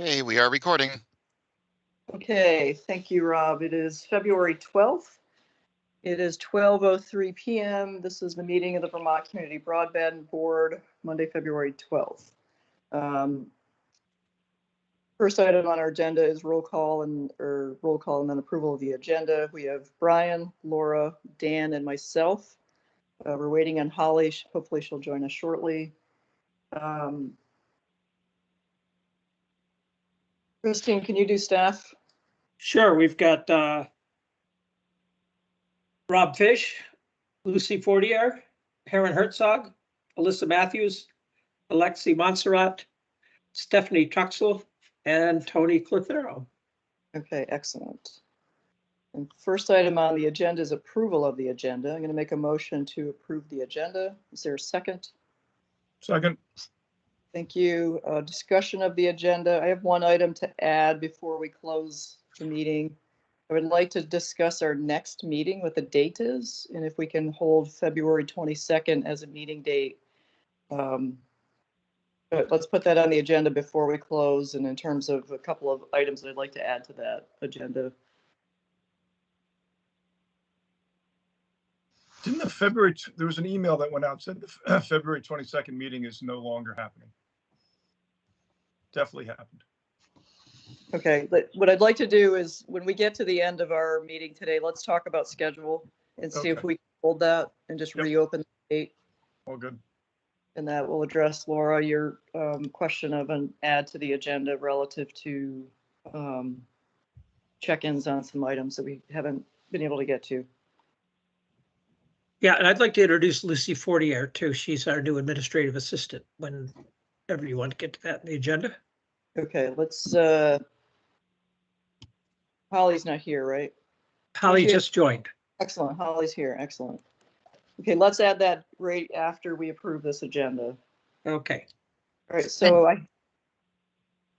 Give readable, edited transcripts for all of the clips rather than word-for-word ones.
Hey, we are recording. Okay, thank you, Rob. It is February 12th. It is 12:03 p.m. This is the meeting of the Vermont Community Broadband Board, Monday, February 12th. First item on our agenda is roll call and then approval of the agenda. We have Brian, Laura, Dan, and myself. We're waiting on Holly. Hopefully she'll join us shortly. Christine, can you do staff? Sure, we've got Rob Fish, Lucy Fortier, Heron Herzog, Alyssa Matthews, Alexi Montserrat, Stephanie Truxell, and Tony Clithero. Okay, excellent. And first item on the agenda is approval of the agenda. I'm going to make a motion to approve the agenda. Is there a second? Second. Thank you. Discussion of the agenda. I have one item to add before we close the meeting. I would like to discuss our next meeting, what the date is, and if we can hold February 22nd as a meeting date. But let's put that on the agenda before we close, and in terms of a couple of items I'd like to add to that agenda. Didn't there was an email that went out, said the February 22nd meeting is no longer happening. Definitely happened. Okay, but what I'd like to do is when we get to the end of our meeting today, let's talk about schedule and see if we can hold that and just reopen the date. All good. And that will address, Laura, your question of an add to the agenda relative to check-ins on some items that we haven't been able to get to. Yeah, and I'd like to introduce Lucy Fortier too. She's our new administrative assistant whenever you want to get to that in the agenda. Okay, let's, Holly's not here, right? Holly just joined. Excellent, Holly's here, excellent. Okay, let's add that right after we approve this agenda. Okay. All right, so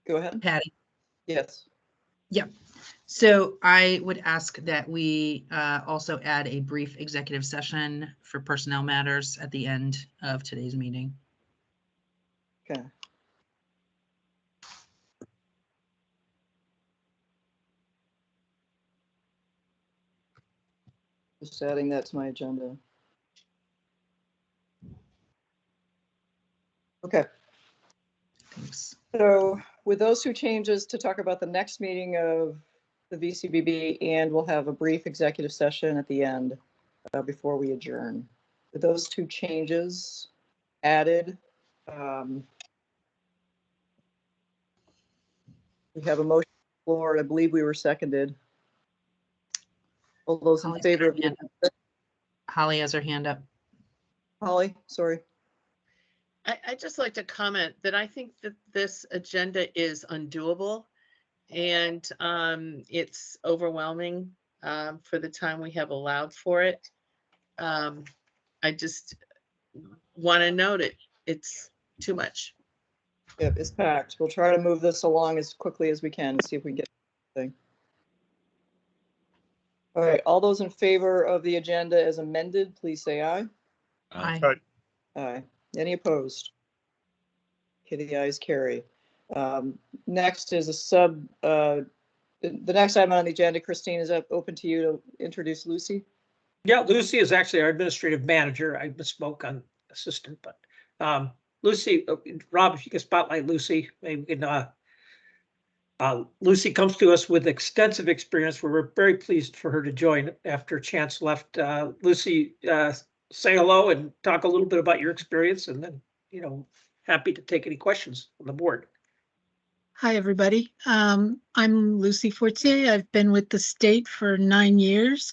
go ahead. Patty. Yes. Yeah. So I would ask that we also add a brief executive session for personnel matters at the end of today's meeting. Okay. Just adding that to my agenda. Okay. Thanks. So with those two changes to talk about the next meeting of the VCBB, and we'll have a brief executive session at the end before we adjourn. With those two changes added, we have a motion on the floor. I believe we were seconded. All those in favor of the Holly has her hand up. Holly, sorry. I'd just like to comment that I think that this agenda is undoable, and it's overwhelming for the time we have allowed for it. I just want to note it's too much. Yep, it's packed. We'll try to move this along as quickly as we can and see if we can get anything. All right, all those in favor of the agenda as amended, please say aye. Aye. Aye. Aye. Any opposed? Okay, the ayes carry. Next is the next item on the agenda. Christine, is that open to you to introduce Lucy? Yeah, Lucy is actually our administrative manager. I misspoke on assistant, but Lucy, Rob, if you can spotlight Lucy, maybe we can. Lucy comes to us with extensive experience. We're very pleased for her to join after Chance left. Lucy, say hello and talk a little bit about your experience, and then, happy to take any questions on the board. Hi, everybody. I'm Lucy Fortier. I've been with the state for 9 years.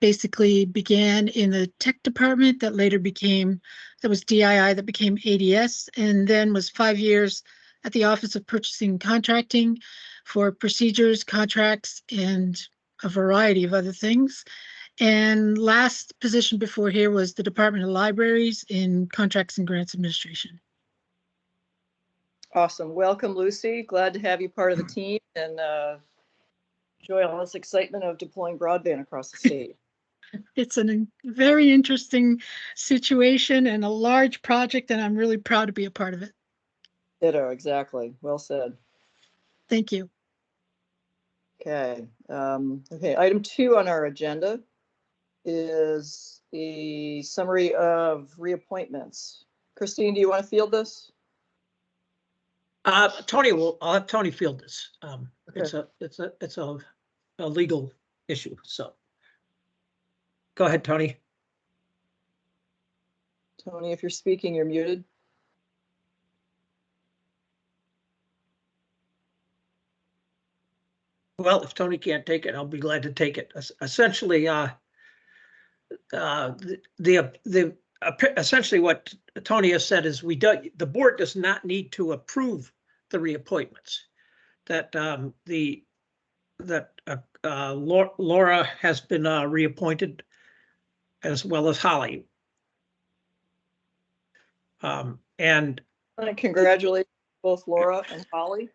Basically began in the tech department that was DII that became ADS, and then was 5 years at the Office of Purchasing and Contracting for procedures, contracts, and a variety of other things. And last position before here was the Department of Libraries in Contracts and Grants Administration. Awesome. Welcome, Lucy. Glad to have you part of the team and enjoy all this excitement of deploying broadband across the state. It's a very interesting situation and a large project, and I'm really proud to be a part of it. Ditto, exactly. Well said. Thank you. Okay, okay, item 2 on our agenda is a summary of reappointments. Christine, do you want to field this? Tony I'll have Tony field this. Okay. It's a legal issue, so. Go ahead, Tony. Tony, if you're speaking, you're muted. Well, if Tony can't take it, I'll be glad to take it. Essentially, essentially what Tony has said is the board does not need to approve the reappointments. That Laura has been reappointed, as well as Holly. And I congratulate both Laura and Holly,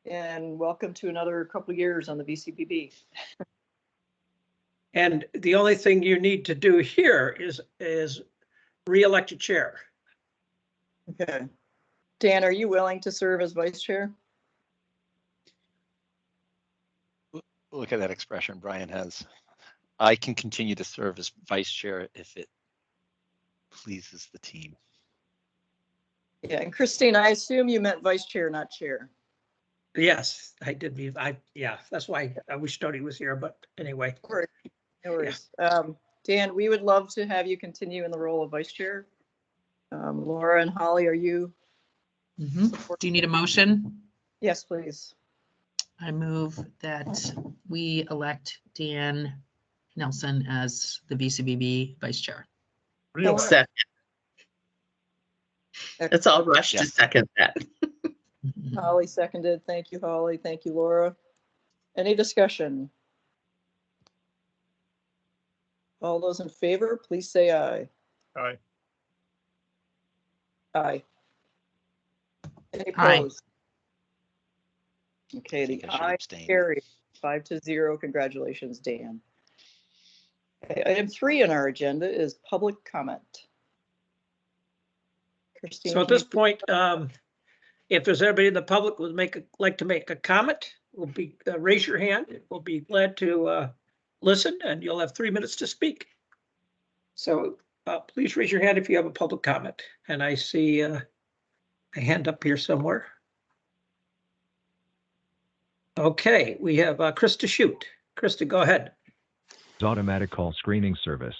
and welcome to another couple of years on the VCBB. And the only thing you need to do here is re-elect a chair. Okay. Dan, are you willing to serve as vice chair? Look at that expression Brian has. I can continue to serve as vice chair if it pleases the team. Yeah, and Christine, I assume you meant vice chair, not chair. Yes, I did. Yeah, that's why I wish Tony was here, but anyway. No worries. Dan, we would love to have you continue in the role of vice chair. Laura and Holly, are you? Do you need a motion? Yes, please. I move that we elect Dan Nelson as the VCBB vice chair. Real Second. It's all rushed to Yes. second that. Holly seconded. Thank you, Holly. Thank you, Laura. Any discussion? All those in favor, please say aye. Aye. Aye. Any Aye. opposed? Okay, I the think I should aye abstain. carried 5-0. Congratulations, Dan. Okay, item 3 on our agenda is public comment. Christine, So at can you this point, if there's anybody in the public who would like to make a comment, raise your hand. We'll be glad to listen, and you'll have 3 minutes to speak. So please raise your hand if you have a public comment. And I see a hand up here somewhere. Okay, we have Krista Shute. Krista, go ahead. Automatic call screening service.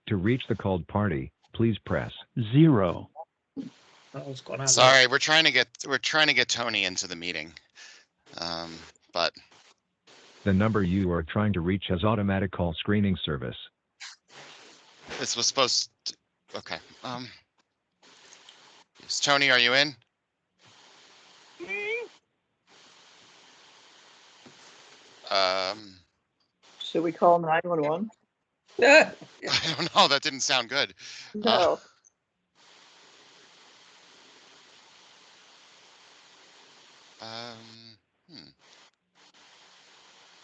To reach the called party, please press 0. Oh, what's going on? Sorry, we're trying to get Tony into the meeting. But The number you are trying to reach has automatic call screening service. this was supposed to, okay. Tony, are you in? should we call 911? Yeah. I don't know. That didn't sound good. No.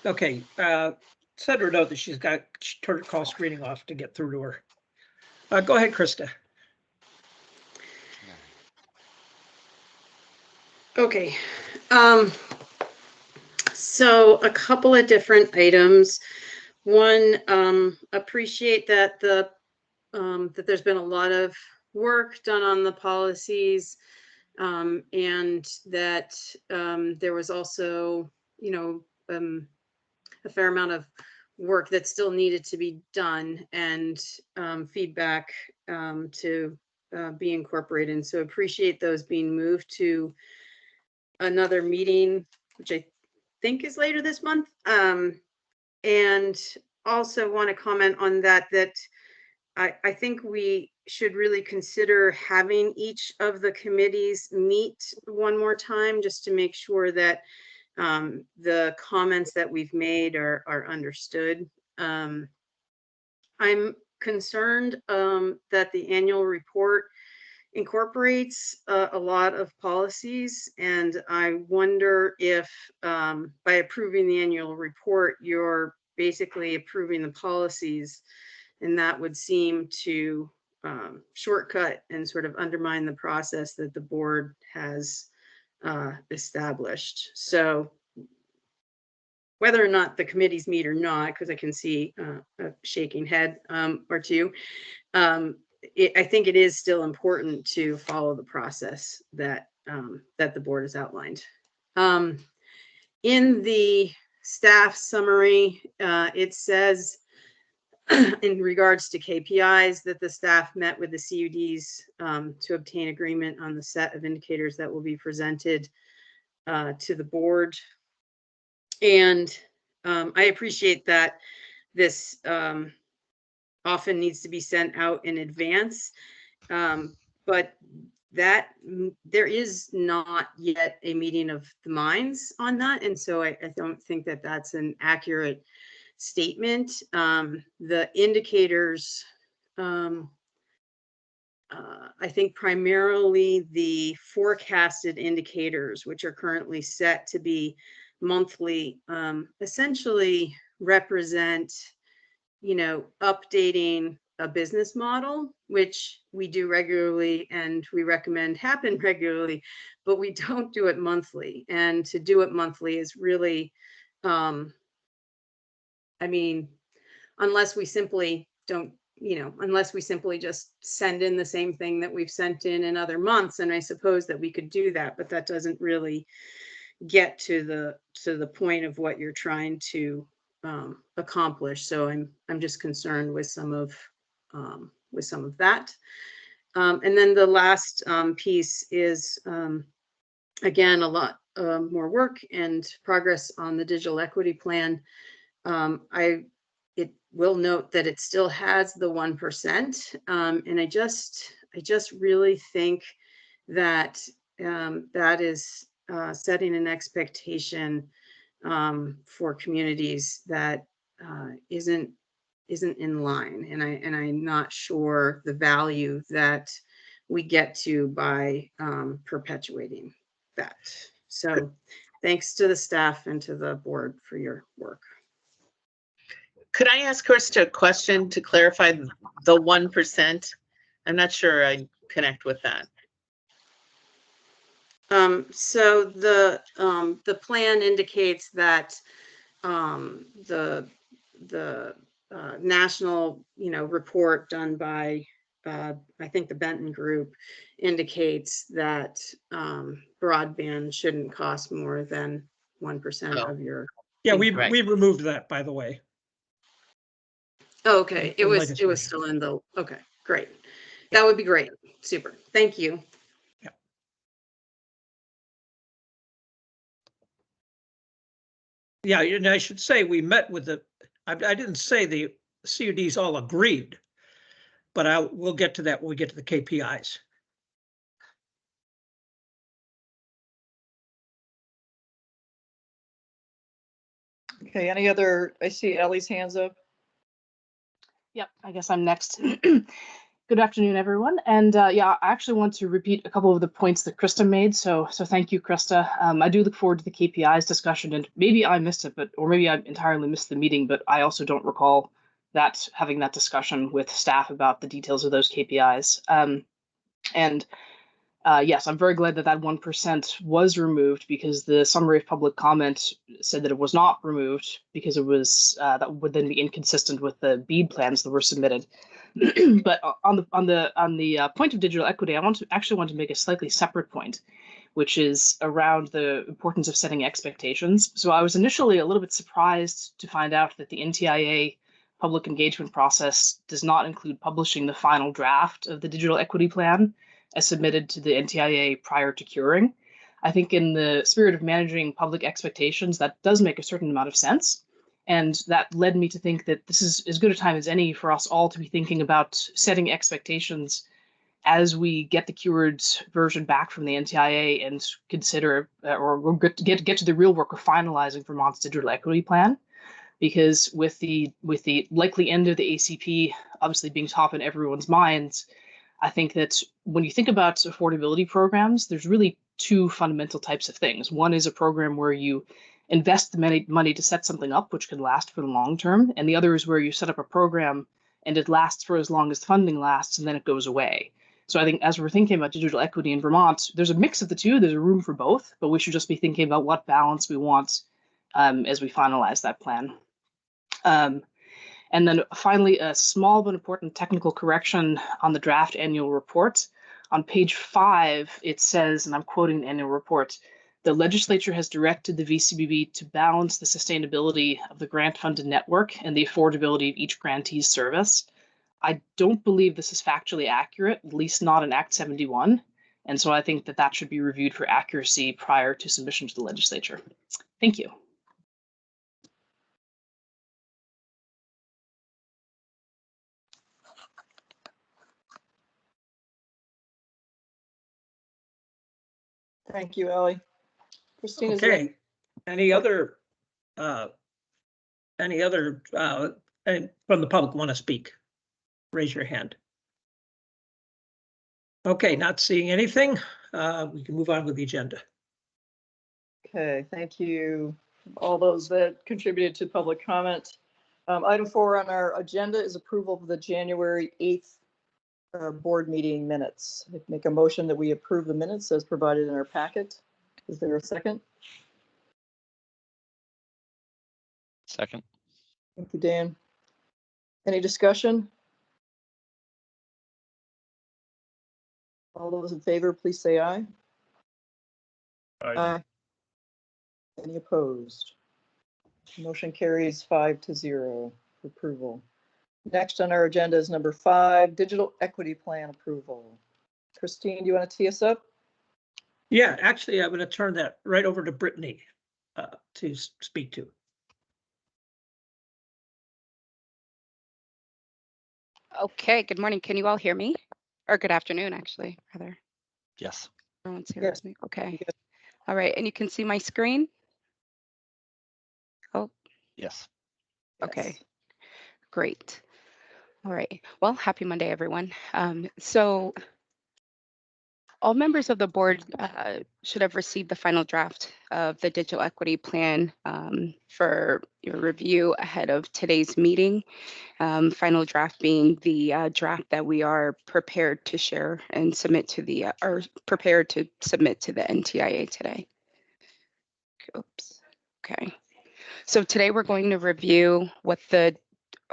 Okay, send her a note that she turned her call screening off to get through to her. Go ahead, Krista. Okay, so a couple of different items. One, appreciate that that there's been a lot of work done on the policies, and that there was also, a fair amount of work that still needed to be done, and feedback to be incorporated. And so appreciate those being moved to another meeting, which I think is later this month. And also want to comment on that I think we should really consider having each of the committees meet one more time, just to make sure that the comments that we've made are understood. I'm concerned that the annual report incorporates a lot of policies, and I wonder if by approving the annual report, you're basically approving the policies, and that would seem to shortcut and sort of undermine the process that the board has established. So whether or not the committees meet or not, because I can see a shaking head or two. I think it is still important to follow the process that that the board has outlined. In the staff summary, it says in regards to KPIs that the staff met with the CUDs to obtain agreement on the set of indicators that will be presented to the board. And I appreciate that this often needs to be sent out in advance, but that there is not yet a meeting of the minds on that. And so I don't think that that's an accurate statement. The indicators, I think primarily the forecasted indicators, which are currently set to be monthly, essentially represent, you know, updating a business model, which we do regularly and we recommend happen regularly, but we don't do it monthly. And to do it monthly is really, I mean, unless we simply don't, you know, unless we simply just send in the same thing that we've sent in other months. And I suppose that we could do that, but that doesn't really get to the point of what you're trying to accomplish. So I'm just concerned with some of that. And then the last piece is again a lot more work and progress on the digital equity plan. It will note that it still has the 1%, and I just really think that that is setting an expectation for communities that isn't in line, and I'm not sure the value that we get to by perpetuating that. So thanks to the staff and to the board for your work. Could I ask Krista a question to clarify the 1%? I'm not sure I connect with that. So the plan indicates that the national, you know, report done by I think the Benton Group indicates that broadband shouldn't cost more than 1% of your. Yeah, we Right. removed that, by the way. Oh, okay, it was legislation. still in the, okay, great. That would be great. Super. Thank you. Yeah, and I should say we met with I didn't say the CUDs all agreed, but we'll get to that when we get to the KPIs. Okay, any other, I see Ellie's hands up. Yep, I guess I'm next. Good afternoon, everyone. And yeah, I actually want to repeat a couple of the points that Krista made. So thank you, Krista. I do look forward to the KPIs discussion, and maybe I missed it, or maybe I entirely missed the meeting, but I also don't recall having that discussion with staff about the details of those KPIs. Yes, I'm very glad that 1% was removed, because the summary of public comment said that it was not removed because it was that would then be inconsistent with the BEAD plans that were submitted. But on the point of digital equity, I actually want to make a slightly separate point, which is around the importance of setting expectations. So I was initially a little bit surprised to find out that the NTIA public engagement process does not include publishing the final draft of the digital equity plan as submitted to the NTIA prior to curing. I think in the spirit of managing public expectations, that does make a certain amount of sense. And that led me to think that this is as good a time as any for us all to be thinking about setting expectations as we get the cured version back from the NTIA and consider or get to the real work of finalizing Vermont's digital equity plan. Because with the likely end of the ACP obviously being top in everyone's minds, I think that when you think about affordability programs, there's really two fundamental types of things. One is a program where you invest the money to set something up, which could last for the long term. And the other is where you set up a program and it lasts for as long as funding lasts, and then it goes away. So I think as we're thinking about digital equity in Vermont, there's a mix of the two. There's a room for both, but we should just be thinking about what balance we want as we finalize that plan. And then finally, a small but important technical correction on the draft annual report. On page 5, it says, and I'm quoting the annual report, the legislature has directed the VCBB to balance the sustainability of the grant-funded network and the affordability of each grantee's service. I don't believe this is factually accurate, at least not in Act 71. And so I think that that should be reviewed for accuracy prior to submission to the legislature. Thank you. Thank you, Ally. Christine, is there Okay, any other and from the public want to speak? Raise your hand. Okay, not seeing anything. We can move on with the agenda. Okay, thank you. All those that contributed to public comment. Item 4 on our agenda is approval of the January 8th board meeting minutes. I make a motion that we approve the minutes as provided in our packet. Is there a second? Second. Thank you, Dan. Any discussion? All those in favor, please say aye. Aye. Any opposed? Motion carries 5-0 for approval. Next on our agenda is number 5, digital equity plan approval. Christine, do you want to tee us up? Yeah, actually, I'm going to turn that right over to Brittany to speak to. Okay, good morning. Can you all hear me? Or good afternoon, actually, rather. Yes. Everyone's here Yes. with me. Okay. All right, and you can see my screen? Oh, Yes. okay. Great. All right. Well, happy Monday, everyone. So all members of the board should have received the final draft of the digital equity plan for your review ahead of today's meeting. Final draft being the draft that we are prepared to share and submit to the, or prepared to submit to the NTIA today. Oops. Okay. So today we're going to review what the,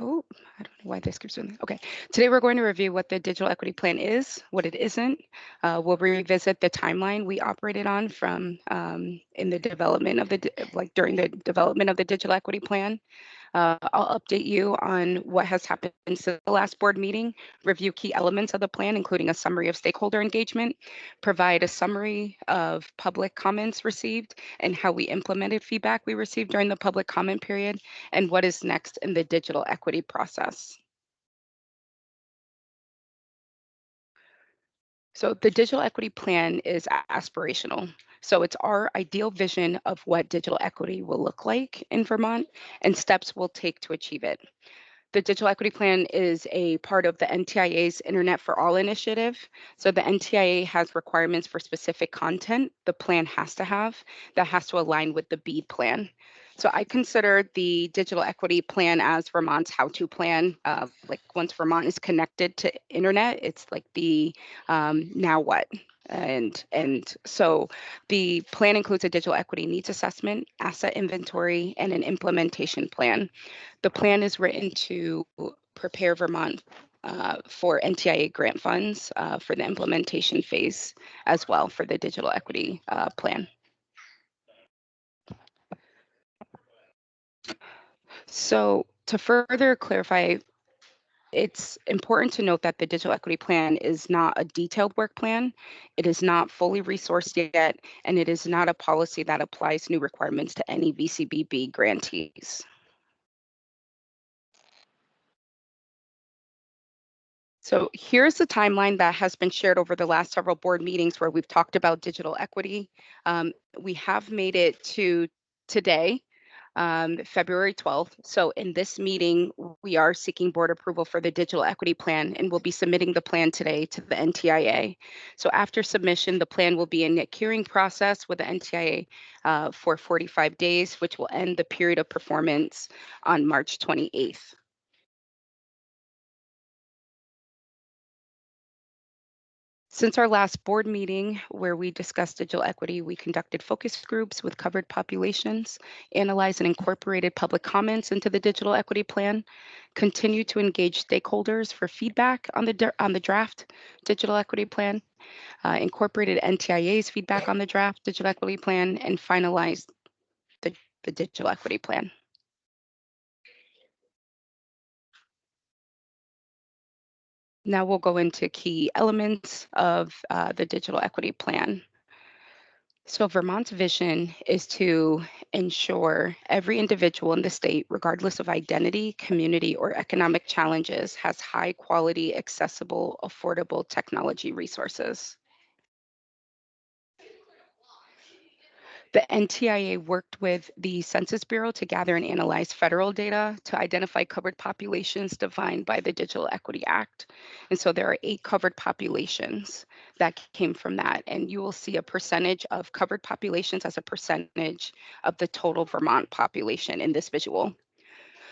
oh, I don't know why this keeps doing this. Okay. Today we're going to review what the digital equity plan is, what it isn't. We'll revisit the timeline we operated on from in the development of the, like during the development of the digital equity plan. I'll update you on what has happened since the last board meeting, review key elements of the plan, including a summary of stakeholder engagement, provide a summary of public comments received and how we implemented feedback we received during the public comment period, and what is next in the digital equity process. So the digital equity plan is aspirational. So it's our ideal vision of what digital equity will look like in Vermont and steps we'll take to achieve it. The digital equity plan is a part of the NTIA's Internet for All initiative. So the NTIA has requirements for specific content the plan has to have that has to align with the BEAD plan. So I consider the digital equity plan as Vermont's how-to plan. Like once Vermont is connected to internet, it's like the now what? And so the plan includes a digital equity needs assessment, asset inventory, and an implementation plan. The plan is written to prepare Vermont for NTIA grant funds for the implementation phase as well for the digital equity plan. So to further clarify, it's important to note that the digital equity plan is not a detailed work plan. It is not fully resourced yet, and it is not a policy that applies new requirements to any VCBB grantees. So here's the timeline that has been shared over the last several board meetings where we've talked about digital equity. We have made it to today, February 12th. So in this meeting, we are seeking board approval for the digital equity plan, and we'll be submitting the plan today to the NTIA. So after submission, the plan will be in a curing process with the NTIA for 45 days, which will end the period of performance on March 28th. Since our last board meeting where we discussed digital equity, we conducted focus groups with covered populations, analyzed and incorporated public comments into the digital equity plan, continued to engage stakeholders for feedback on the draft digital equity plan, incorporated NTIA's feedback on the draft digital equity plan, and finalized the digital equity plan. Now we'll go into key elements of the digital equity plan. So Vermont's vision is to ensure every individual in the state, regardless of identity, community, or economic challenges, has high quality, accessible, affordable technology resources. The NTIA worked with the Census Bureau to gather and analyze federal data to identify covered populations defined by the Digital Equity Act. And so there are 8 covered populations that came from that. And you will see a percentage of covered populations as a percentage of the total Vermont population in this visual.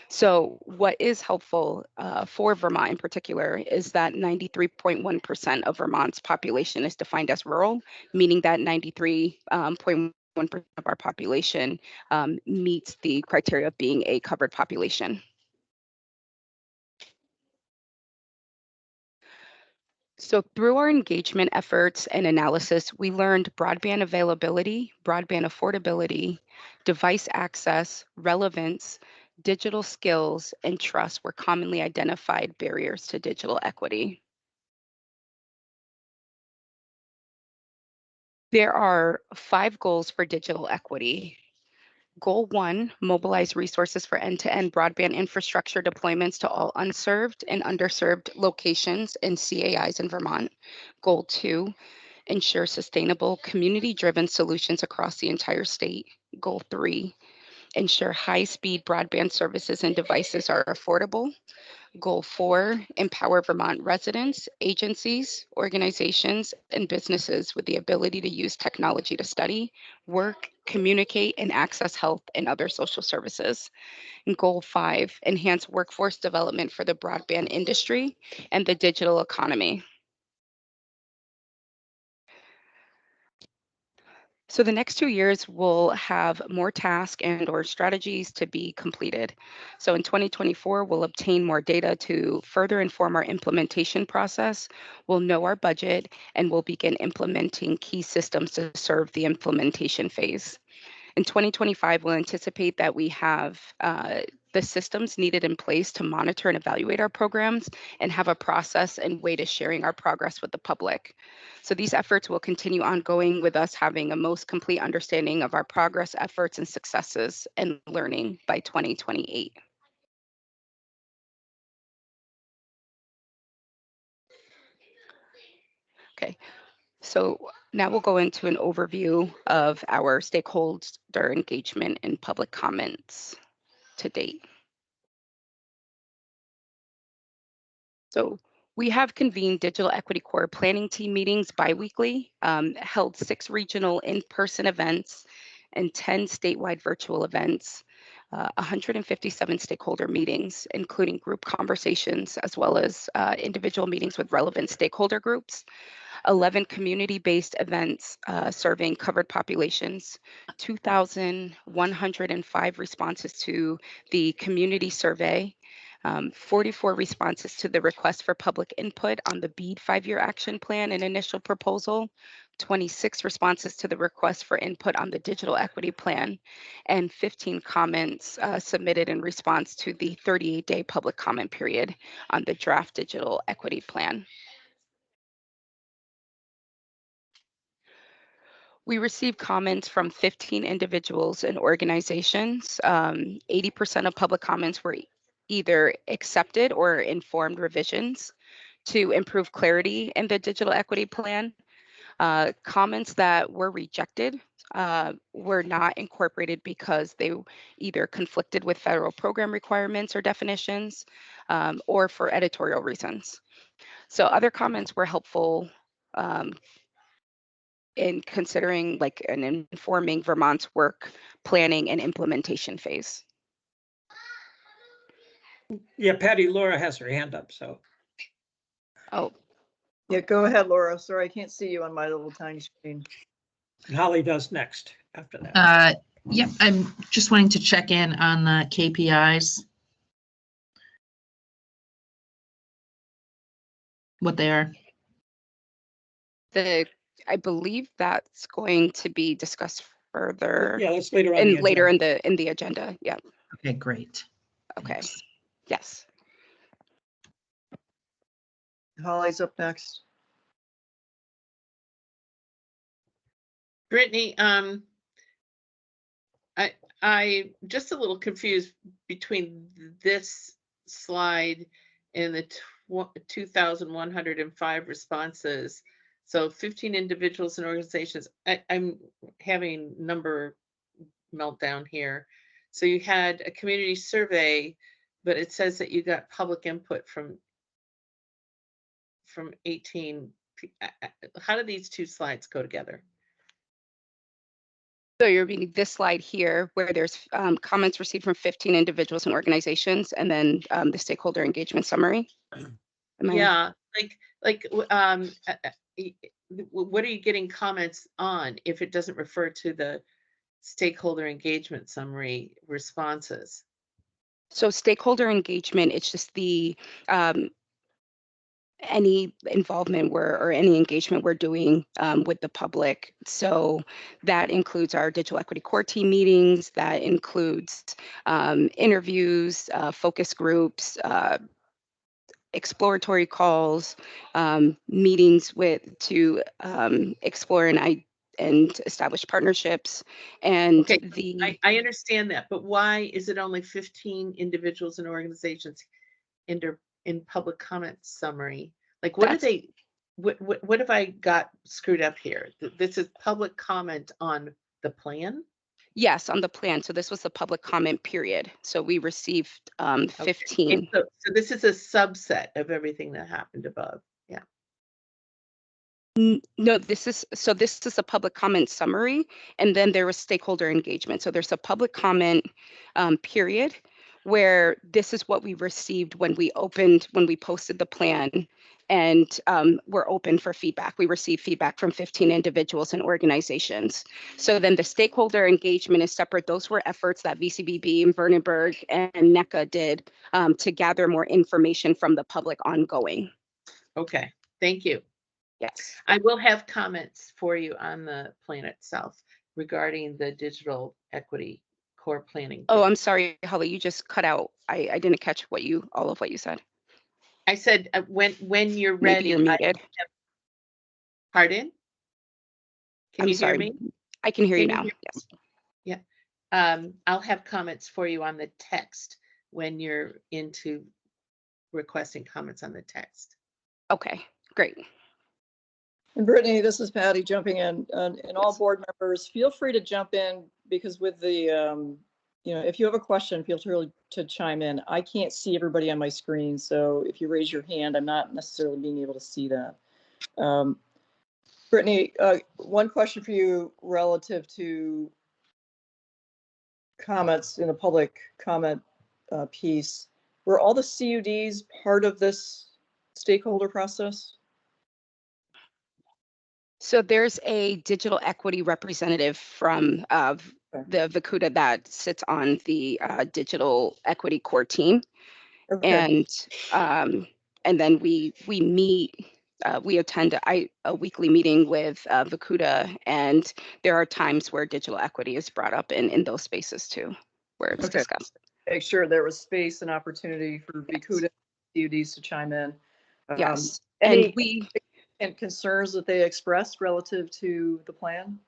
So what is helpful for Vermont in particular is that 93.1% of Vermont's population is defined as rural, meaning that 93.1% of our population meets the criteria of being a covered population. So through our engagement efforts and analysis, we learned broadband availability, broadband affordability, device access, relevance, digital skills, and trust were commonly identified barriers to digital equity. There are 5 goals for digital equity. Goal 1, mobilize resources for end-to-end broadband infrastructure deployments to all unserved and underserved locations and CAIs in Vermont. Goal 2, ensure sustainable community-driven solutions across the entire state. Goal 3, ensure high-speed broadband services and devices are affordable. Goal 4, empower Vermont residents, agencies, organizations, and businesses with the ability to use technology to study, work, communicate, and access health and other social services. And Goal 5, enhance workforce development for the broadband industry and the digital economy. So the next 2 years will have more tasks and or strategies to be completed. So in 2024, we'll obtain more data to further inform our implementation process. We'll know our budget and we'll begin implementing key systems to serve the implementation phase. In 2025, we'll anticipate that we have the systems needed in place to monitor and evaluate our programs and have a process and way to sharing our progress with the public. So these efforts will continue ongoing with us having a most complete understanding of our progress, efforts, and successes and learning by 2028. Okay, so now we'll go into an overview of our stakeholder engagement and public comments to date. So we have convened Digital Equity Core planning team meetings biweekly, held 6 regional in-person events and 10 statewide virtual events, 157 stakeholder meetings, including group conversations, as well as individual meetings with relevant stakeholder groups, 11 community-based events serving covered populations, 2,105 responses to the community survey, 44 responses to the request for public input on the BEAD 5-year action plan and initial proposal, 26 responses to the request for input on the digital equity plan, and 15 comments submitted in response to the 38-day public comment period on the draft digital equity plan. We received comments from 15 individuals and organizations. 80% of public comments were either accepted or informed revisions to improve clarity in the digital equity plan. Comments that were rejected were not incorporated because they either conflicted with federal program requirements or definitions or for editorial reasons. So other comments were helpful in considering like and informing Vermont's work planning and implementation phase. Yeah, Patty, Laura has her hand up, so. Oh, Yeah, go ahead, Laura. Sorry, I can't see you on my little tiny screen. And Holly does next after that. Yep, I'm just wanting to check in on the KPIs. What they are. I believe that's going to be discussed further Yeah, that's later on. and the later agenda. in the agenda. Yeah. Okay, great. Okay. Thanks. Yes. Holly's up next. Brittany, I just a little confused between this slide and the 2,105 responses. So 15 individuals and organizations. I'm having number meltdown here. So you had a community survey, but it says that you got public input from 18. How do these two slides go together? So you're reading this slide here where there's comments received from 15 individuals and organizations, and then the stakeholder engagement summary. Yeah, what are you getting comments on if it doesn't refer to the stakeholder engagement summary responses? So stakeholder engagement, it's just the any involvement or any engagement we're doing with the public. So that includes our digital equity core team meetings, that includes interviews, focus groups, exploratory calls, meetings to explore and establish partnerships. And okay, I understand that, but why is it only 15 individuals and organizations in public comment summary? Like, what are they? What have I got screwed up here? This is public comment on the plan. Yes, on the plan. So this was the public comment period. So we received 15. Okay. So this is a subset of everything that happened above. Yeah. No, this is a public comment summary, and then there was stakeholder engagement. So there's a public comment period where this is what we received when we posted the plan, and we're open for feedback. We received feedback from 15 individuals and organizations. So then the stakeholder engagement is separate. Those were efforts that VCBB and Vernonburg and NECA did to gather more information from the public ongoing. Okay, thank you. Yes. I will have comments for you on the plan itself regarding the digital equity core planning. Oh, I'm sorry, Holly, you just cut out. I didn't catch all of what you said. I said when you're ready. Maybe you're muted. Pardon? Can you hear me? I can hear you now. Yes. Yeah. I'll have comments for you on the text when you're into requesting comments on the text. Okay, great. And Brittany, this is Patty jumping in. And all board members, feel free to jump in, because with the, if you have a question, feel free to chime in. I can't see everybody on my screen, so if you raise your hand, I'm not necessarily being able to see that. Brittany, one question for you relative to comments in the public comment piece. Were all the CUDs part of this stakeholder process? So there's a digital equity representative from the VCUDA that sits on the digital equity core team. Okay. And then we meet, we attend a weekly meeting with VCUDA, and there are times where digital equity is brought up in those spaces too, where it's discussed. Make sure there was space and opportunity for VCUDA CUDs to chime in. Yes. And concerns that they expressed relative to the plan?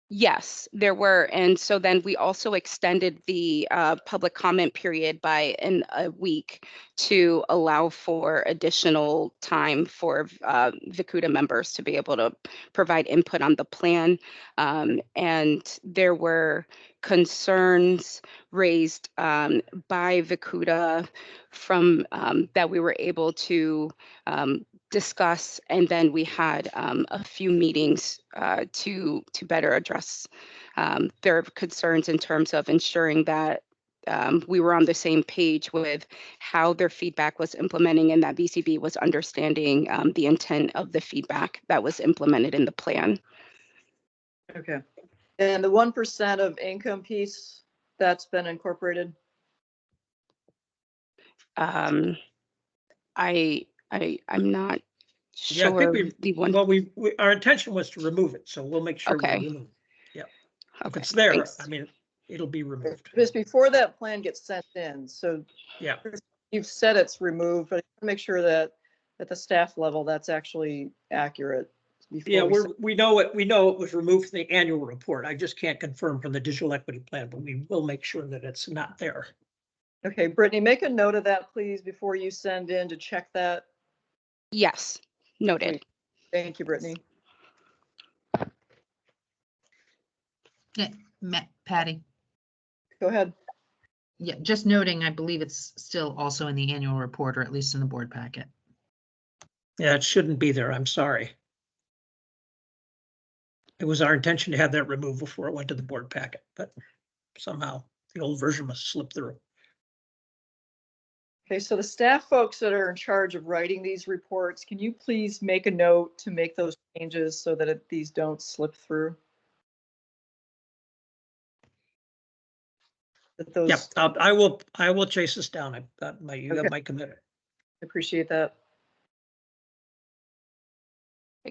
Yes, there were. And so then we also extended the public comment period by a week to allow for additional time for VCUDA members to be able to provide input on the plan. And there were concerns raised by VCUDA from that we were able to discuss, and then we had a few meetings to better address their concerns in terms of ensuring that we were on the same page with how their feedback was implementing, and that VCB was understanding the intent of the feedback that was implemented in the plan. Okay. And the 1% of income piece that's been incorporated? I'm not Yeah, I sure. think The one. well, our intention was to remove it, so we'll make sure we Okay. remove it. Yeah. If Okay, it's there, thanks. I mean, it'll be removed. Just before that plan gets sent in, so Yeah. you've said it's removed, but make sure that at the staff level, that's actually accurate. Yeah, before we know it was removed from the annual report. I just can't confirm from the digital equity plan, but we will make sure that it's not there. Okay, Brittany, make a note of that, please, before you send in to check that. Yes, noted. Great. Thank you, Brittany. Yeah, Patty. Go ahead. Yeah, just noting, I believe it's still also in the annual report, or at least in the board packet. Yeah, it shouldn't be there. I'm sorry. It was our intention to have that removed before it went to the board packet, but somehow the old version must slip through. Okay, so the staff folks that are in charge of writing these reports, can you please make a note to make those changes so that these don't slip through? That those, Yep, I will chase this down. I've got you have my commitment. appreciate that.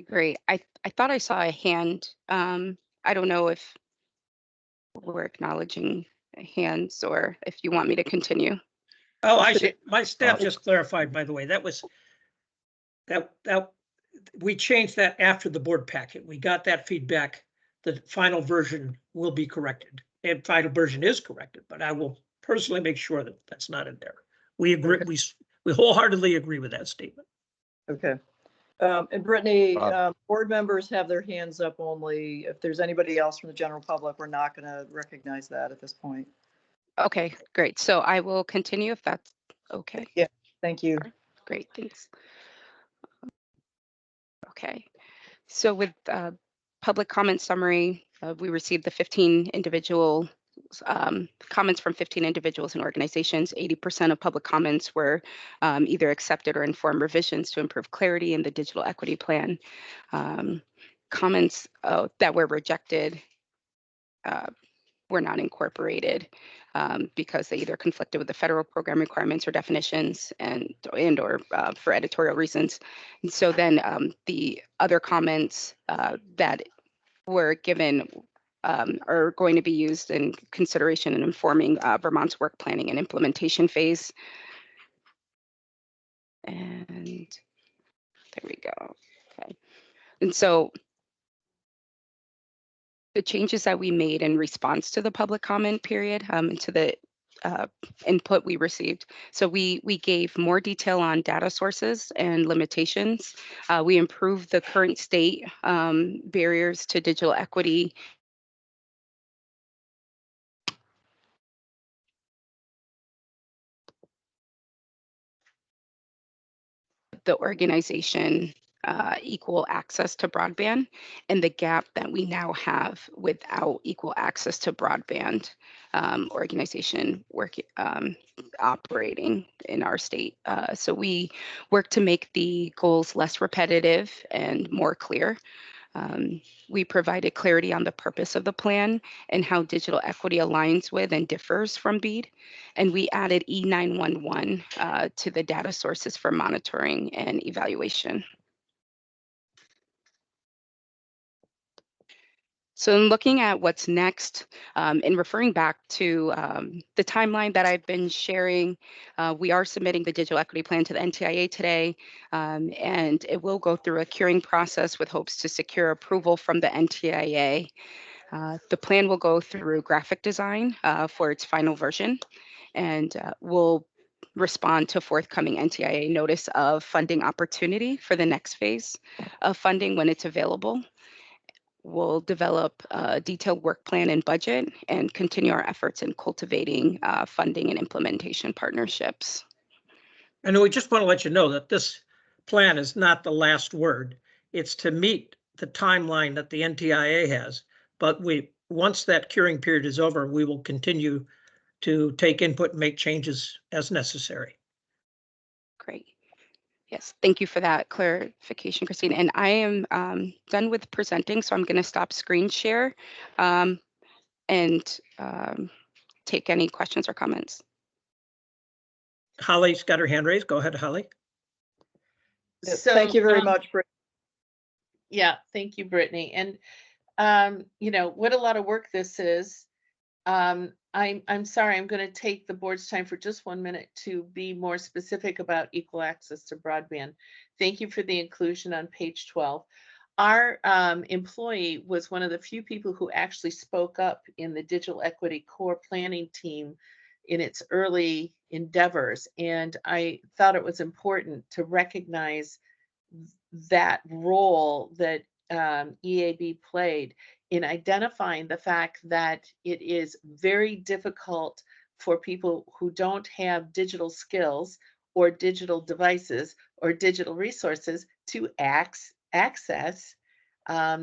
Great. I thought I saw a hand. I don't know if we're acknowledging hands or if you want me to continue. Oh, I see. My staff just clarified, by the way, that we changed that after the board packet. We got that feedback. The final version will be corrected. And final version is corrected, but I will personally make sure that that's not in there. We agree. Okay. We wholeheartedly agree with that statement. Okay. And Brittany, Bob. board members have their hands up only. If there's anybody else from the general public, we're not going to recognize that at this point. Okay, great. So I will continue if that's okay. Yeah, thank you. Great, thanks. Okay, so with public comment summary, we received the 15 individual comments from 15 individuals and organizations. 80% of public comments were either accepted or informed revisions to improve clarity in the digital equity plan. Comments that were rejected were not incorporated because they either conflicted with the federal program requirements or definitions and or for editorial reasons. And so then the other comments that were given are going to be used in consideration in informing Vermont's work planning and implementation phase. And there we go. Okay. And so the changes that we made in response to the public comment period and to the input we received. So we gave more detail on data sources and limitations. We improved the current state barriers to digital equity. The organization equal access to broadband and the gap that we now have without equal access to broadband organization operating in our state. So we work to make the goals less repetitive and more clear. We provided clarity on the purpose of the plan and how digital equity aligns with and differs from BEAD. And we added E911 to the data sources for monitoring and evaluation. So in looking at what's next, and referring back to the timeline that I've been sharing, we are submitting the digital equity plan to the NTIA today, and it will go through a curing process with hopes to secure approval from the NTIA. The plan will go through graphic design for its final version, and will respond to forthcoming NTIA notice of funding opportunity for the next phase of funding when it's available. We'll develop a detailed work plan and budget and continue our efforts in cultivating funding and implementation partnerships. And we just want to let you know that this plan is not the last word. It's to meet the timeline that the NTIA has. But once that curing period is over, we will continue to take input and make changes as necessary. Great. Yes, thank you for that clarification, Christine. And I am done with presenting, so I'm going to stop screen share and take any questions or comments. Holly's got her hand raised. Go ahead, Holly. So, Thank you very much, Britt. Yeah, thank you, Brittany. And you know, what a lot of work this is. I'm sorry, I'm going to take the board's time for just 1 minute to be more specific about equal access to broadband. Thank you for the inclusion on page 12. Our employee was one of the few people who actually spoke up in the digital equity core planning team in its early endeavors. And I thought it was important to recognize that role that EAB played in identifying the fact that it is very difficult for people who don't have digital skills or digital devices or digital resources to access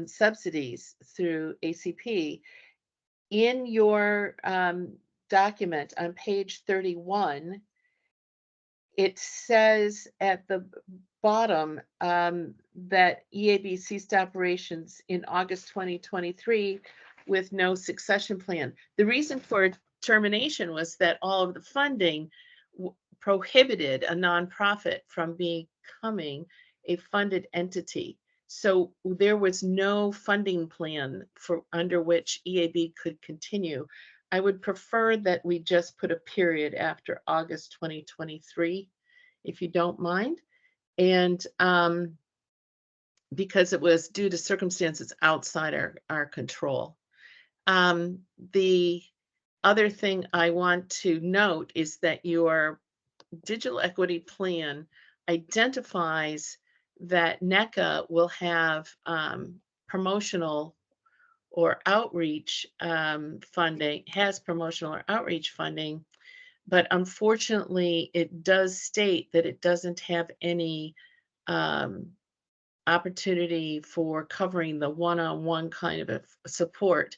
subsidies through ACP. In your document on page 31, it says at the bottom that EAB ceased operations in August 2023 with no succession plan. The reason for termination was that all of the funding prohibited a nonprofit from becoming a funded entity. So there was no funding plan for under which EAB could continue. I would prefer that we just put a period after August 2023, if you don't mind. And because it was due to circumstances outside our control. The other thing I want to note is that your digital equity plan identifies that NECA will have promotional or outreach funding, has promotional or outreach funding, but unfortunately it does state that it doesn't have any opportunity for covering the one-on-one kind of support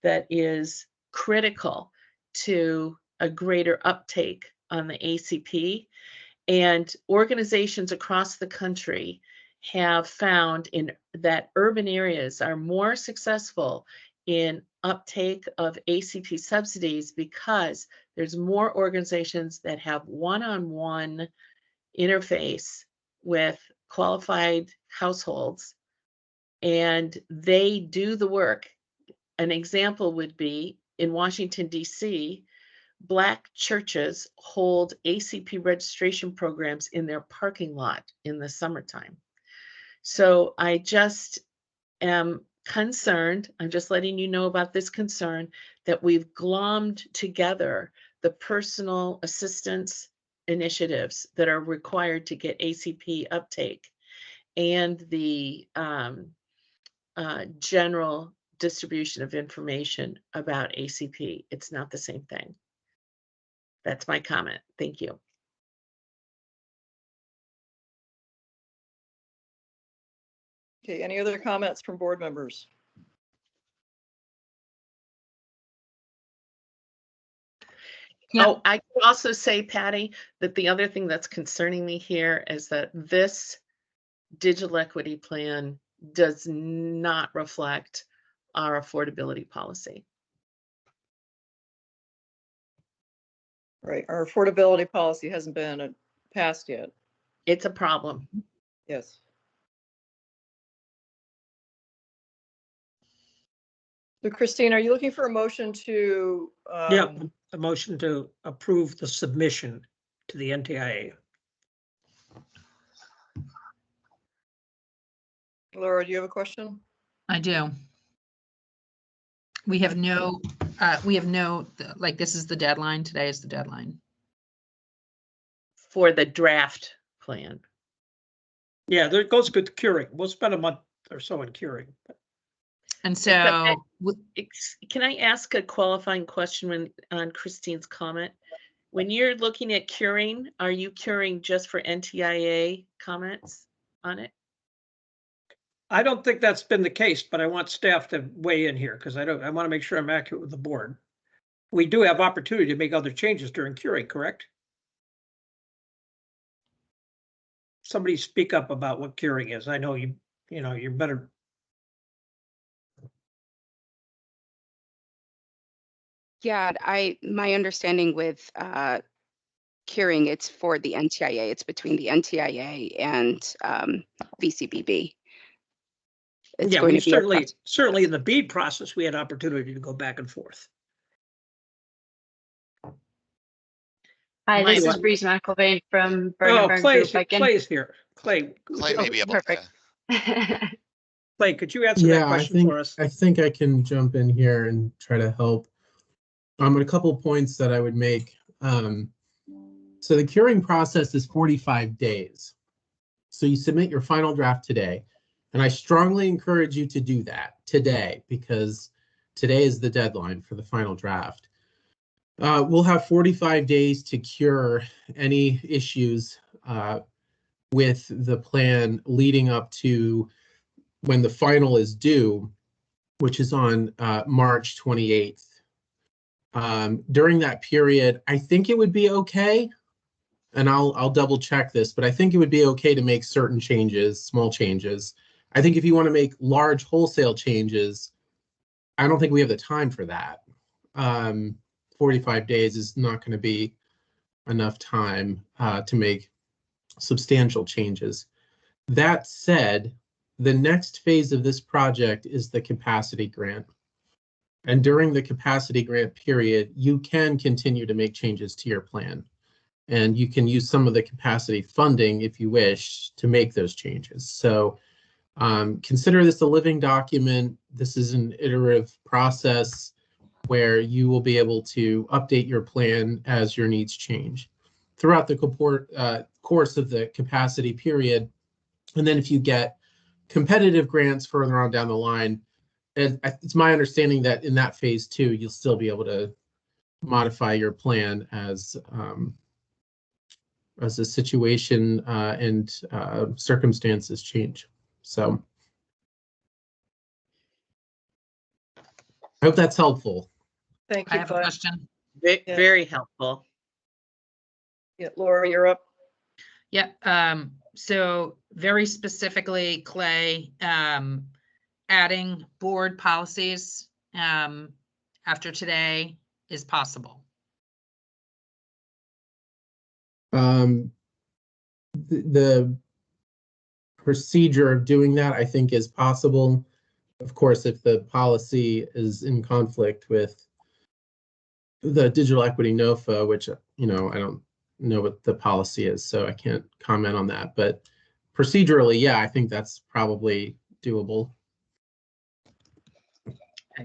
that is critical to a greater uptake on the ACP. And organizations across the country have found that urban areas are more successful in uptake of ACP subsidies because there's more organizations that have one-on-one interface with qualified households, and they do the work. An example would be in Washington, D.C., Black churches hold ACP registration programs in their parking lot in the summertime. So I just am concerned, I'm just letting you know about this concern, that we've glommed together the personal assistance initiatives that are required to get ACP uptake and the general distribution of information about ACP. It's not the same thing. That's my comment. Thank you. Okay, any other comments from board members? Yeah. Oh, I could also say, Patty, that the other thing that's concerning me here is that this digital equity plan does not reflect our affordability policy. Right, our affordability policy hasn't been passed yet. It's a problem. Yes. So Christine, are you looking for a motion to? Yeah, a motion to approve the submission to the NTIA. Laura, do you have a question? I do. We have no, like, this is the deadline. Today is the deadline. For the draft plan. Yeah, there goes good curing. We'll spend a month or so in curing. And so, Can I ask a qualifying question on Christine's comment? When you're looking at curing, are you curing just for NTIA comments on it? I don't think that's been the case, but I want staff to weigh in here because I want to make sure I'm accurate with the board. we do have opportunity to make other changes during curing, correct? Somebody speak up about what curing is. I know you're better. Yeah, my understanding with curing, it's for the NTIA. It's between the NTIA and VCBB. It's Yeah, going we to be a process. certainly in the BEAD process, we had opportunity to go back and forth. Hi, Might this is want- Breeze McElvain from Oh, Bernard Clay's Group. here. Clay, May be able perfect. to. Clay, could you answer that question for us? I think I can jump in here and try to help. A couple points that I would make. So the curing process is 45 days. So you submit your final draft today, and I strongly encourage you to do that today because today is the deadline for the final draft. We'll have 45 days to cure any issues with the plan leading up to when the final is due, which is on March 28th. During that period, I think it would be okay, and I'll double check this, but I think it would be okay to make certain changes, small changes. I think if you want to make large wholesale changes, I don't think we have the time for that. 45 days is not going to be enough time to make substantial changes. That said, the next phase of this project is the capacity grant. And during the capacity grant period, you can continue to make changes to your plan. And you can use some of the capacity funding, if you wish, to make those changes. So consider this a living document. This is an iterative process where you will be able to update your plan as your needs change throughout the course of the capacity period. And then if you get competitive grants further on down the line, it's my understanding that in that phase 2, you'll still be able to modify your plan as the situation and circumstances change. So I hope that's helpful. Thank I you, have a Clay. question. Very helpful. Yeah, Laura, you're up. Yeah, so very specifically, Clay, adding board policies after today is possible. The procedure of doing that, I think, is possible. Of course, if the policy is in conflict with the digital equity NOFA, which, I don't know what the policy is, so I can't comment on that. But procedurally, yeah, I think that's probably doable.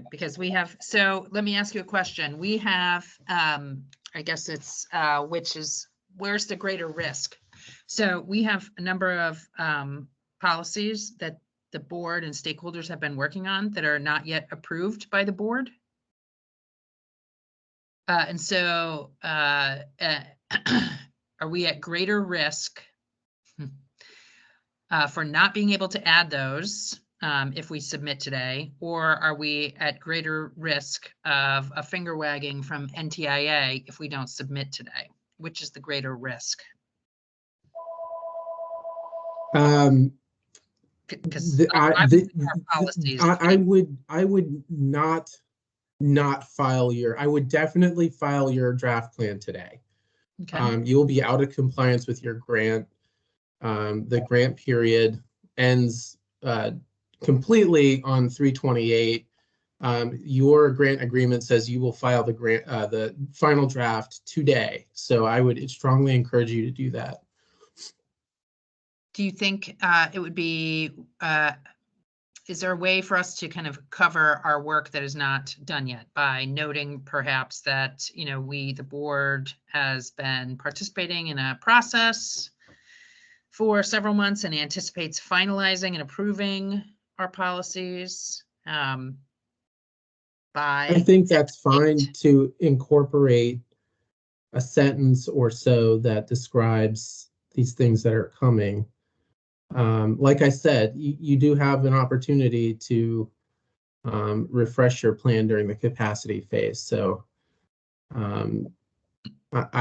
Because we have, so let me ask you a question. We have, I guess it's, where's the greater risk? So we have a number of policies that the board and stakeholders have been working on that are not yet approved by the board. And so are we at greater risk for not being able to add those if we submit today, or are we at greater risk of a finger wagging from NTIA if we don't submit today? Which is the greater risk? I would not file I would definitely file your draft plan today. Okay. You will be out of compliance with your grant. The grant period ends completely on 3/28. Your grant agreement says you will file the final draft today. So I would strongly encourage you to do that. Do you think it would be, is there a way for us to kind of cover our work that is not done yet by noting perhaps that, the board has been participating in a process for several months and anticipates finalizing and approving our policies by? I think that's fine to incorporate a sentence or so that describes these things that are coming. Like I said, you do have an opportunity to refresh your plan during the capacity phase. So I'm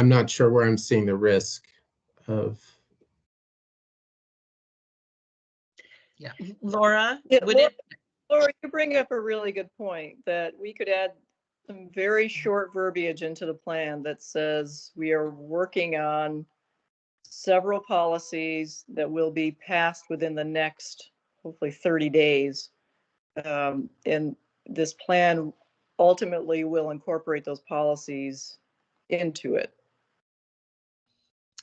not sure where I'm seeing the risk of. Laura, Yeah, would it, Laura, you bring up a really good point that we could add some very short verbiage into the plan that says we are working on several policies that will be passed within the next, hopefully 30 days. And this plan ultimately will incorporate those policies into it.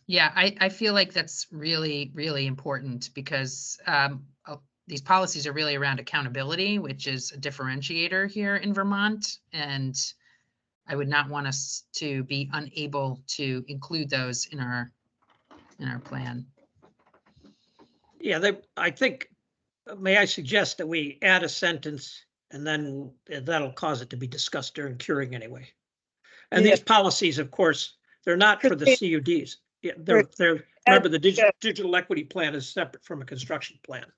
Yeah, I feel like that's really, really important because these policies are really around accountability, which is a differentiator here in Vermont. And I would not want us to be unable to include those in our plan. Yeah, I think, may I suggest that we add a sentence and then that'll cause it to be discussed during curing anyway. And Yeah. these policies, of course, they're not for the CUDs. Yeah, they're, remember the digital equity plan is separate from a construction plan.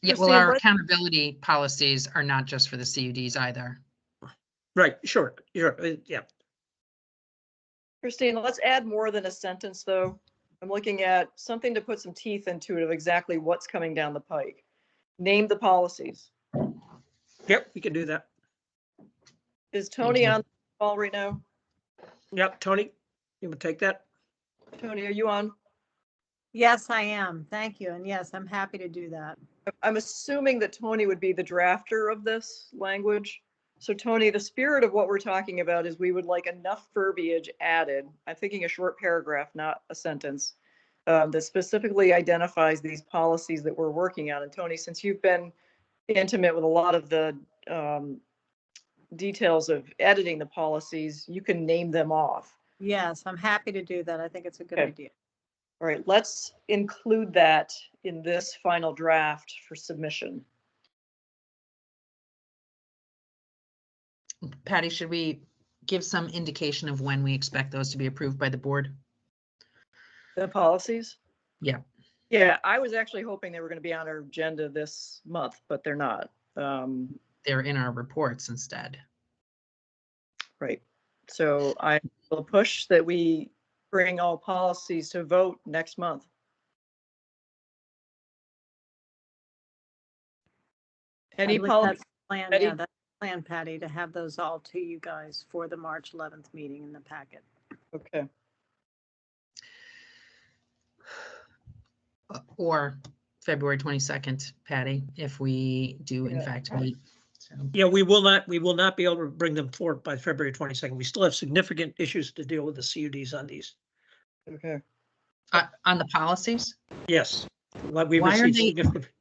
Yeah, well, our accountability policies are not just for the CUDs either. Right, sure, yeah. Christine, let's add more than a sentence, though. I'm looking at something to put some teeth into it of exactly what's coming down the pike. Name the policies. Yep, we can do that. Is Tony on the call right now? Yep, Tony, you would take that? Tony, are you on? Yes, I am. Thank you. And yes, I'm happy to do that. I'm assuming that Tony would be the drafter of this language. So Tony, the spirit of what we're talking about is we would like enough verbiage added. I'm thinking a short paragraph, not a sentence, that specifically identifies these policies that we're working on. And Tony, since you've been intimate with a lot of the details of editing the policies, you can name them off. Yes, I'm happy to do that. I think it's a good idea. All right, let's include that in this final draft for submission. Patty, should we give some indication of when we expect those to be approved by the board? The policies? Yeah. Yeah, I was actually hoping they were going to be on our agenda this month, but they're not. They're in our reports instead. Right. So I will push that we bring all policies to vote next month. Any policy? Plan, yeah, that's the plan, Patty, to have those all to you guys for the March 11th meeting in the packet. Okay. Or February 22nd, Patty, if we do in fact meet. So. Yeah, we will not be able to bring them forward by February 22nd. We still have significant issues to deal with the CUDs on these. Okay. On the policies? Yes. Like we Why are received they? significant.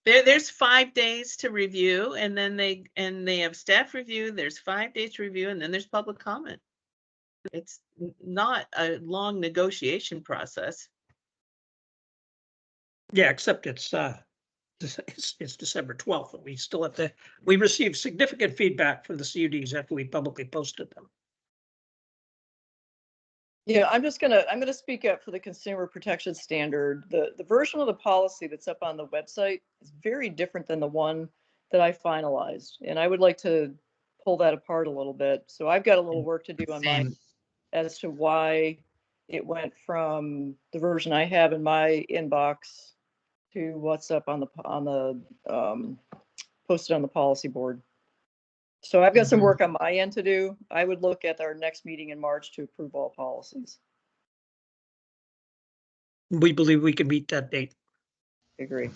there's 5 days to review, and then they have staff review. There's 5 days to review, and then there's public comment. It's not a long negotiation process. Yeah, except it's December 12th, and we still have to, we received significant feedback from the CUDs after we publicly posted them. Yeah, I'm gonna speak up for the consumer protection standard. The version of the policy that's up on the website is very different than the one that I finalized, and I would like to pull that apart a little bit. So I've got a little work to do on mine as to why it went from the version I have in my inbox to what's up on the posted on the policy board. So I've got some work on my end to do. I would look at our next meeting in March to approve all policies. We believe we can meet that date. I agree.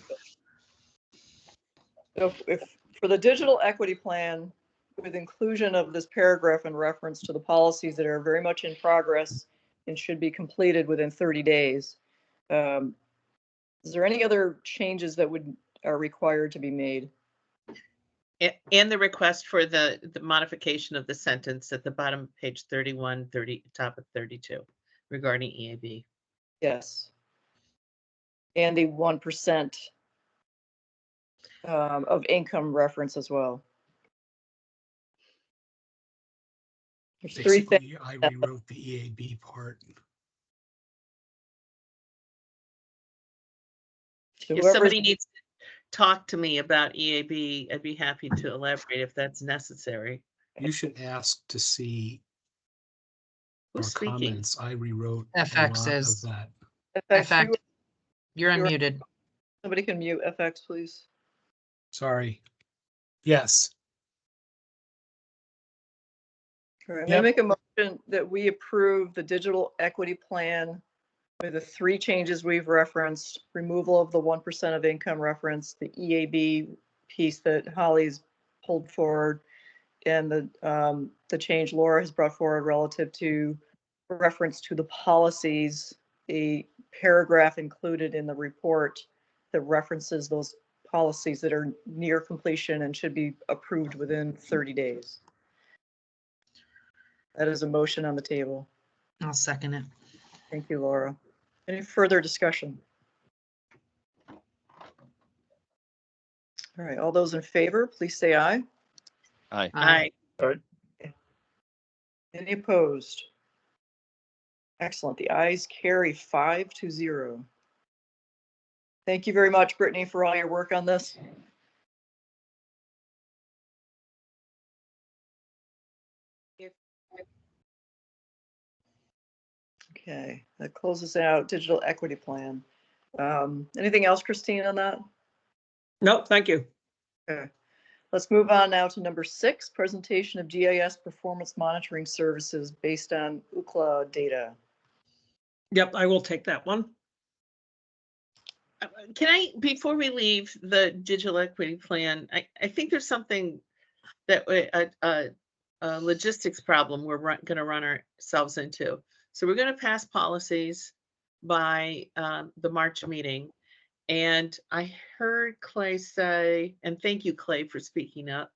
So if for the digital equity plan, with inclusion of this paragraph in reference to the policies that are very much in progress and should be completed within 30 days, is there any other changes that are required to be made? And the request for the modification of the sentence at the bottom of page 31, top of 32 regarding EAB. Yes. And the 1% of income reference as well. There's three things. I rewrote the EAB part. So If somebody needs to talk to me about EAB, I'd be happy to elaborate if that's necessary. You should ask to see Our Who's speaking? comments, I rewrote a FX lot of is. that. FX, You're unmuted. somebody can mute FX, please. Sorry. Yes. All right, I'm Yep. gonna make a motion that we approve the digital equity plan with the 3 changes we've referenced: removal of the 1% of income reference, the EAB piece that Holly's pulled forward, and the change Laura has brought forward relative to reference to the policies, a paragraph included in the report that references those policies that are near completion and should be approved within 30 days. That is a motion on the table. I'll second it. Thank you, Laura. Any further discussion? All right, all those in favor, please say aye. Aye. Aye. Any opposed? Excellent. The ayes carry 5-0. Thank you very much, Brittany, for all your work on this. Okay, that closes out digital equity plan. Anything else, Christine, on that? No, thank you. Okay. Let's move on now to number 6, presentation of GIS performance monitoring services based on Ookla data. Yep, I will take that one. Can I, before we leave the digital equity plan, I think there's something that a logistics problem we're going to run ourselves into. So we're going to pass policies by the March meeting. And I heard Clay say, and thank you, Clay, for speaking up.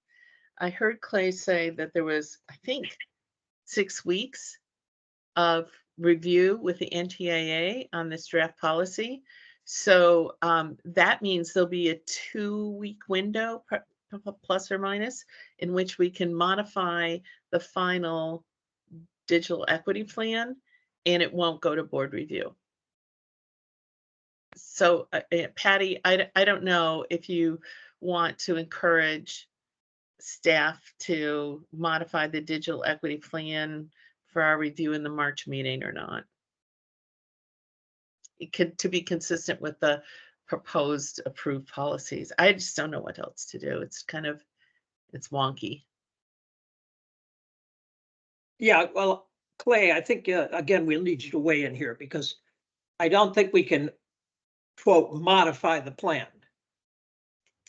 I heard Clay say that there was, I think, 6 weeks of review with the NTIA on this draft policy. So that means there'll be a 2-week window, plus or minus, in which we can modify the final digital equity plan, and it won't go to board review. So Patty, I don't know if you want to encourage staff to modify the digital equity plan for our review in the March meeting or not. It could, to be consistent with the proposed approved policies. I just don't know what else to do. It's kind of, it's wonky. Yeah, well, Clay, I think, again, we'll need you to weigh in here because I don't think we can, quote, modify the plan.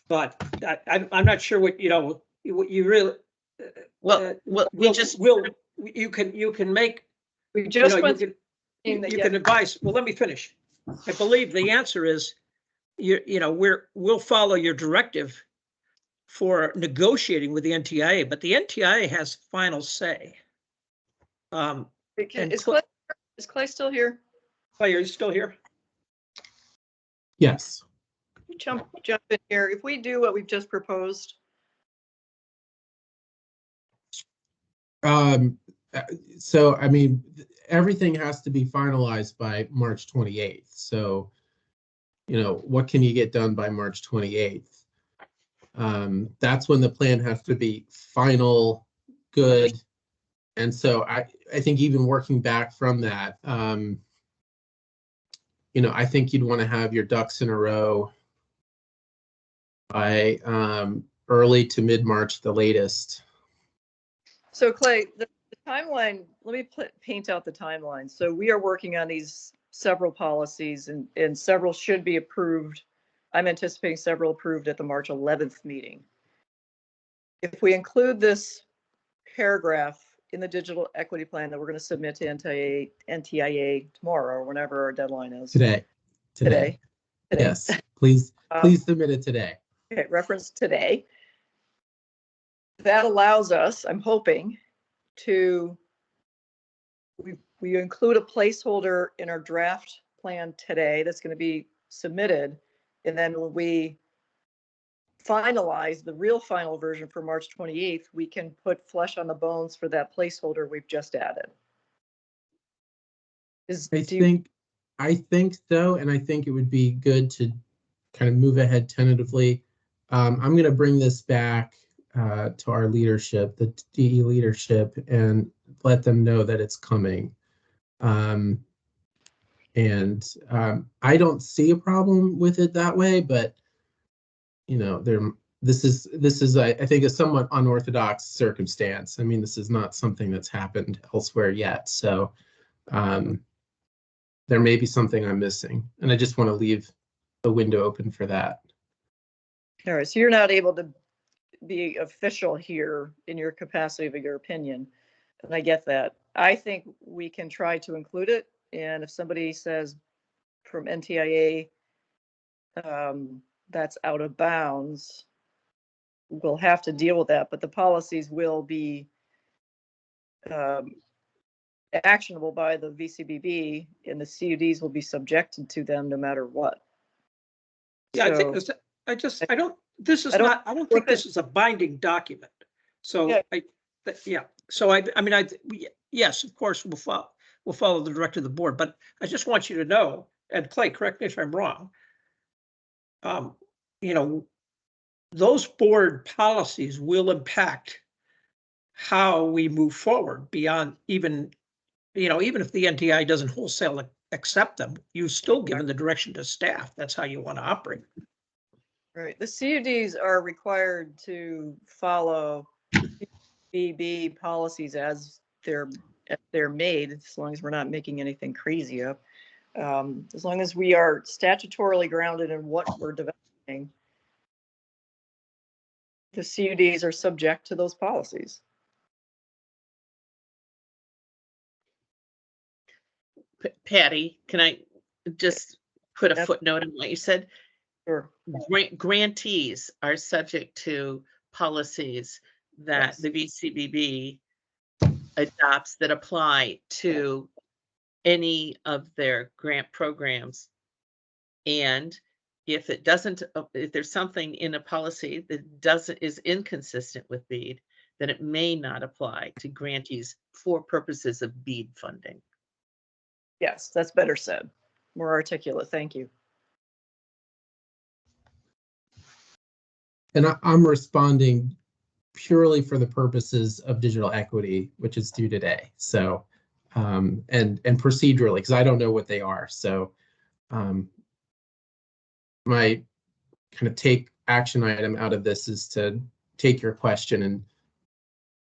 But I'm not sure what, what you really. You can make. We just you can advise. Well, let me finish. I believe the answer is, we'll follow your directive for negotiating with the NTIA, but the NTIA has final say. Is Clay still here? Clay, are you still here? Yes. Jump in here. If we do what we've just proposed. So, I mean, everything has to be finalized by March 28th. So, what can you get done by March 28th? That's when the plan has to be final, good. And so I think even working back from that, I think you'd want to have your ducks in a row by early to mid-March, the latest. So Clay, the timeline, let me paint out the timeline. So we are working on these several policies and several should be approved. I'm anticipating several approved at the March 11th meeting. If we include this paragraph in the digital equity plan that we're going to submit to NTIA tomorrow or whenever our deadline is. Today. Yes, please submit it today. Okay, reference today. That allows us, I'm hoping, to we include a placeholder in our draft plan today that's going to be submitted, and then when we finalize the real final version for March 28th, we can put flesh on the bones for that placeholder we've just added. I think so, and I think it would be good to kind of move ahead tentatively. I'm going to bring this back to our leadership, the DE leadership, and let them know that it's coming. I don't see a problem with it that way, but you know, this is I think a somewhat unorthodox circumstance. I mean, this is not something that's happened elsewhere yet, so there may be something I'm missing, and I just want to leave the window open for that. All right, so you're not able to be official here in your capacity of your opinion, and I get that. I think we can try to include it, and if somebody says from NTIA that's out of bounds, we'll have to deal with that, but the policies will be actionable by the VCBB, and the CUDs will be subjected to them no matter what. Yeah, I think this, I don't think this is a binding document. So Yeah. So I mean, yes, of course, we'll follow the directive of the board, but I just want you to know, and Clay, correct me if I'm wrong. You know, those board policies will impact how we move forward beyond even, you know, even if the NTI doesn't wholesale accept them, you still given the direction to staff. That's how you want to operate. Right. The CUDs are required to follow BB policies as they're made, as long as we're not making anything crazy up. As long as we are statutorily grounded in what we're developing, the CUDs are subject to those policies. Patty, can I just put a footnote in what you said? Sure. Grantees are subject to policies that the VCBB adopts that apply to any of their grant programs. And if it doesn't, if there's something in a policy that is inconsistent with BEAD, then it may not apply to grantees for purposes of BEAD funding. Yes, that's better said. More articulate. Thank you. And I'm responding purely for the purposes of digital equity, which is due today. So, and procedurally, because I don't know what they are. So, my kind of take action item out of this is to take your question and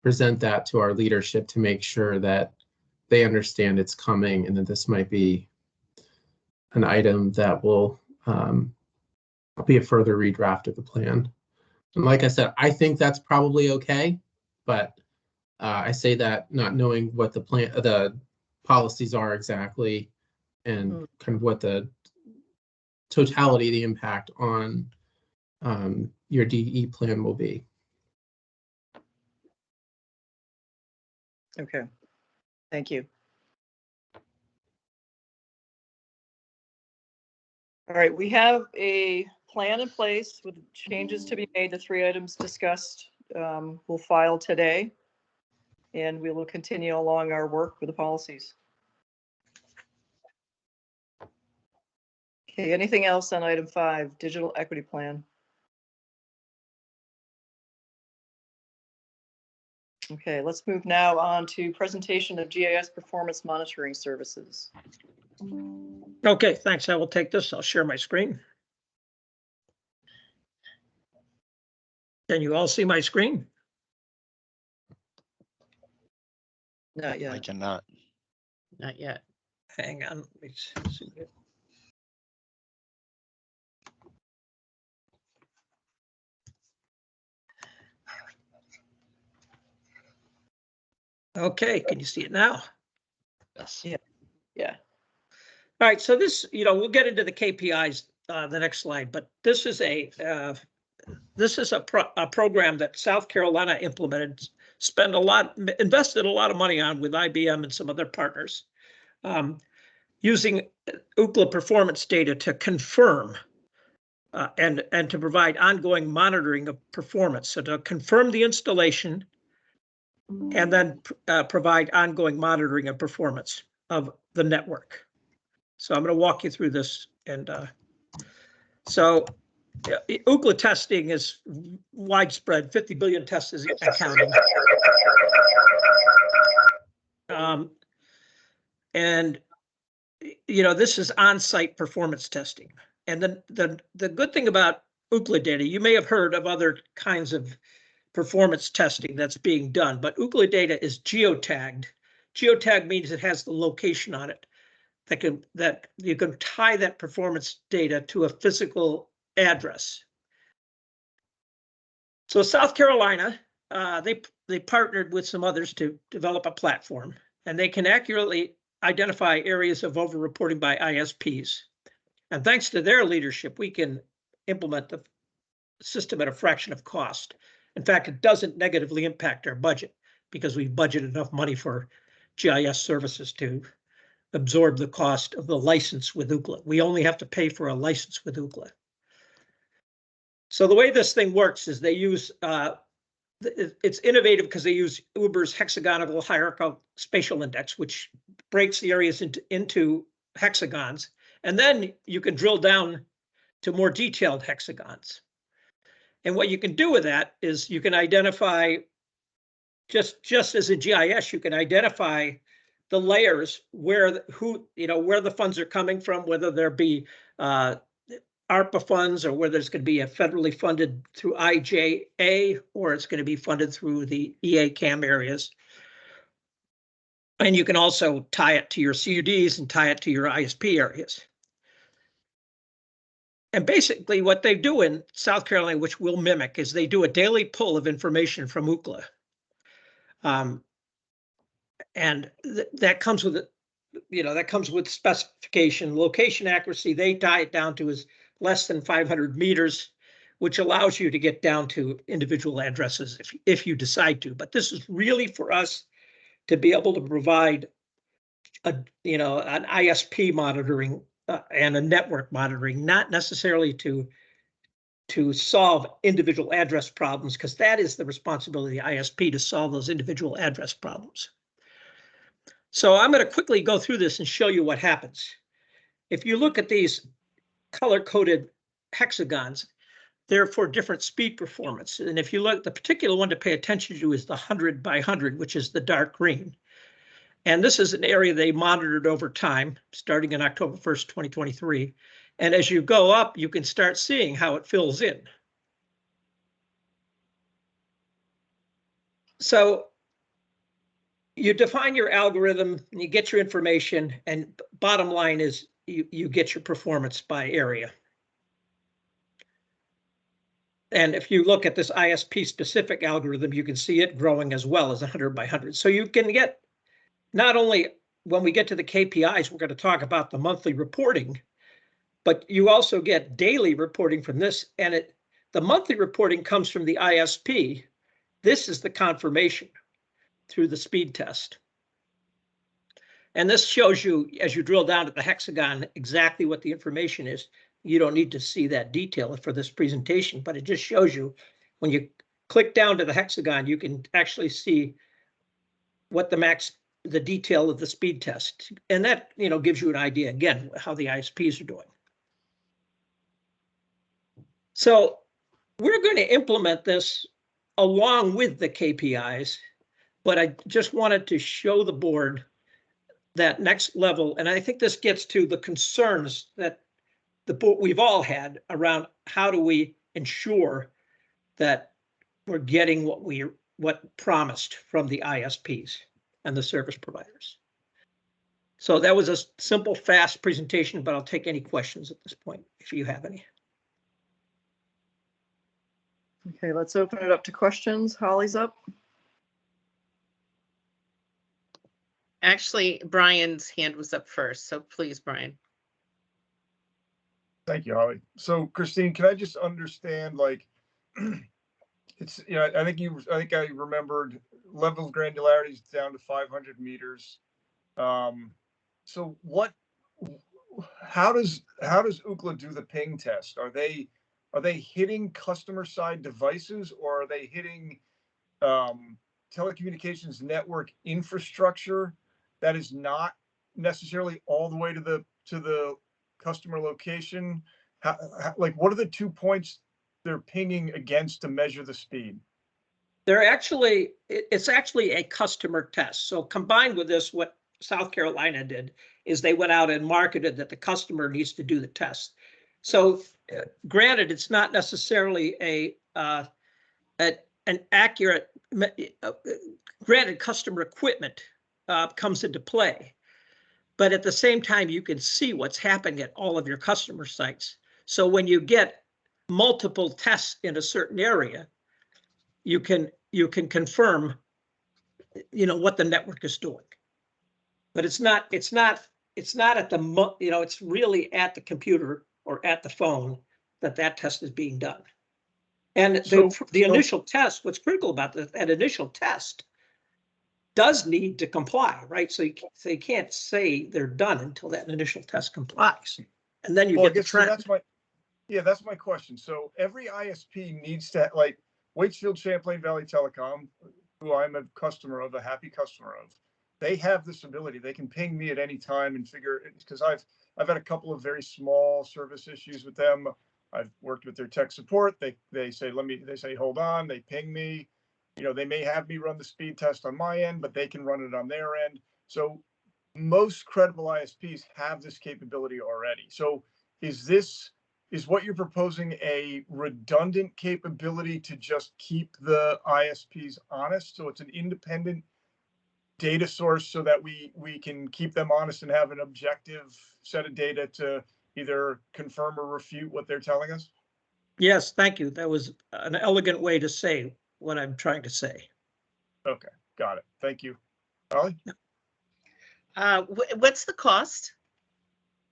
present that to our leadership to make sure that they understand it's coming and that this might be an item that will be a further redraft of the plan. And like I said, I think that's probably okay, but I say that not knowing what the policies are exactly and kind of what the totality of the impact on your DE plan will be. Okay, thank you. All right, we have a plan in place with changes to be made. The 3 items discussed we'll file today, and we will continue along our work with the policies. Okay, anything else on item 5, digital equity plan? Okay, let's move now on to presentation of GIS performance monitoring services. Okay, thanks. I will take this. I'll share my screen. Can you all see my screen? Not yet. I cannot. Not yet. Hang on. Let me see. Okay, can you see it now? Yes. Yeah. All right, so this, you know, we'll get into the KPIs the next slide, but this is a program that South Carolina implemented, invested a lot of money on with IBM and some other partners, using Ookla performance data to confirm and to provide ongoing monitoring of performance. So to confirm the installation and then provide ongoing monitoring of performance of the network. So I'm going to walk you through this. And so Ookla testing is widespread, 50 billion tests is accounting. And, this is on-site performance testing. And the good thing about Ookla data, you may have heard of other kinds of performance testing that's being done, but Ookla data is geotagged. Geotag means it has the location on it that you can tie that performance data to a physical address. So South Carolina, they partnered with some others to develop a platform, and they can accurately identify areas of overreporting by ISPs. And thanks to their leadership, we can implement the system at a fraction of cost. In fact, it doesn't negatively impact our budget because we've budgeted enough money for GIS services to absorb the cost of the license with Ookla. We only have to pay for a license with Ookla. So the way this thing works is they use, it's innovative because they use Uber's hexagonal hierarchical spatial index, which breaks the areas into hexagons. And then you can drill down to more detailed hexagons. And what you can do with that is you can identify, just as in GIS, you can identify the layers where the funds are coming from, whether there be ARPA funds or whether it's going to be a federally funded through IJA or it's going to be funded through the EACAM areas. And you can also tie it to your CUDs and tie it to your ISP areas. And basically what they do in South Carolina, which we'll mimic, is they do a daily pull of information from Ookla. And that comes with, that comes with specification. Location accuracy, they tie it down to is less than 500 meters, which allows you to get down to individual addresses if you decide to. But this is really for us to be able to provide an ISP monitoring and a network monitoring, not necessarily to solve individual address problems, because that is the responsibility of the ISP to solve those individual address problems. So I'm going to quickly go through this and show you what happens. If you look at these color-coded hexagons, they're for different speed performance. And if you look, the particular one to pay attention to is the 100 by 100, which is the dark green. And this is an area they monitored over time, starting in October 1st, 2023. And as you go up, you can start seeing how it fills in. So you define your algorithm and you get your information, and bottom line is you get your performance by area. And if you look at this ISP specific algorithm, you can see it growing as well as 100 by 100. So you can get, not only when we get to the KPIs, we're going to talk about the monthly reporting, but you also get daily reporting from this. And the monthly reporting comes from the ISP. This is the confirmation through the speed test. And this shows you, as you drill down to the hexagon, exactly what the information is. You don't need to see that detail for this presentation, but it just shows you when you click down to the hexagon, you can actually see what the detail of the speed test. And that, gives you an idea, again, how the ISPs are doing. So we're going to implement this along with the KPIs, but I just wanted to show the board that next level. And I think this gets to the concerns that we've all had around how do we ensure that we're getting what promised from the ISPs and the service providers. So that was a simple, fast presentation, but I'll take any questions at this point if you have any. Okay, let's open it up to questions. Holly's up. Actually, Brian's hand was up first, so please, Brian. Thank you, Holly. So Christine, can I just understand, like, it's, I think I remembered level of granularity is down to 500 meters. So how does Ookla do the ping test? Are they hitting customer side devices, or are they hitting telecommunications network infrastructure that is not necessarily all the way to the customer location? Like, what are the 2 points they're pinging against to measure the speed? They're actually, it's actually a customer test. So combined with this, what South Carolina did is they went out and marketed that the customer needs to do the test. So granted, it's not necessarily an accurate, granted customer equipment comes into play, but at the same time, you can see what's happening at all of your customer sites. So when you get multiple tests in a certain area, you can confirm, what the network is doing. But it's not at the, it's really at the computer or at the phone that test is being done. And the initial test, what's critical about that initial test does need to comply, right? So you can't say they're done until that initial test complies. And then you get the trend. That's my question. So every ISP needs to, like Waitsfield Champlain Valley Telecom, who I'm a customer of, a happy customer of, they have this ability. They can ping me at any time and figure it, because I've had a couple of very small service issues with them. I've worked with their tech support. They say, hold on, they ping me. They may have me run the speed test on my end, but they can run it on their end. So most credible ISPs have this capability already. So is what you're proposing a redundant capability to just keep the ISPs honest? So it's an independent data source so that we can keep them honest and have an objective set of data to either confirm or refute what they're telling us? Yes, thank you. That was an elegant way to say what I'm trying to say. Okay, got it. Thank you. Holly? What's the cost?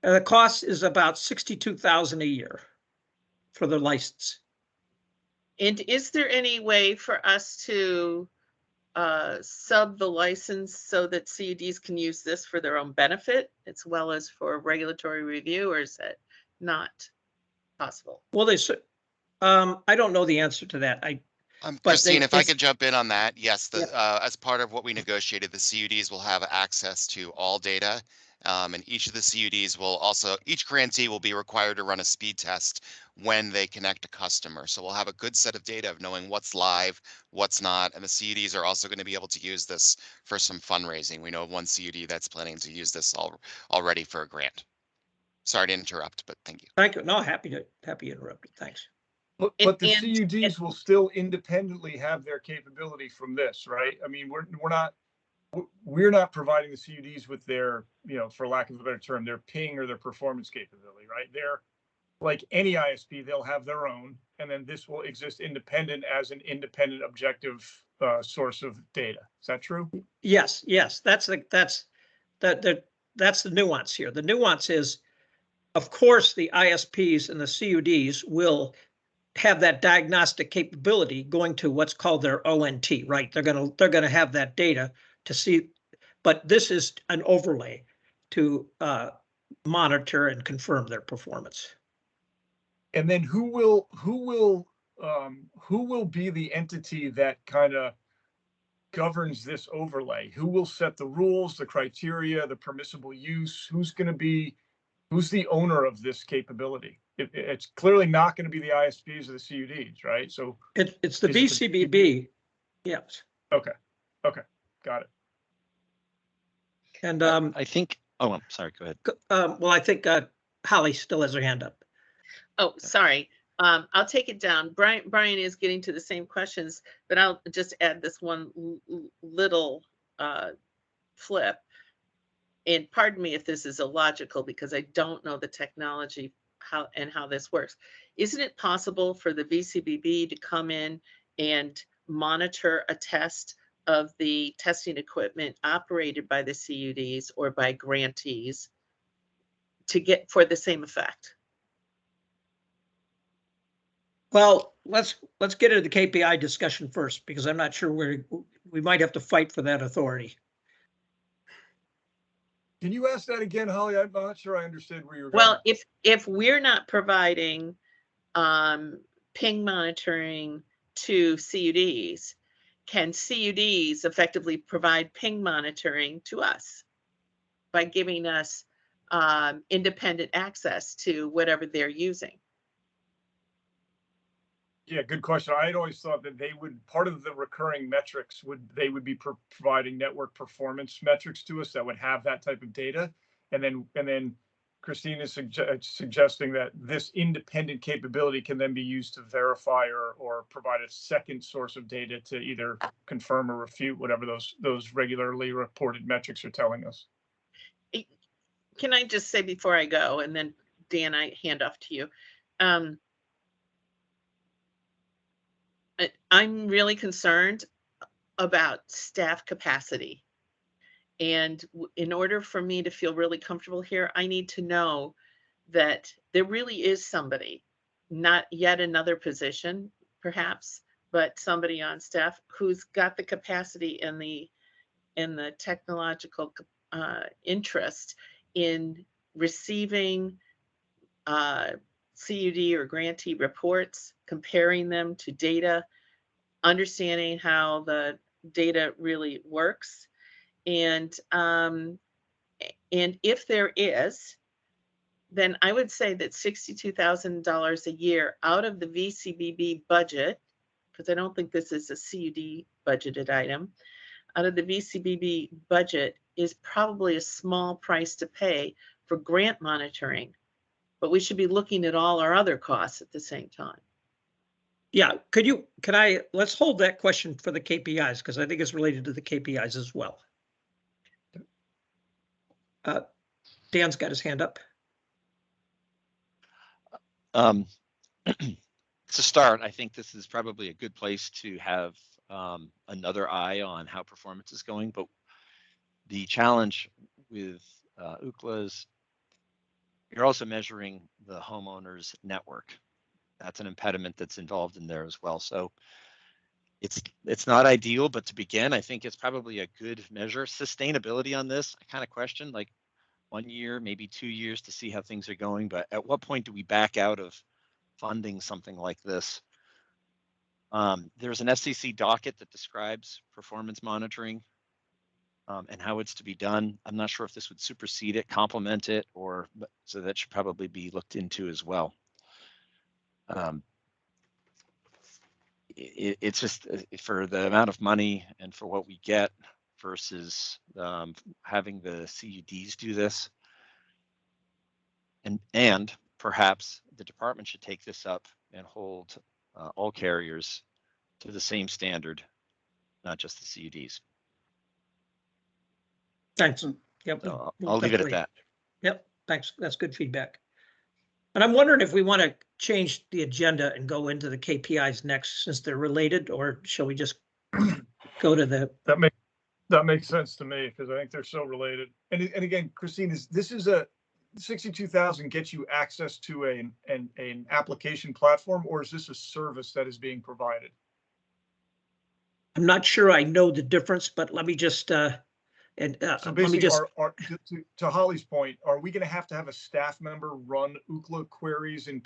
The cost is about $62,000 a year for the license. And is there any way for us to sub the license so that CUDs can use this for their own benefit as well as for regulatory review, or is that not possible? Well, I don't know the answer to that. Christine, if I could jump in on that, yes, as part of what we negotiated, the CUDs will have access to all data. And each of the CUDs each grantee will be required to run a speed test when they connect a customer. So we'll have a good set of data of knowing what's live, what's not. And the CUDs are also going to be able to use this for some fundraising. We know of one CUD that's planning to use this already for a grant. Sorry to interrupt, but thank you. Thank you. No, happy to interrupt. Thanks. But the CUDs will still independently have their capability from this, right? I mean, we're not providing the CUDs with their, for lack of a better term, their ping or their performance capability, right? They're like any ISP, they'll have their own, and then this will exist independent as an independent objective source of data. Is that true? Yes. That's the nuance here. The nuance is, of course, the ISPs and the CUDs will have that diagnostic capability going to what's called their ONT, right? They're gonna have that data to see, but this is an overlay to monitor and confirm their performance. And then who will be the entity that kind of governs this overlay? Who will set the rules, the criteria, the permissible use? Who's the owner of this capability? It's clearly not going to be the ISPs or the CUDs, right? So it's the VCBB. Yes. Okay. Got it. And I think, I'm sorry, go ahead. Well, I think Holly still has her hand up. Oh, sorry. I'll take it down. Brian is getting to the same questions, but I'll just add this one little flip. And pardon me if this is illogical, because I don't know the technology how this works. Isn't it possible for the VCBB to come in and monitor a test of the testing equipment operated by the CUDs or by grantees for the same effect? Well, let's get into the KPI discussion first, because I'm not sure we might have to fight for that authority. Can you ask that again, Holly? I'm not sure I understood where you were going. Well, if we're not providing ping monitoring to CUDs, can CUDs effectively provide ping monitoring to us by giving us independent access to whatever they're using? Yeah, good question. I'd always thought that they would, part of the recurring metrics they would be providing network performance metrics to us that would have that type of data. And then Christine is suggesting that this independent capability can then be used to verify or provide a second source of data to either confirm or refute whatever those regularly reported metrics are telling us. Can I just say before I go, and then Dan, I hand off to you. I'm really concerned about staff capacity. And in order for me to feel really comfortable here, I need to know that there really is somebody, not yet another position, perhaps, but somebody on staff who's got the capacity and the technological interest in receiving CUD or grantee reports, comparing them to data, understanding how the data really works. And if there is, then I would say that $62,000 a year out of the VCBB budget, because I don't think this is a CUD budgeted item, out of the VCBB budget is probably a small price to pay for grant monitoring, but we should be looking at all our other costs at the same time. Yeah, let's hold that question for the KPIs, because I think it's related to the KPIs as well. Dan's got his hand up. To start, I think this is probably a good place to have another eye on how performance is going. But the challenge with Ookla is you're also measuring the homeowner's network. That's an impediment that's involved in there as well. So it's not ideal, but to begin, I think it's probably a good measure. Sustainability on this, I kind of question, like 1 year, maybe 2 years to see how things are going. But at what point do we back out of funding something like this? There's an FCC docket that describes performance monitoring and how it's to be done. I'm not sure if this would supersede it, complement it, so that should probably be looked into as well. It's just for the amount of money and for what we get versus having the CUDs do this. And perhaps the department should take this up and hold all carriers to the same standard, not just the CUDs. Thanks. Yep. So I'll leave it at that. Yep. Thanks. That's good feedback. And I'm wondering if we want to change the agenda and go into the KPIs next, since they're related, or shall we just go to the? That makes sense to me, because I think they're so related. And again, Christine, this is a 62,000 gets you access to an application platform, or is this a service that is being provided? I'm not sure I know the difference, but let me just so basically, to Holly's point, are we going to have a staff member run Ookla queries and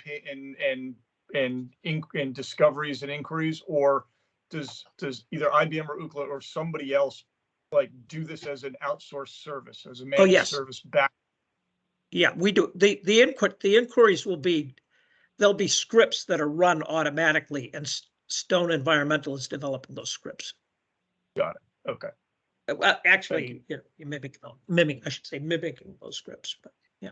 discoveries and inquiries, or does either IBM or Ookla or somebody else like do this as an outsourced service, as a managed service back? Yeah, we do. The inquiries there'll be scripts that are run automatically, and Stone Environmental is developing those scripts. Got it. Okay. Well, actually, you mimic mimicking those scripts, but yeah.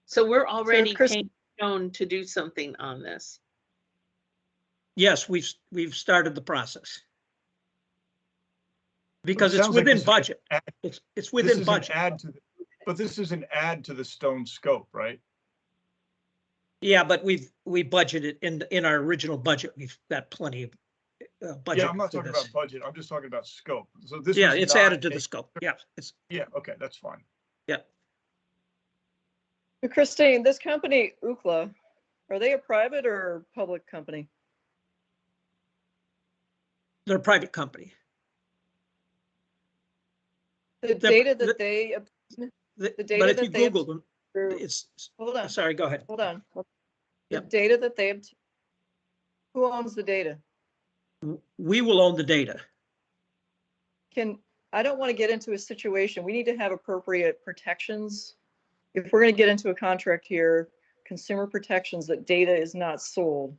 So we're already paying Stone to do something on this. Yes, we've started the process. Because it's within budget. It's within budget. But this is an add to the Stone scope, right? Yeah, but we budgeted in our original budget. We've got plenty of budget. Yeah, I'm not talking about budget. I'm just talking about scope. So this. Yeah, it's added to the scope. Yeah, yeah. Okay, that's fine. Yeah. Christine, this company Ookla, are they a private or public company? They're a private company. The data that they, the data but if that you they Google them, it's. Hold on. Sorry, go ahead. Hold on. The data that they, who owns the data? We will own the data. I don't want to get into a situation. We need to have appropriate protections. If we're going to get into a contract here, consumer protections that data is not sold.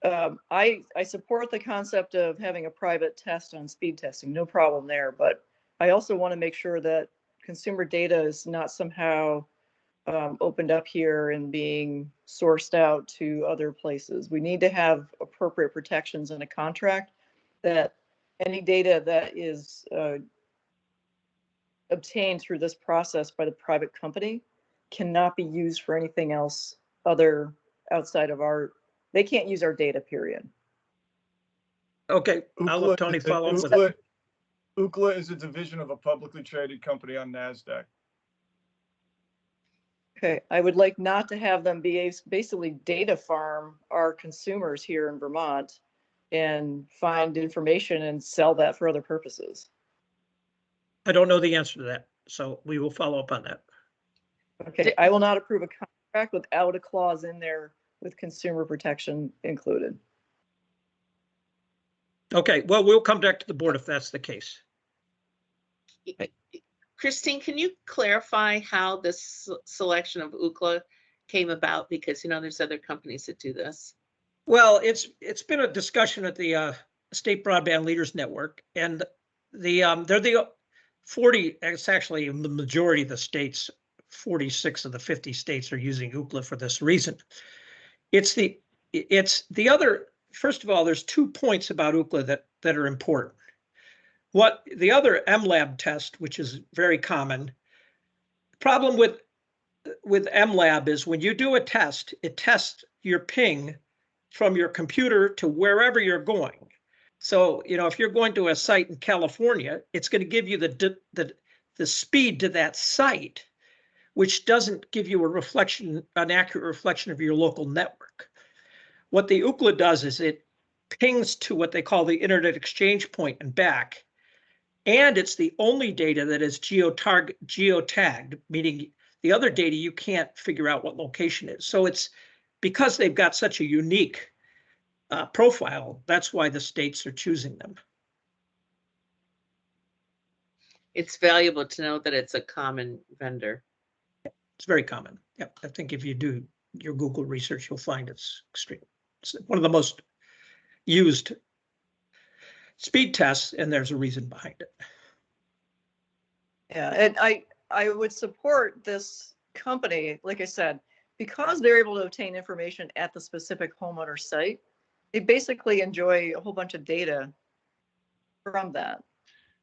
I support the concept of having a private test on speed testing, no problem there, but I also want to make sure that consumer data is not somehow opened up here and being sourced out to other places. We need to have appropriate protections in a contract that any data that is obtained through this process by the private company cannot be used for anything else other outside of they can't use our data, period. Okay, I'll let Tony follow up with it. Ookla is a division of a publicly traded company on NASDAQ. Okay, I would like not to have them be basically data farm our consumers here in Vermont and find information and sell that for other purposes. I don't know the answer to that, so we will follow up on that. Okay, I will not approve a contract without a clause in there with consumer protection included. Okay, well, we'll come back to the board if that's the case. Christine, can you clarify how this selection of Ookla came about? Because, you know, there's other companies that do this. Well, it's been a discussion at the State Broadband Leaders Network, and they're the 40. It's actually the majority of the states. 46 of the 50 states are using Ookla for this reason. It's the other. First of all, there's 2 points about Ookla that are important. What the other MLab test, which is very common, the problem with MLab is when you do a test, it tests your ping from your computer to wherever you're going. So, you know, if you're going to a site in California, it's going to give you the speed to that site, which doesn't give you an accurate reflection of your local network. What the Ookla does is it pings to what they call the Internet Exchange Point and back. And it's the only data that is geotagged, meaning the other data you can't figure out what location is. So it's because they've got such a unique profile, that's why the states are choosing them. It's valuable to know that it's a common vendor. It's very common. Yeah, I think if you do your Google research, you'll find it's extreme. It's one of the most used speed tests, and there's a reason behind it. Yeah, and I would support this company, like I said, because they're able to obtain information at the specific homeowner site. They basically enjoy a whole bunch of data from that.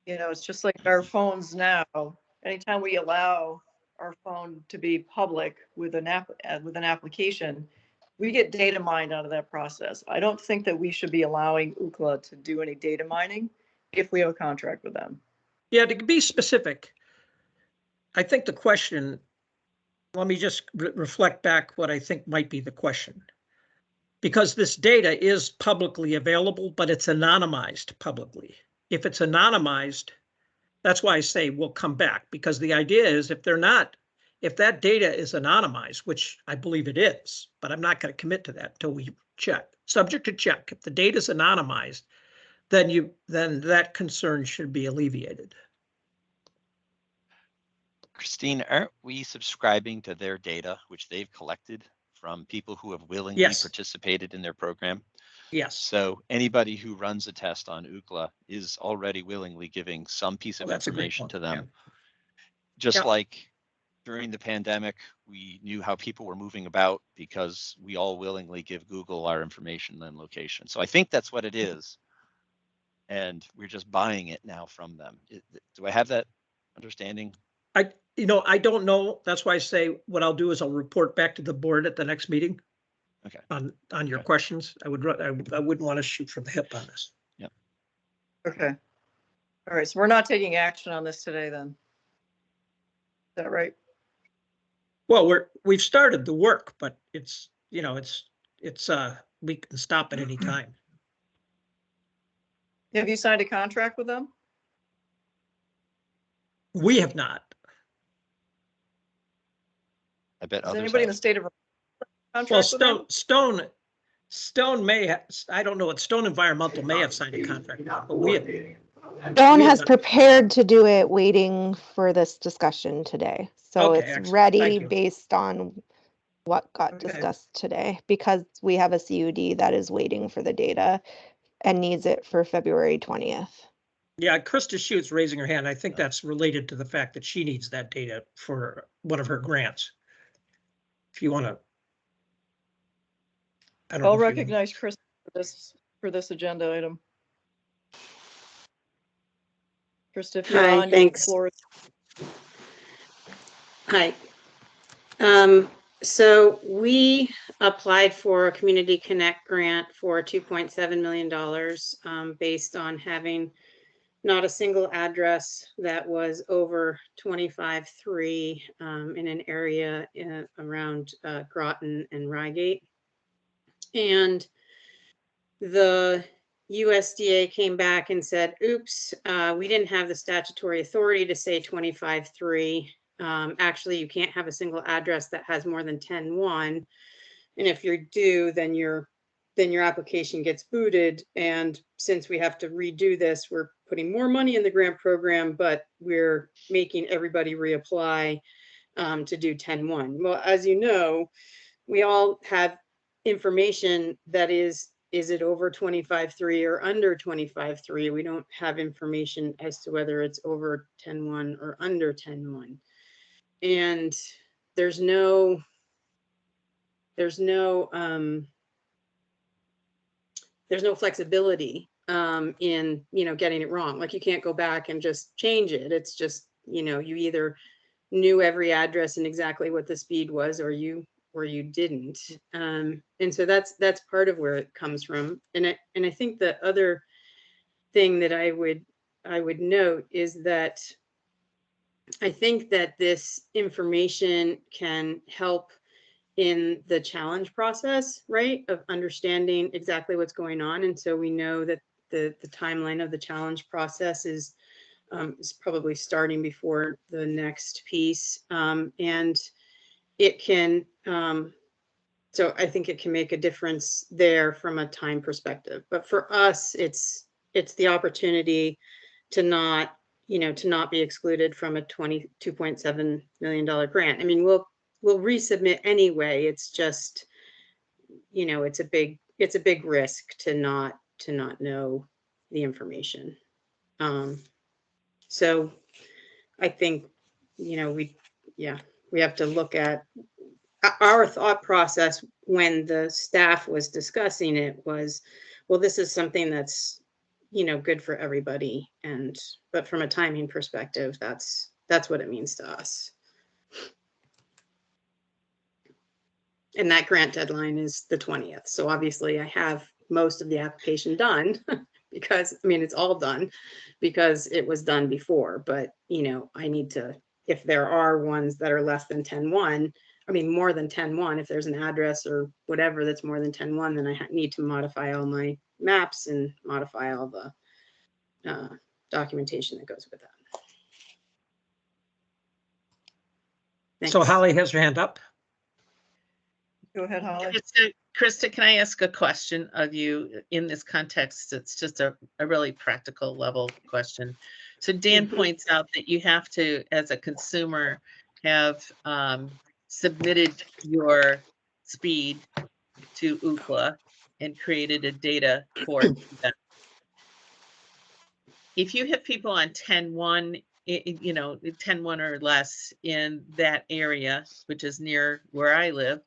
You know, it's just like our phones now. Anytime we allow our phone to be public with an application, we get data mined out of that process. I don't think that we should be allowing Ookla to do any data mining if we have a contract with them. Yeah, to be specific, I think the question, let me just reflect back what I think might be the question. Because this data is publicly available, but it's anonymized publicly. If it's anonymized, that's why I say we'll come back, because the idea is if that data is anonymized, which I believe it is, but I'm not going to commit to that until we check. Subject to check. If the data is anonymized, then that concern should be alleviated. Christine, aren't we subscribing to their data, which they've collected from people who have willingly Yes. participated in their program? Yes. So anybody who runs a test on Ookla is already willingly giving some piece of that's a great information point. to them. Yeah. Just Yeah. like during the pandemic, we knew how people were moving about because we all willingly give Google our information and location. So I think that's what it is. And we're just buying it now from them. Do I have that understanding? I don't know. That's why I say what I'll do is I'll report back to the board at the next meeting. Okay. On your questions. I wouldn't want to shoot from the hip on this. Yeah. Okay. All right. So we're not taking action on this today then. Is that right? Well, we've started the work, but it's we can stop at any time. Have you signed a contract with them? We have not. I bet Is others anybody in the have. state of contract Well, with them? Stone may have, I don't know what Stone Environmental may have signed a contract, but we have. Stone has prepared to do it, waiting for this discussion today. So Okay, it's excellent. Thank ready you. based on what got Okay. discussed today, because we have a CUD that is waiting for the data and needs it for February 20th. Yeah, Krista Schute's raising her hand. I think that's related to the fact that she needs that data for one of her grants. If you want to. I don't know I'll if you- recognize Chris for this agenda item. Krista, if you're Hi, on, your thanks. floor. Hi. So we applied for a Community Connect grant for $2.7 million based on having not a single address that was over 25.3 in an area around Groton and Reigate. And the USDA came back and said, oops, we didn't have the statutory authority to say 25.3. Actually, you can't have a single address that has more than 10.1. And if you do, then your application gets booted. And since we have to redo this, we're putting more money in the grant program, but we're making everybody reapply to do 10.1. Well, as you know, we all have information that is it over 25.3 or under 25.3? We don't have information as to whether it's over 10.1 or under 10.1. And there's no flexibility in, getting it wrong. Like, you can't go back and just change it. It's just, you either knew every address and exactly what the speed was, or you didn't. And so that's part of where it comes from. And I think the other thing that I would note is that I think that this information can help in the challenge process, right, of understanding exactly what's going on. And so we know that the timeline of the challenge process is probably starting before the next piece. And it can, so I think it can make a difference there from a time perspective. But for us, it's the opportunity to not be excluded from a $22.7 million grant. I mean, we'll resubmit anyway. It's just, it's a big risk to not know the information. So I think, we have to look at our thought process when the staff was discussing it was, well, this is something that's, good for everybody. But from a timing perspective, that's what it means to us. And that grant deadline is the 20th. So obviously I have most of the application done because, it's all done because it was done before. But, I need to, if there are ones that are less than 10.1, more than 10.1, if there's an address or whatever that's more than 10.1, then I need to modify all my maps and modify all the documentation that goes with that. Thanks. So Holly has her hand up. Go ahead, Holly. Krista, can I ask a question of you in this context? It's just a really practical level question. So Dan points out that you have to, as a consumer, have submitted your speed to Ookla and created a data for them. If you have people on 10.1, 10.1 or less in that area, which is near where I live,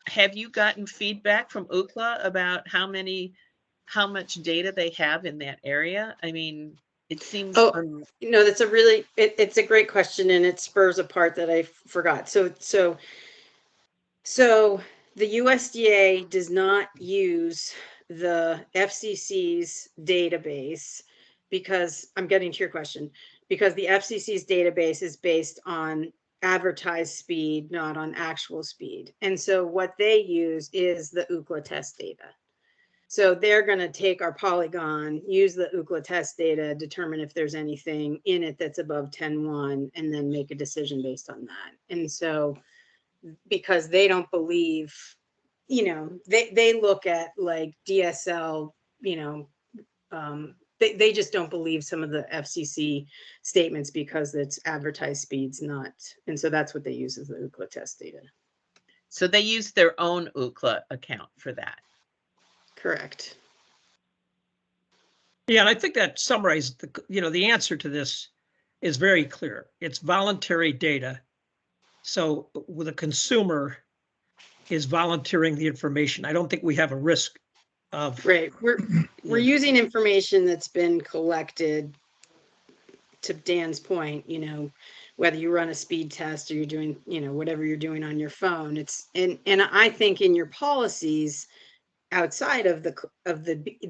have you gotten feedback from Ookla about how much data they have in that area? It seems. That's it's a great question, and it spurs a part that I forgot. So the USDA does not use the FCC's database because I'm getting to your question, because the FCC's database is based on advertised speed, not on actual speed. And so what they use is the Ookla test data. So they're going to take our polygon, use the Ookla test data, determine if there's anything in it that's above 10.1, and then make a decision based on that. And so because they don't believe, they look at like DSL, they just don't believe some of the FCC statements because it's advertised speeds, not. And so that's what they use as the Ookla test data. So they use their own Ookla account for that. Correct. Yeah, and I think that summarized the answer to this is very clear. It's voluntary data. So with a consumer is volunteering the information. I don't think we have a risk of. Right. We're using information that's been collected, to Dan's point, whether you run a speed test or you're doing, whatever you're doing on your phone. And I think in your policies, outside of the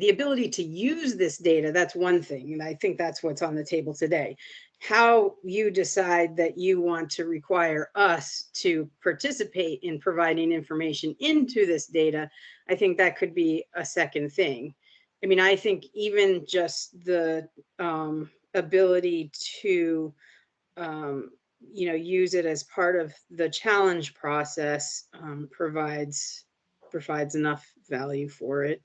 ability to use this data, that's one thing. And I think that's what's on the table today. How you decide that you want to require us to participate in providing information into this data, I think that could be a second thing. I mean, I think even just the ability to use it as part of the challenge process provides enough value for it.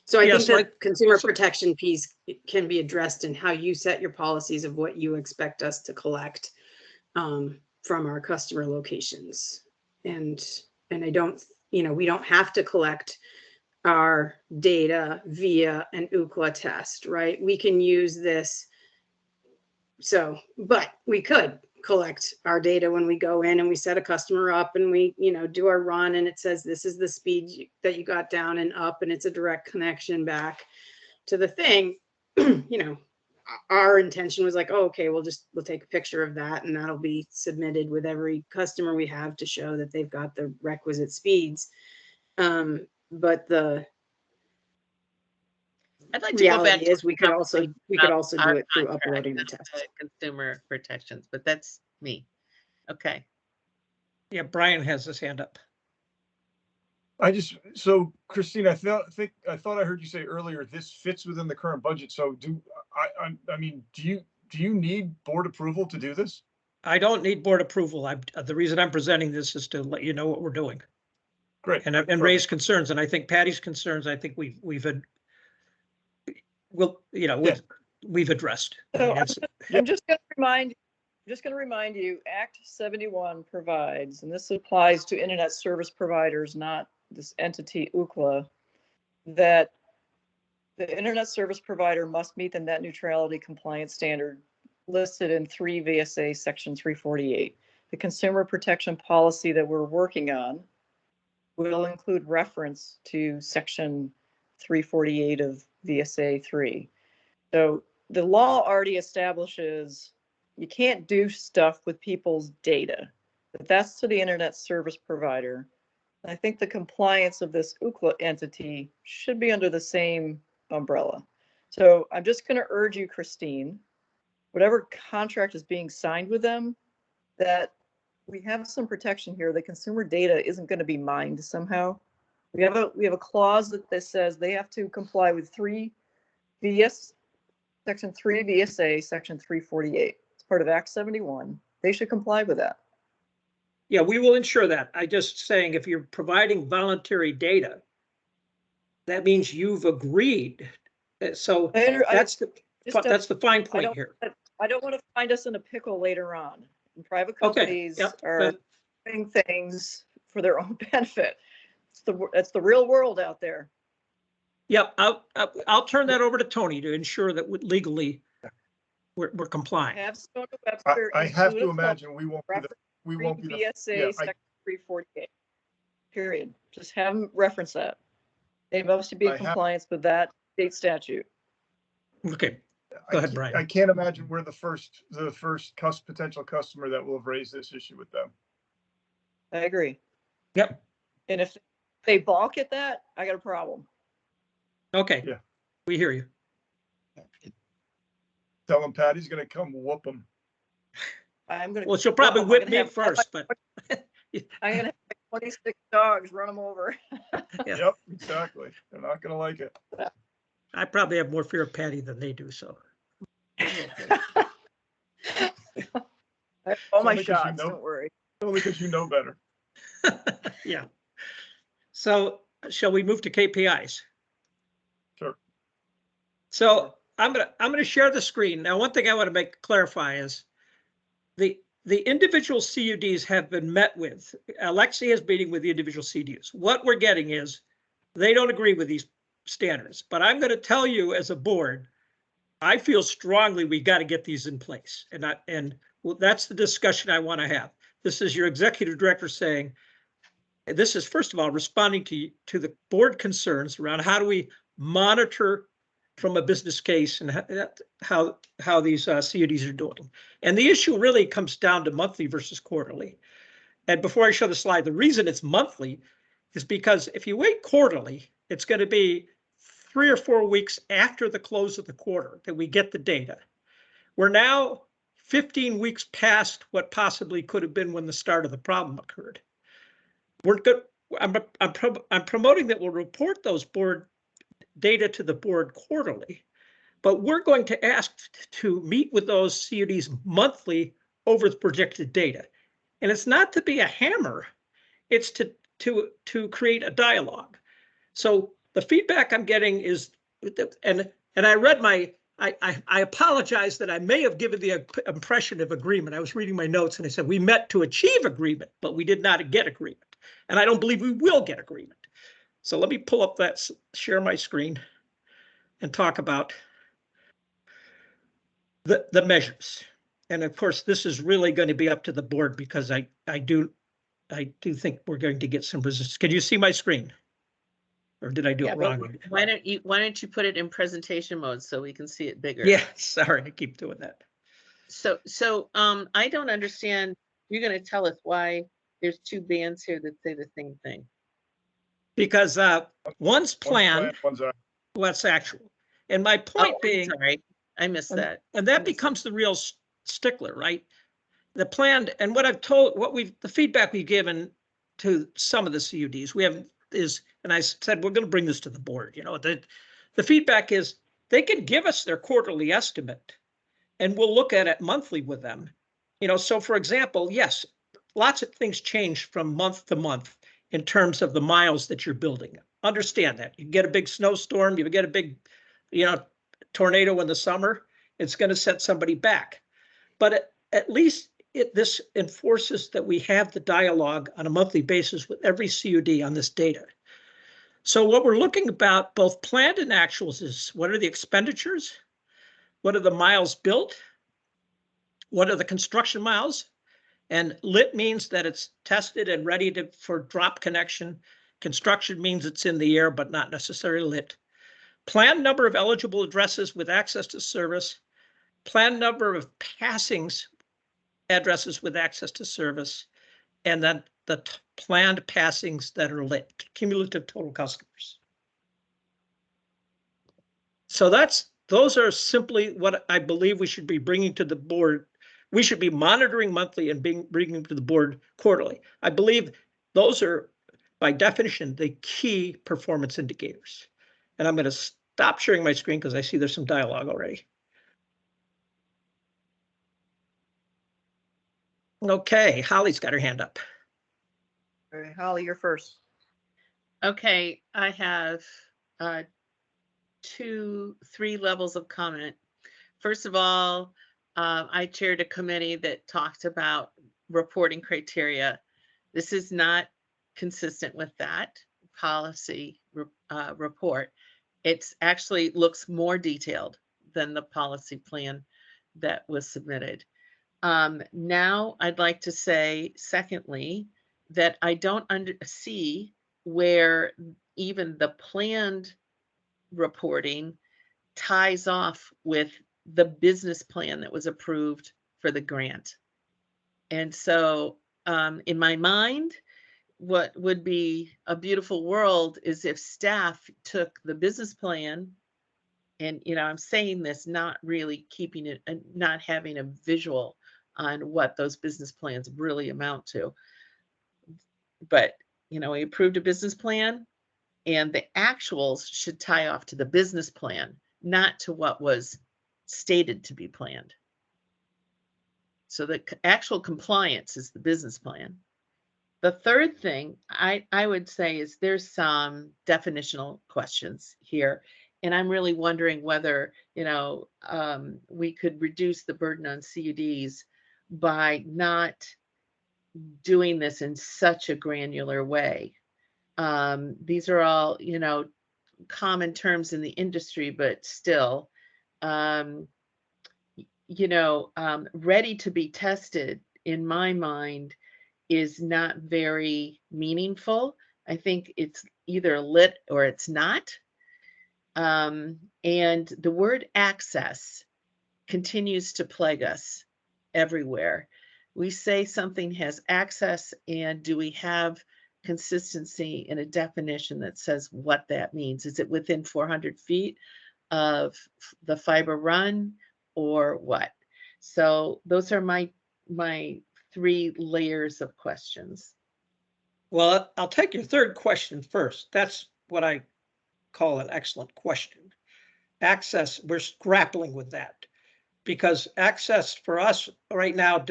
So I think the consumer protection piece can be addressed in how you set your policies of what you expect us to collect from our customer locations. And I don't, we don't have to collect our data via an Ookla test, right? We can use this. So, but we could collect our data when we go in and we set a customer up and we, do our run and it says this is the speed that you got down and up and it's a direct connection back to the thing. Our intention was like, oh, okay, we'll take a picture of that and that'll be submitted with every customer we have to show that they've got the requisite speeds. But the I'd like to go back reality is we could also do it through uploading the test. Consumer protections, but that's me. Okay. Yeah, Brian has his hand up. So Christine, I thought I heard you say earlier this fits within the current budget. So do you need board approval to do this? I don't need board approval. The reason I'm presenting this is to let you know what we're doing. Great. And raise concerns. And I think Patty's concerns, I think we've addressed. So I'm just going to remind you, Act 71 provides, and this applies to internet service providers, not this entity Ookla, that the internet service provider must meet the net neutrality compliance standard listed in 3 VSA section 348. The consumer protection policy that we're working on will include reference to section 348 of VSA 3. So the law already establishes you can't do stuff with people's data, but that's to the internet service provider. I think the compliance of this Ookla entity should be under the same umbrella. So I'm just going to urge you, Christine, whatever contract is being signed with them, that we have some protection here. The consumer data isn't going to be mined somehow. We have a clause that says they have to comply with section 3 VSA, section 348. It's part of Act 71. They should comply with that. Yeah, we will ensure that. I just saying if you're providing voluntary data, that means you've agreed. So that's the fine point here. I don't want to find us in a pickle later on. And private companies are doing things for their own benefit. It's the real world out there. Yep, I'll turn that over to Tony to ensure that legally we're complying. I have to imagine we won't be the VSA section 348. Period. Just have them reference that. They must be in compliance with that state statute. Okay. Go ahead, Brian. I can't imagine we're the first potential customer that will have raised this issue with them. I agree. Yep. And if they balk at that, I got a problem. Okay. Yeah. We hear you. Tell them Patty's going to come whoop them. Well, she'll probably whip me first, but I'm going to have 26 dogs run them over. Yep, exactly. They're not going to like it. I probably have more fear of Patty than they do, so. All my shots, don't worry. Only because you know better. Yeah. So shall we move to KPIs? Sure. So I'm gonna share the screen. Now, one thing I want to clarify is the the individual CUDs have been met with. Alexi is meeting with the individual CUDs. What we're getting is they don't agree with these standards, but I'm going to tell you as a board, I feel strongly we got to get these in place. And well, that's the discussion I want to have. This is your executive director saying, this is first of all responding to the board concerns around how do we monitor from a business case and how these CUDs are doing. And the issue really comes down to monthly versus quarterly. And before I show the slide, the reason it's monthly is because if you wait quarterly, it's going to be 3 or 4 weeks after the close of the quarter that we get the data. We're now 15 weeks past what possibly could have been when the start of the problem occurred. We're good. I'm promoting that we'll report those board data to the board quarterly, but we're going to ask to meet with those CUDs monthly over the projected data. And it's not to be a hammer, it's to create a dialogue. So the feedback I'm getting is, and I read I apologize that I may have given the impression of agreement. I was reading my notes and I said, we met to achieve agreement, but we did not get agreement. And I don't believe we will get agreement. So let me pull up that, share my screen and talk about the measures. And of course, this is really going to be up to the board because I do think we're going to get some resistance. Can you see my screen? Or did I do it wrong? Why don't you put it in presentation mode so we can see it bigger? Yeah, sorry, I keep doing that. So I don't understand. You're going to tell us why there's 2 bands here that say the same thing. Because one's planned, what's actual. And my point being, sorry, I missed that. And that becomes the real stickler, right? The planned, and what I've told, the feedback we've given to some of the CUDs, and I said, we're going to bring this to the board. You know, the feedback is they can give us their quarterly estimate and we'll look at it monthly with them. You know, so for example, yes, lots of things change from month to month in terms of the miles that you're building. Understand that. You get a big snowstorm, you get a big, tornado in the summer, it's going to set somebody back. But at least this enforces that we have the dialogue on a monthly basis with every CUD on this data. So what we're looking about, both planned and actuals, is what are the expenditures? What are the miles built? What are the construction miles? And lit means that it's tested and ready for drop connection. Construction means it's in the air, but not necessarily lit. Planned number of eligible addresses with access to service. Planned number of passings, addresses with access to service. And then the planned passings that are lit, cumulative total customers. So those are simply what I believe we should be bringing to the board. We should be monitoring monthly and bringing to the board quarterly. I believe those are, by definition, the key performance indicators. And I'm going to stop sharing my screen because I see there's some dialogue already. Okay, Holly's got her hand up. All right, Holly, you're first. Okay, I have 3 levels of comment. First of all, I chaired a committee that talked about reporting criteria. This is not consistent with that policy report. It's actually looks more detailed than the policy plan that was submitted. Now I'd like to say, secondly, that I don't see where even the planned reporting ties off with the business plan that was approved for the grant. And so in my mind, what would be a beautiful world is if staff took the business plan, and I'm saying this not really keeping it and not having a visual on what those business plans really amount to. But we approved a business plan, and the actuals should tie off to the business plan, not to what was stated to be planned. So the actual compliance is the business plan. The third thing I would say is there's some definitional questions here. And I'm really wondering whether, we could reduce the burden on CUDs by not doing this in such a granular way. These are all, you know, common terms in the industry, but still, you know, ready to be tested, in my mind, is not very meaningful. I think it's either lit or it's not. And the word access continues to plague us everywhere. We say something has access, and do we have consistency in a definition that says what that means? Is it within 400 feet of the fiber run or what? So those are my 3 layers of questions. Well, I'll take your third question first. That's what I call an excellent question. Access, we're grappling with that because access for us right now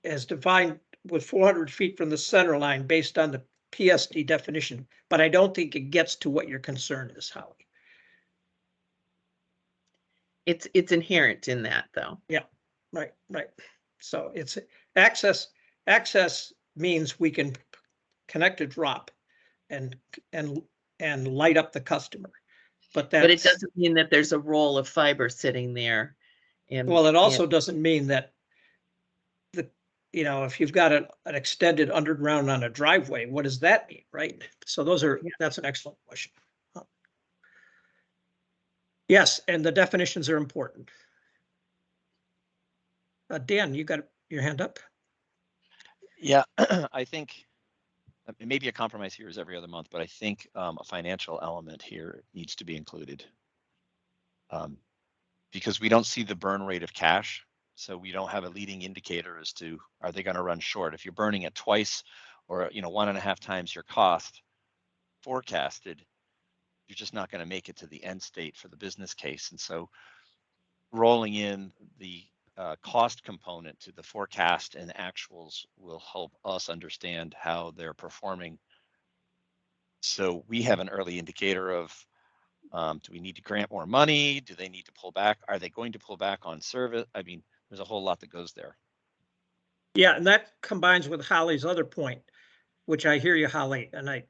is defined with 400 feet from the center line based on the PSD definition, but I don't think it gets to what your concern is, Holly. It's inherent in that, though. Yeah, right. So it's access. Access means we can connect a drop and light up the customer. But it doesn't mean that there's a roll of fiber sitting there. And well, it also doesn't mean that you know, if you've got an extended underground on a driveway, what does that mean, right? So that's an excellent question. Yes, and the definitions are important. Dan, you got your hand up? Yeah, I think maybe a compromise here is every other month, but I think a financial element here needs to be included because we don't see the burn rate of cash. So we don't have a leading indicator as to, are they going to run short? If you're burning it twice or, you know, 1.5 times your cost forecasted, you're just not going to make it to the end state for the business case. And so rolling in the cost component to the forecast and actuals will help us understand how they're performing. So we have an early indicator of, do we need to grant more money? Do they need to pull back? Are they going to pull back on service? I mean, there's a whole lot that goes there. Yeah, and that combines with Holly's other point, which I hear you, Holly, and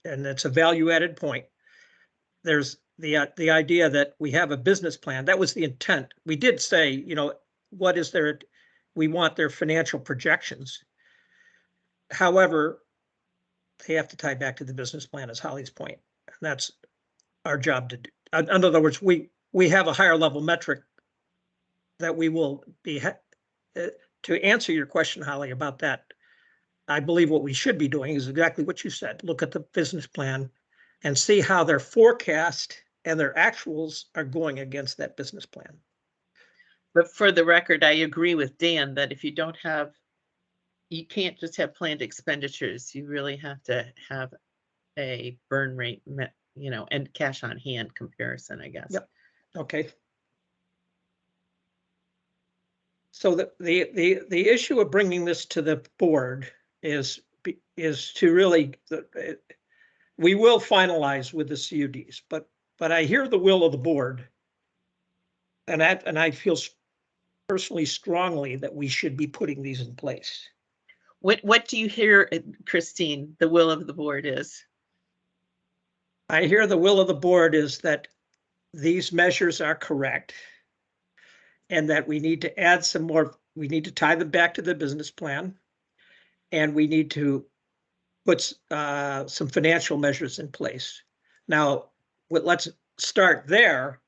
it's a value-added point. There's the idea that we have a business plan. That was the intent. We did say, you know, what is their, we want their financial projections. However, they have to tie back to the business plan, as Holly's point. And that's our job to do. In other words, we have a higher level metric that we will be, to answer your question, Holly, about that. I believe what we should be doing is exactly what you said. Look at the business plan and see how their forecast and their actuals are going against that business plan. But for the record, I agree with Dan that if you don't have, you can't just have planned expenditures. You really have to have a burn rate, you know, and cash on hand comparison, I guess. Yep. Okay. So the issue of bringing this to the board is to really, we will finalize with the CUDs, but I hear the will of the board, and I feel personally strongly that we should be putting these in place. What do you hear, Christine, the will of the board is? I hear the will of the board is that these measures are correct and that we need to add some more, we need to tie them back to the business plan, and we need to put some financial measures in place. Now, let's start there,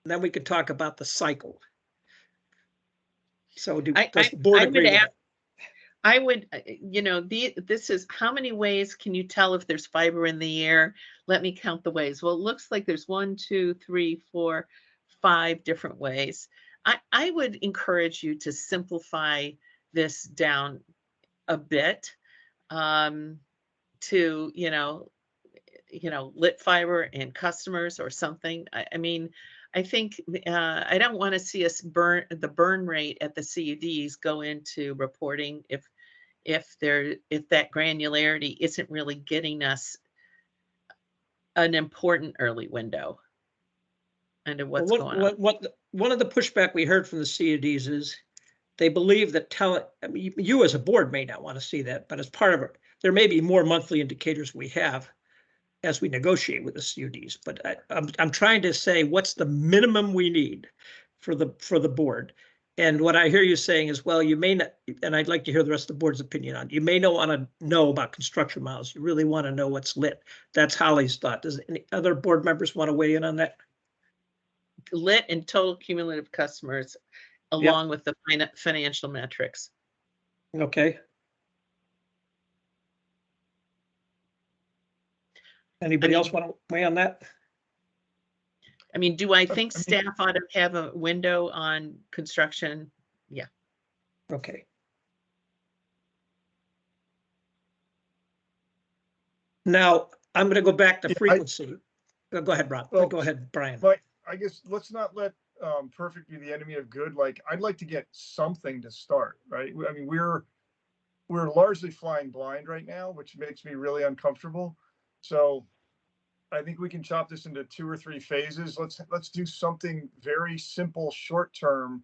and then we could talk about the cycle. So does the board agree with that? I would, you know, this is, how many ways can you tell if there's fiber in the air? Let me count the ways. Well, it looks like there's 1, 2, 3, 4, 5 different ways. I would encourage you to simplify this down a bit to, you know, lit fiber and customers or something. I mean, I think I don't want to see us burn rate at the CUDs go into reporting if that granularity isn't really getting us an important early window into what's going on. One of the pushback we heard from the CUDs is they believe that I mean, you as a board may not want to see that, but as part of it, there may be more monthly indicators we have as we negotiate with the CUDs. But I'm trying to say, what's the minimum we need for the board? And what I hear you saying is, well, you may not, and I'd like to hear the rest of the board's opinion on, you may not want to know about construction miles. You really want to know what's lit. That's Holly's thought. Does any other board members want to weigh in on that? Lit and total cumulative customers, along with the financial metrics. Okay. Anybody else want to weigh on that? I mean, do I think staff ought to have a window on construction? Yeah. Okay. Now, I'm going to go back to frequency. Go ahead, Rob. Well, go ahead, Brian. But I guess let's not let perfect be the enemy of good. Like, I'd like to get something to start, right? I mean, we're largely flying blind right now, which makes me really uncomfortable. So I think we can chop this into 2 or 3 phases. Let's do something very simple, short term,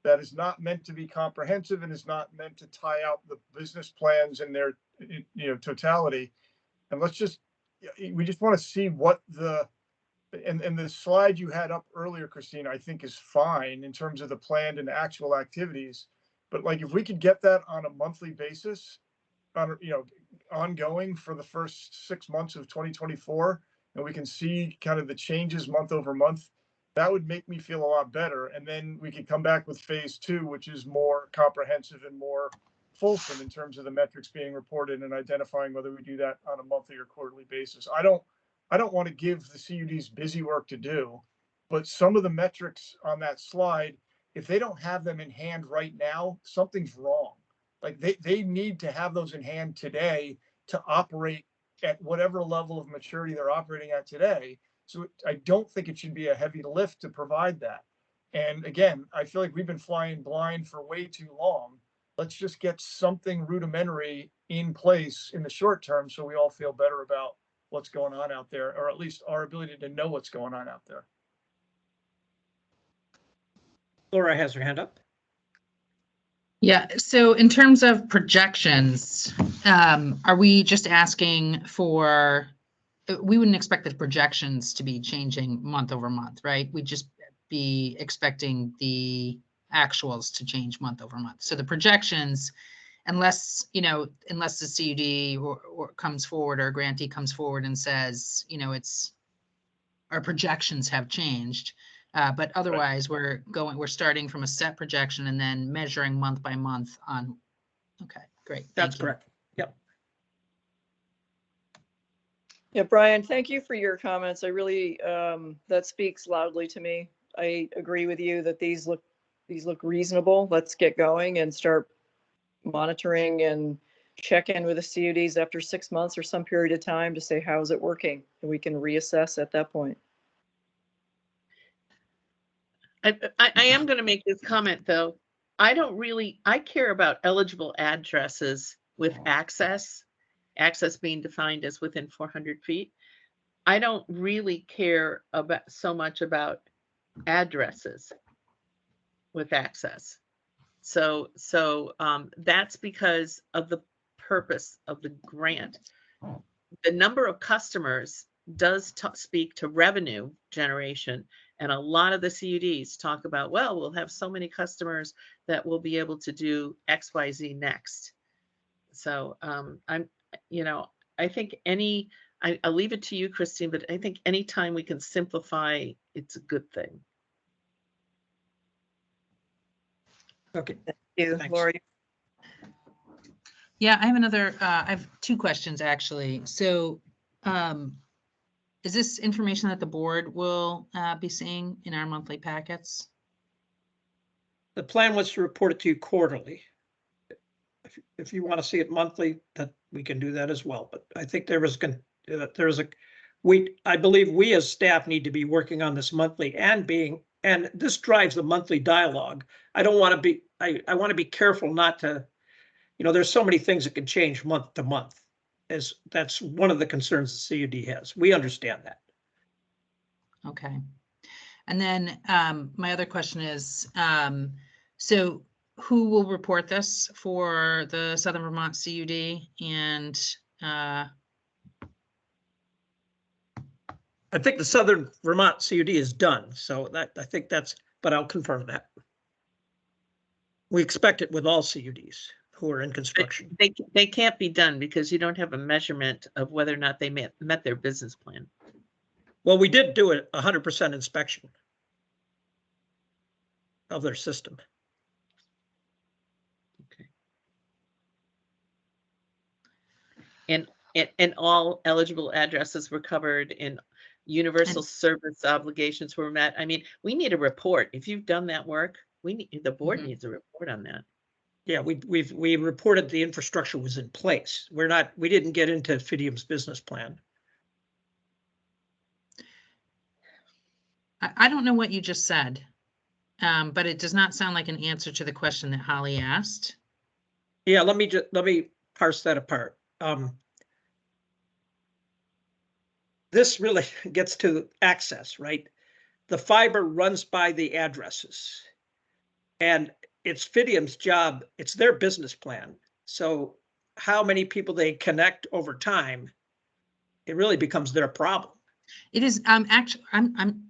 that is not meant to be comprehensive and is not meant to tie out the business plans in their totality. And we just want to see what and the slide you had up earlier, Christine, I think is fine in terms of the planned and actual activities. But like, if we could get that on a monthly basis, ongoing for the first 6 months of 2024, and we can see kind of the changes month over month, that would make me feel a lot better. And then we could come back with phase 2, which is more comprehensive and more fulsome in terms of the metrics being reported and identifying whether we do that on a monthly or quarterly basis. I don't want to give the CUDs busy work to do, but some of the metrics on that slide, if they don't have them in hand right now, something's wrong. Like, they need to have those in hand today to operate at whatever level of maturity they're operating at today. So I don't think it should be a heavy lift to provide that. And again, I feel like we've been flying blind for way too long. Let's just get something rudimentary in place in the short term so we all feel better about what's going on out there, or at least our ability to know what's going on out there. Laura has her hand up. Yeah, so in terms of projections, are we just asking for, we wouldn't expect the projections to be changing month over month, right? We'd just be expecting the actuals to change month over month. So the projections, unless the CUD or comes forward, or a grantee comes forward and says, our projections have changed. But otherwise, we're starting from a set projection and then measuring month by month on. Okay, great. That's correct. Yep. Yeah, Brian, thank you for your comments. I really, that speaks loudly to me. I agree with you that these look reasonable. Let's get going and start monitoring and check in with the CUDs after 6 months or some period of time to say, how's it working? And we can reassess at that point. I am going to make this comment, though. I care about eligible addresses with access being defined as within 400 feet. I don't really care about so much about addresses with access. So that's because of the purpose of the grant. The number of customers does speak to revenue generation. And a lot of the CUDs talk about, well, we'll have so many customers that we'll be able to do XYZ next. So I think I'll leave it to you, Christine, but I think anytime we can simplify, it's a good thing. Okay. Thank you, Thanks. Lori. Yeah, I have 2 questions actually. So is this information that the board will be seeing in our monthly packets? The plan was to report it to you quarterly. If you want to see it monthly, that we can do that as well. But I think I believe we as staff need to be working on this monthly and this drives the monthly dialogue. I want to be careful not to, there's so many things that can change month to month. That's one of the concerns the CUD has. We understand that. Okay. And then my other question is, so who will report this for the Southern Vermont CUD? And I think the Southern Vermont CUD is done, so that, I think that's, but I'll confirm that. We expect it with all CUDs who are in construction. They can't be done because you don't have a measurement of whether or not they met their business plan. Well, we did do a 100% inspection of their system. Okay. And all eligible addresses were covered and universal service obligations were met. I mean, we need a report. If you've done that work, the board needs a report on that. Yeah, we reported the infrastructure was in place. We didn't get into Fidium's business plan. I don't know what you just said, but it does not sound like an answer to the question that Holly asked. Yeah, let me parse that apart. This really gets to access, right? The fiber runs by the addresses, and it's Fidium's job. It's their business plan. So how many people they connect over time, it really becomes their problem. It is actually, I'm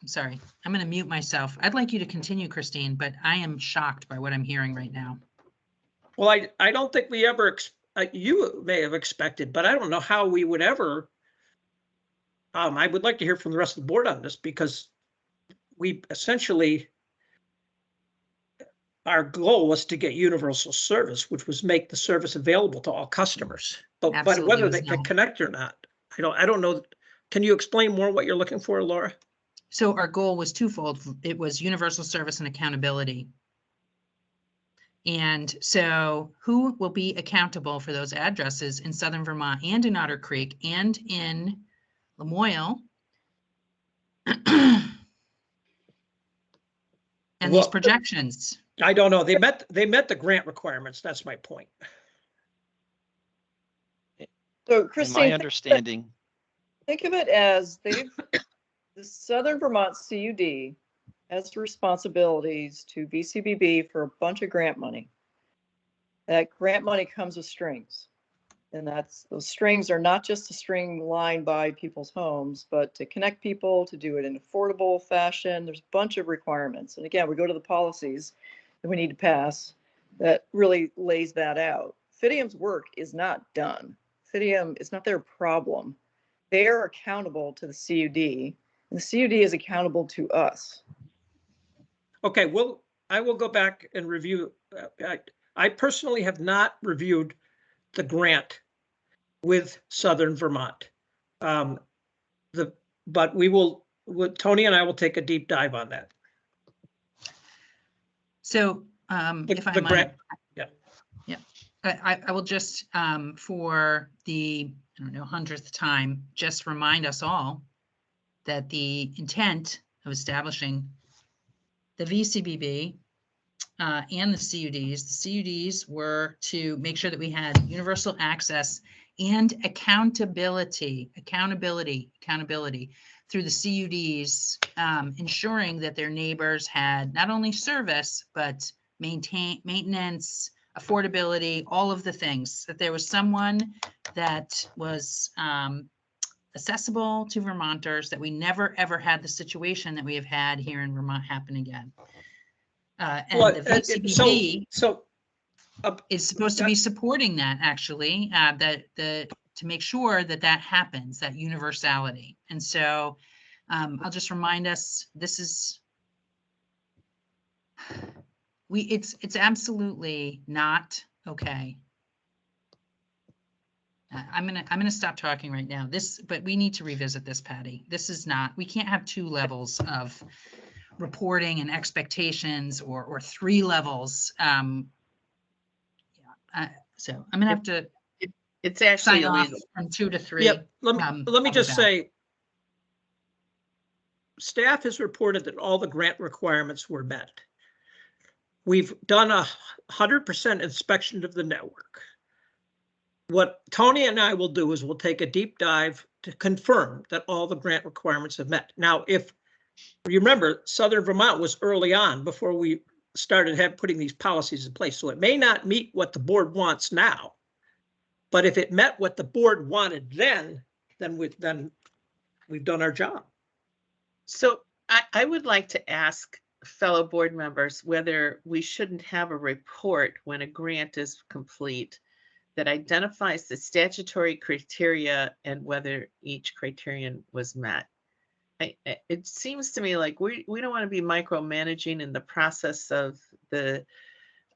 sorry. I'm going to mute myself. I'd like you to continue, Christine, but I am shocked by what I'm hearing right now. Well, I don't think we ever, you may have expected, but I don't know how we would ever. I would like to hear from the rest of the board on this, because we essentially, our goal was to get universal service, which was make the service available to all customers. But whether they can connect or not, I don't know. Can you explain more what you're looking for, Laura? So our goal was twofold. It was universal service and accountability. And so who will be accountable for those addresses in Southern Vermont and in Otter Creek and in Lamoille? And these projections. I don't know. They met the grant requirements. That's my point. So Christine, my understanding, think of it as the Southern Vermont CUD has responsibilities to VCBB for a bunch of grant money. That grant money comes with strings. And those strings are not just a string lined by people's homes, but to connect people, to do it in affordable fashion. There's a bunch of requirements. And again, we go to the policies that we need to pass that really lays that out. Fidium's work is not done. Fidium is not their problem. They are accountable to the CUD, and the CUD is accountable to us. Okay, well, I will go back and review. I personally have not reviewed the grant with Southern Vermont. But we will, Tony and I will take a deep dive on that. So if I might, yeah, I will just for the, I don't know, 100th time, just remind us all that the intent of establishing the VCBB and the CUDs were to make sure that we had universal access and accountability through the CUDs, ensuring that their neighbors had not only service, but maintenance, affordability, all of the things, that there was someone that was accessible to Vermonters, that we never, ever had the situation that we have had here in Vermont happen again. And the VCBB is supposed to be supporting that, actually, to make sure that that happens, that universality. And so I'll just remind us, this is, it's absolutely not okay. I'm gonna stop talking right now. But we need to revisit this, Patty. This is not, we can't have two levels of reporting and expectations, or three levels. So I'm gonna have to. It's actually sign off illegal. From 2 to 3. Yeah, let me just say, staff has reported that all the grant requirements were met. We've done 100% inspection of the network. What Tony and I will do is we'll take a deep dive to confirm that all the grant requirements have met. Now, if you remember, Southern Vermont was early on before we started putting these policies in place. So it may not meet what the board wants now, but if it met what the board wanted then we've done our job. So I would like to ask fellow board members whether we shouldn't have a report when a grant is complete that identifies the statutory criteria and whether each criterion was met. It seems to me like we don't want to be micromanaging in the process of the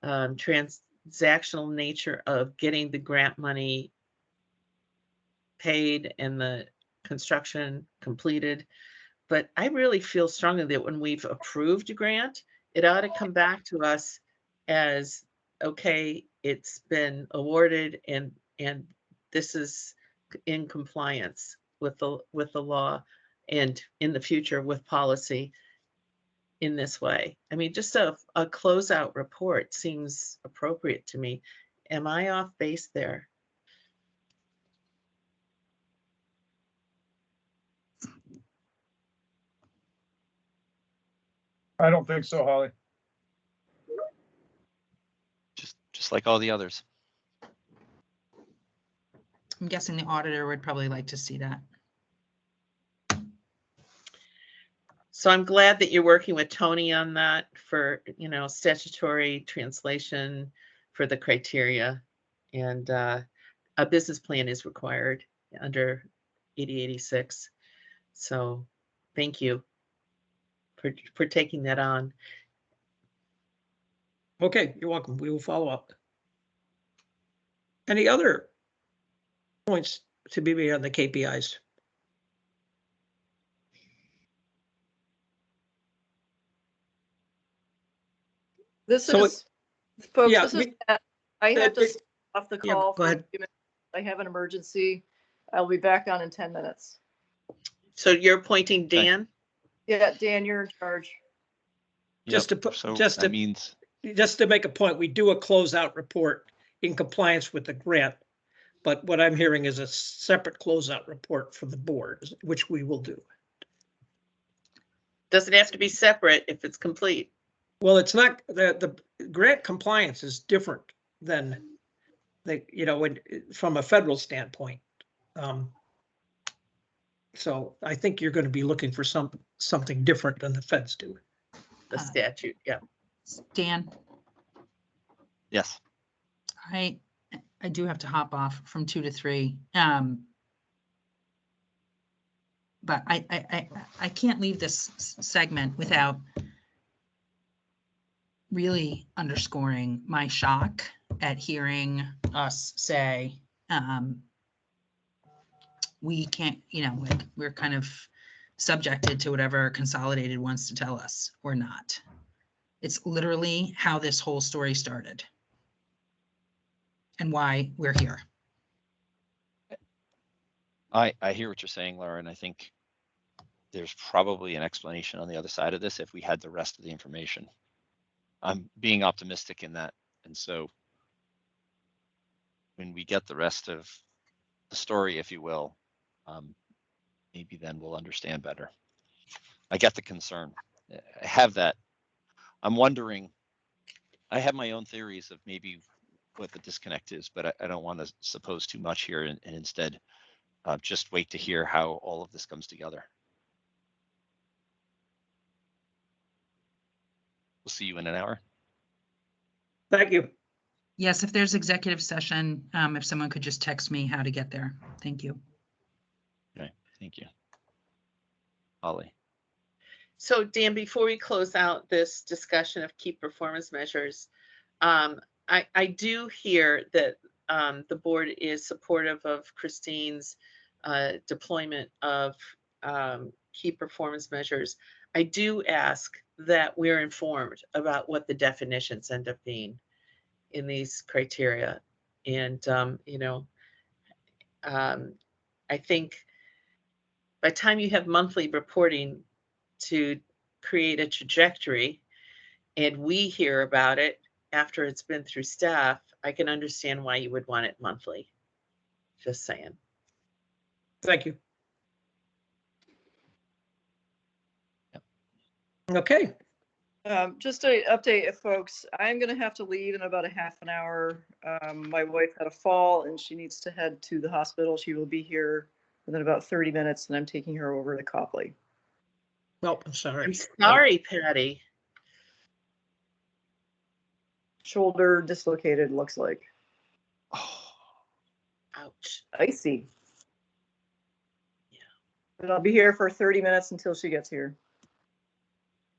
transactional nature of getting the grant money paid and the construction completed. But I really feel strongly that when we've approved a grant, it ought to come back to us as, okay, it's been awarded and this is in compliance with the law and in the future with policy in this way. I mean, just a closeout report seems appropriate to me. Am I off base there? I don't think so, Holly. Just like all the others. I'm guessing the auditor would probably like to see that. So I'm glad that you're working with Tony on that for, statutory translation for the criteria. And a business plan is required under 8086. So thank you for taking that on. Okay, you're welcome. We will follow up. Any other points to be made on the KPIs? This So is, folks, yeah, this is, I have to step off the yeah, call go for a ahead. few minutes. I have an emergency. I'll be back on in 10 minutes. So you're appointing Dan? Yeah, Dan, you're in charge. Just Yep, to put, so just that to means just to make a point, we do a closeout report in compliance with the grant. But what I'm hearing is a separate closeout report for the board, which we will do. Doesn't have to be separate if it's complete. Well, it's not, the grant compliance is different than from a federal standpoint. So I think you're going to be looking for something different than the feds do. The statute, yeah. Dan, yes. I do have to hop off from 2 to 3. But I can't leave this segment without really underscoring my shock at hearing us say, we can't, like we're kind of subjected to whatever Consolidated wants to tell us or not. It's literally how this whole story started and why we're here. I hear what you're saying, Laura, and I think there's probably an explanation on the other side of this if we had the rest of the information. I'm being optimistic in that. And so when we get the rest of the story, if you will, maybe then we'll understand better. I get the concern. I have that. I'm wondering, I have my own theories of maybe what the disconnect is, but I don't want to suppose too much here and instead just wait to hear how all of this comes together. We'll see you in an hour. Thank you. Yes, if there's executive session, if someone could just text me how to get there. Thank you. Okay, thank you. Holly. So Dan, before we close out this discussion of key performance measures, I do hear that the board is supportive of Christine's deployment of key performance measures. I do ask that we're informed about what the definitions end up being in these criteria. And, I think by the time you have monthly reporting to create a trajectory and we hear about it after it's been through staff, I can understand why you would want it monthly. Just saying. Thank you. Okay. Just to update folks, I'm gonna have to leave in about a half an hour. My wife had a fall and she needs to head to the hospital. She will be here within about 30 minutes and I'm taking her over to Copley. Well, I'm sorry. I'm sorry, Patty. Shoulder dislocated, looks like. Ouch. Icy. Yeah. But I'll be here for 30 minutes until she gets here.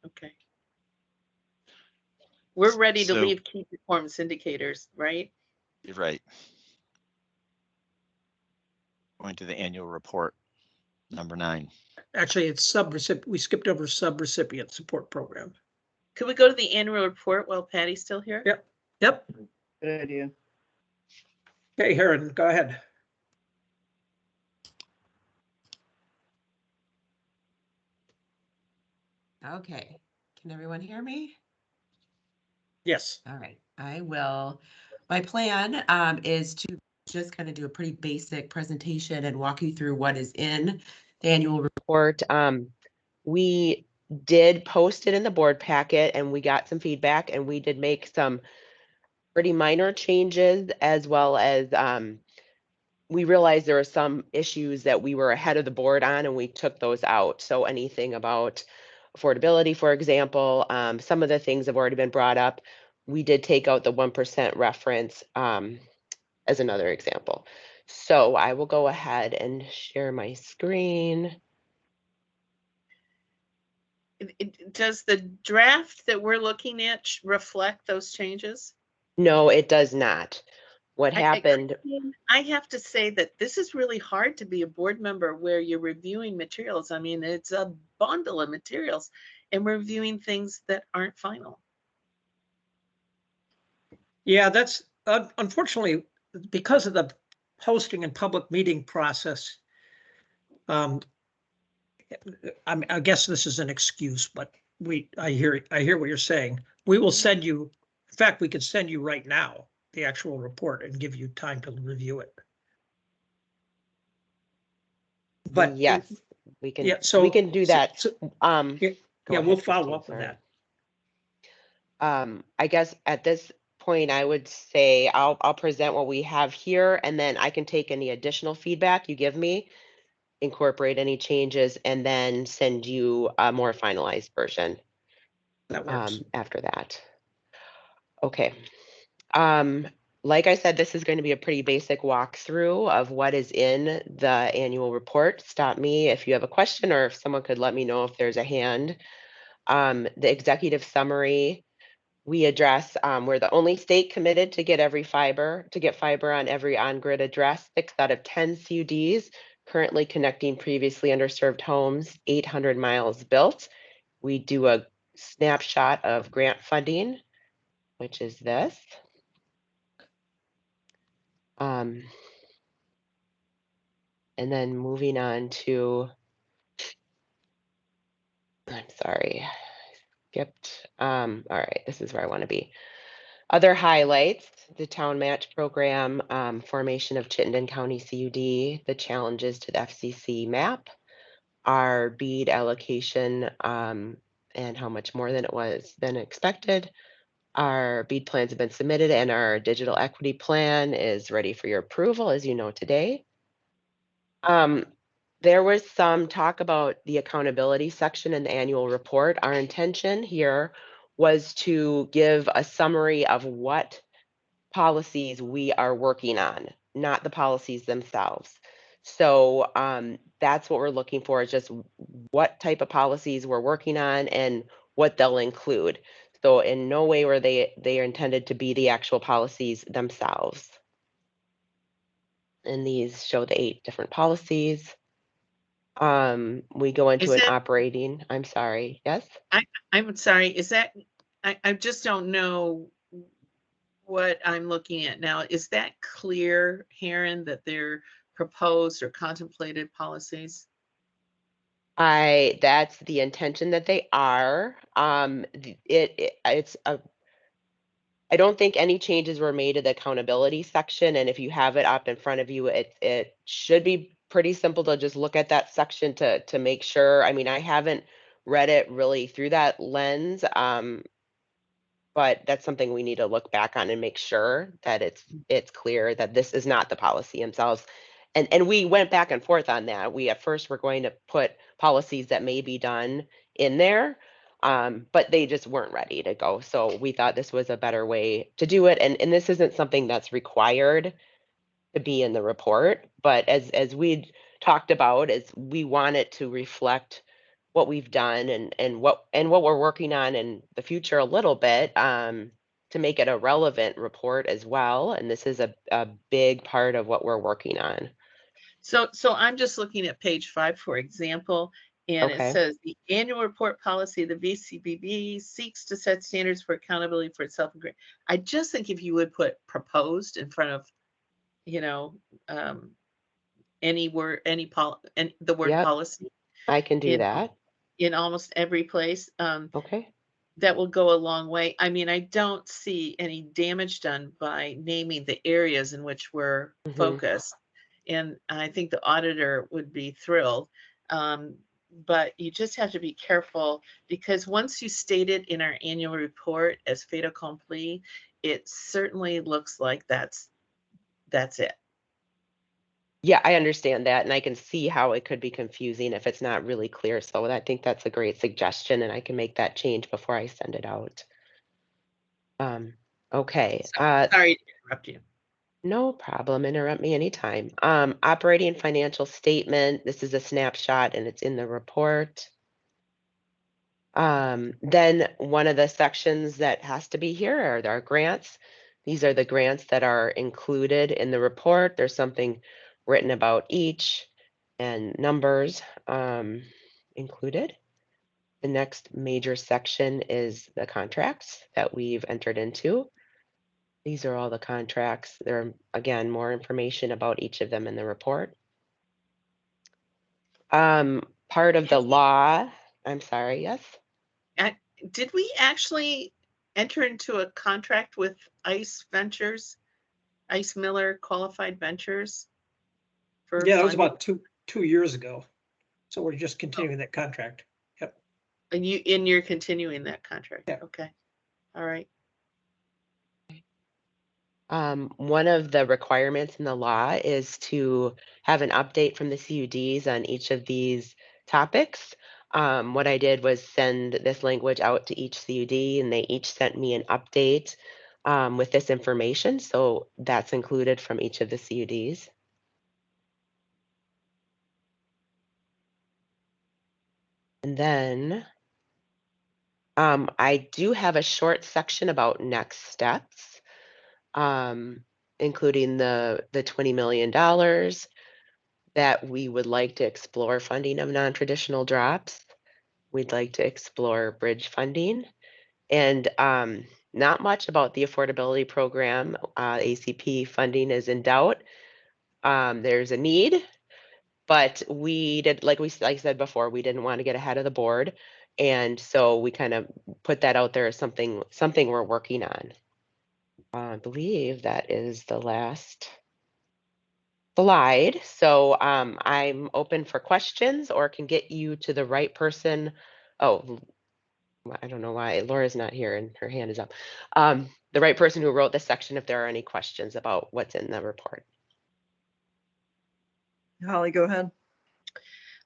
Okay. We're ready to So- leave key performance indicators, right? You're right. Going to the annual report, number 9. Actually, it's subrecipient. We skipped over subrecipient support program. Could we go to the annual report while Patty's still here? Yep. Yep. Good idea. Okay, Heron, go ahead. Okay, can everyone hear me? Yes. All right, I will. My plan is to just kind of do a pretty basic presentation and walk you through what is in the annual report. We did post it in the board packet and we got some feedback and we did make some pretty minor changes, as well as we realized there were some issues that we were ahead of the board on and we took those out. So anything about affordability, for example, some of the things have already been brought up. We did take out the 1% reference as another example. So I will go ahead and share my screen. Does the draft that we're looking at reflect those changes? No, it does not. What happened? I have to say that this is really hard to be a board member where you're reviewing materials. I mean, it's a bundle of materials and we're reviewing things that aren't final. Yeah, that's unfortunately because of the posting and public meeting process. I guess this is an excuse, but I hear what you're saying. We will send you, in fact, we could send you right now the actual report and give you time to review it. But yes, we can. Yeah, so we can do that. We'll follow up with that. I guess at this point, I would say I'll present what we have here, and then I can take any additional feedback you give me, incorporate any changes, and then send you a more finalized version. That works. After that. Okay. Like I said, this is going to be a pretty basic walkthrough of what is in the annual report. Stop me if you have a question, or if someone could let me know if there's a hand. The executive summary, we address we're the only state committed to get fiber on every on-grid address. 6 out of 10 CUDs currently connecting previously underserved homes, 800 miles built. We do a snapshot of grant funding, which is this. And then moving on to, I'm sorry, skipped. All right, this is where I want to be. Other highlights, the town match program, formation of Chittenden County CUD, the challenges to the FCC map, our bead allocation, and how much more than it was than expected. Our bead plans have been submitted and our digital equity plan is ready for your approval, as you know today. There was some talk about the accountability section in the annual report. Our intention here was to give a summary of what policies we are working on, not the policies themselves. So that's what we're looking for, is just what type of policies we're working on and what they'll include. So in no way were they are intended to be the actual policies themselves. And these show the 8 different policies. We go into an operating, I'm sorry, yes? I'm sorry, is that, I just don't know what I'm looking at now. Is that clear, Heron, that they're proposed or contemplated policies? That's the intention that they are. I don't think any changes were made to the accountability section, and if you have it up in front of you, it should be pretty simple to just look at that section to make sure. I mean, I haven't read it really through that lens. But that's something we need to look back on and make sure that it's clear that this is not the policy themselves. And we went back and forth on that. We at first were going to put policies that may be done in there, but they just weren't ready to go. So we thought this was a better way to do it. And this isn't something that's required to be in the report, but as we talked about, is we want it to reflect what we've done and what we're working on in the future a little bit, to make it a relevant report as well. And this is a big part of what we're working on. So I'm just looking at page 5, for example, and it Okay. says the annual report policy of the VCBB seeks to set standards for accountability for itself. I just think if you would put proposed in front of, you know, any word, and the word Yep, policy I can do that. in almost every place, Okay. that will go a long way. I mean, I don't see any damage done by naming the areas in which we're Mhm. focused. And I think the auditor would be thrilled. But you just have to be careful, because once you state it in our annual report as fait accompli, it certainly looks like that's it. Yeah, I understand that, and I can see how it could be confusing if it's not really clear. So I think that's a great suggestion, and I can make that change before I send it out. Okay. Sorry to interrupt you. No problem. Interrupt me anytime. Operating financial statement. This is a snapshot, and it's in the report. Then one of the sections that has to be here are our grants. These are the grants that are included in the report. There's something written about each and numbers included. The next major section is the contracts that we've entered into. These are all the contracts. There are, again, more information about each of them in the report. Part of the law, I'm sorry, yes? Did we actually enter into a contract with Ice Miller Qualified Ventures? Yeah, that was about two years ago. So we're just continuing that contract. Yep. And you're continuing that contract? Yeah. Okay. All right. One of the requirements in the law is to have an update from the CUDs on each of these topics. What I did was send this language out to each CUD, and they each sent me an update with this information. So that's included from each of the CUDs. And then I do have a short section about next steps, including the $20 million that we would like to explore funding of non-traditional drops. We'd like to explore bridge funding, and not much about the affordability program. ACP funding is in doubt. There's a need, but we did, like I said before, we didn't want to get ahead of the board, and so we kind of put that out there as something we're working on. I believe that is the last slide. So I'm open for questions, or can get you to the right person. Oh, I don't know why Laura's not here and her hand is up. The right person who wrote this section, if there are any questions about what's in the report. Holly, go ahead.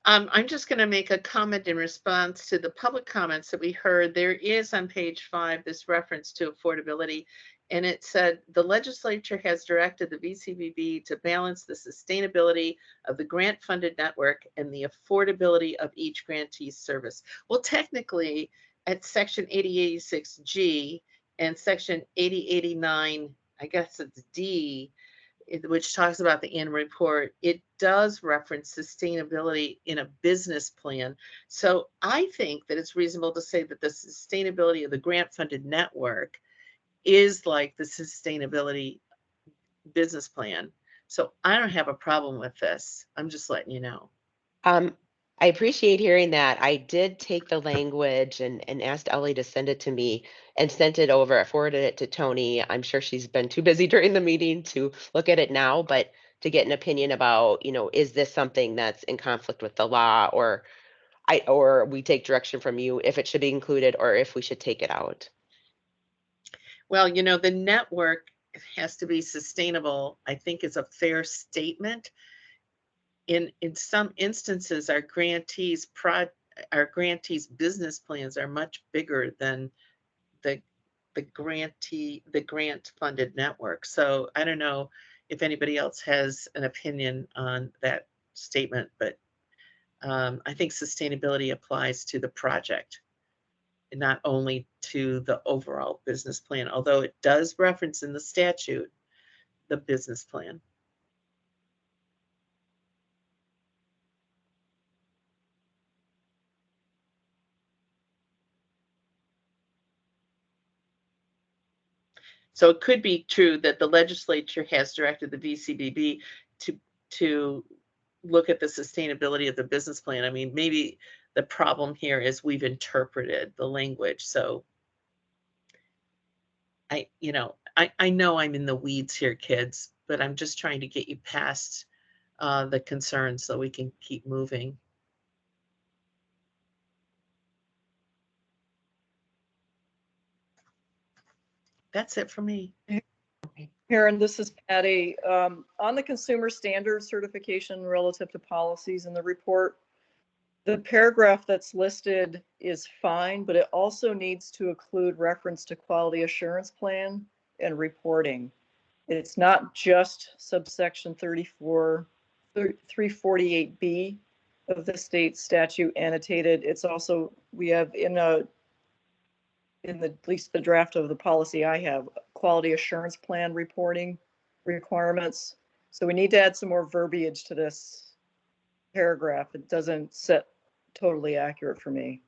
I'm just going to make a comment in response to the public comments that we heard. There is on page 5 this reference to affordability, and it said the legislature has directed the VCBB to balance the sustainability of the grant-funded network and the affordability of each grantee's service. Well, technically, at section 8086G and section 8089, I guess it's D, which talks about the annual report, it does reference sustainability in a business plan. So I think that it's reasonable to say that the sustainability of the grant-funded network is like the sustainability business plan. So I don't have a problem with this. I'm just letting you know. I appreciate hearing that. I did take the language and asked Ellie to send it to me, and sent it over. I forwarded it to Tony. I'm sure she's been too busy during the meeting to look at it now, but to get an opinion about, is this something that's in conflict with the law, or or we take direction from you if it should be included or if we should take it out. Well, you know, the network has to be sustainable, I think is a fair statement. In some instances, our grantees business plans are much bigger than the grant funded network. So I don't know if anybody else has an opinion on that statement, but I think sustainability applies to the project, and not only to the overall business plan, although it does reference in the statute the business plan. So it could be true that the legislature has directed the VCBB to look at the sustainability of the business plan. I mean, maybe the problem here is we've interpreted the language. So I know I'm in the weeds here, kids, but I'm just trying to get you past the concerns so we can keep moving. That's it for me. Karen, this is Patty. On the consumer standards certification relative to policies in the report, the paragraph that's listed is fine, but it also needs to include reference to quality assurance plan and reporting. It's not just subsection 348B of the state statute annotated. It's also, we have at least the draft of the policy I have, quality assurance plan reporting requirements. So we need to add some more verbiage to this paragraph. It doesn't set totally accurate for me.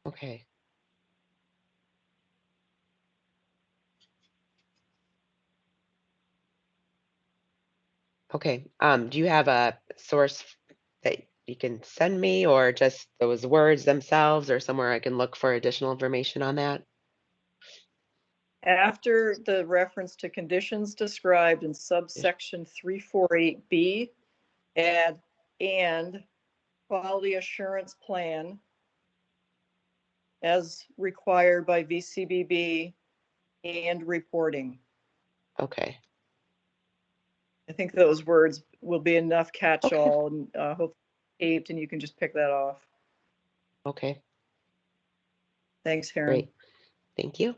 Okay. Okay. Do you have a source that you can send me, or just those words themselves, or somewhere I can look for additional information on that? After the reference to conditions described in subsection 348B, add and quality assurance plan as required by VCBB and reporting. Okay. I think those words will be enough catch-all, and hopefully taped, and you can just pick that off. Okay. Thanks, Karen. Great. Thank you.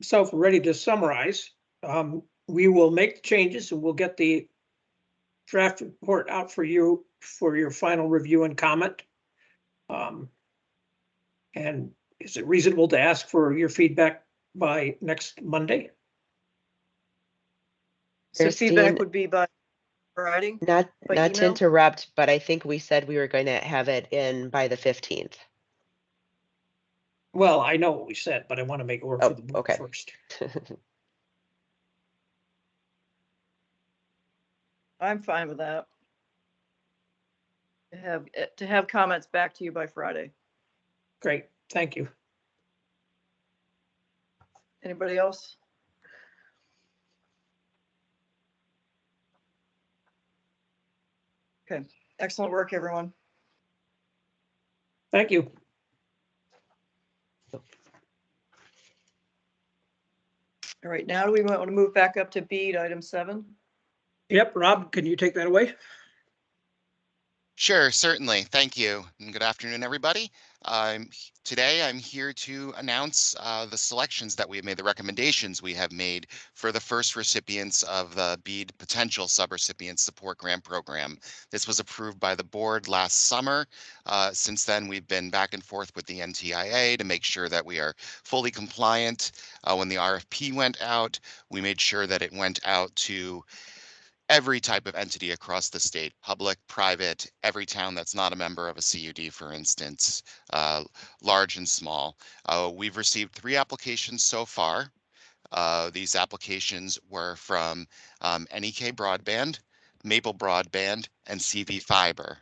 So if we're ready to summarize, we will make the changes and we'll get the draft report out for you for your final review and comment. And is it reasonable to ask for your feedback by next Monday? So feedback would be by writing? Not to email? interrupt, but I think we said we were going to have it in by the 15th. Well, I know what we said, but I want to make it work for the board first. I'm fine with that. To have comments back to you by Friday. Great, thank you. Anybody else? Okay, excellent work, everyone. Thank you. All right, now do we want to move back up to B, item 7? Yep, Rob, can you take that away? Sure, certainly. Thank you. And good afternoon, everybody. Today I'm here to announce the selections that we have made, the recommendations we have made for the first recipients of the BEAD Potential Subrecipient Support Grant Program. This was approved by the board last summer. Since then, we've been back and forth with the NTIA to make sure that we are fully compliant. When the RFP went out, we made sure that it went out to every type of entity across the state, public, private, every town that's not a member of a CUD, for instance, large and small. We've received 3 applications so far. These applications were from NEK Broadband, Maple Broadband, and CV Fiber.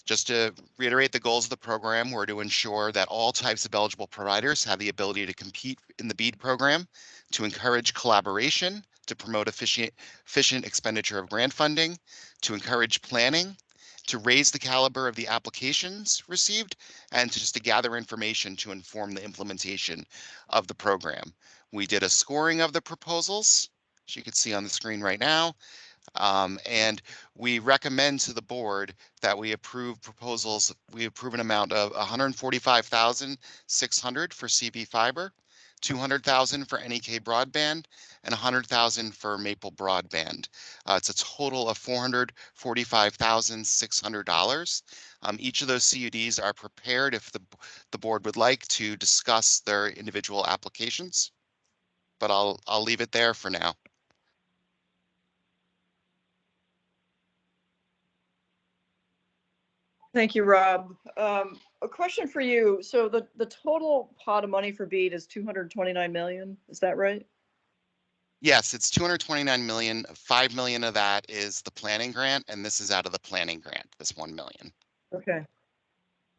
Just to reiterate the goals of the program, were to ensure that all types of eligible providers have the ability to compete in the BEAD program, to encourage collaboration, to promote efficient expenditure of grant funding, to encourage planning, to raise the caliber of the applications received, and to gather information to inform the implementation of the program. We did a scoring of the proposals, as you can see on the screen right now. And we recommend to the board that we approve proposals. We approve an amount of $145,600 for CB fiber, $200,000 for NEK broadband, and $100,000 for Maple broadband. It's a total of $445,600. Each of those CUDs are prepared if the board would like to discuss their individual applications. But I'll leave it there for now. Thank you, Rob. A question for you. So the total pot of money for BEAD is 229 million. Is that right? Yes, it's 229 million. 5 million of that is the planning grant, and this is out of the planning grant, this 1 million. Okay.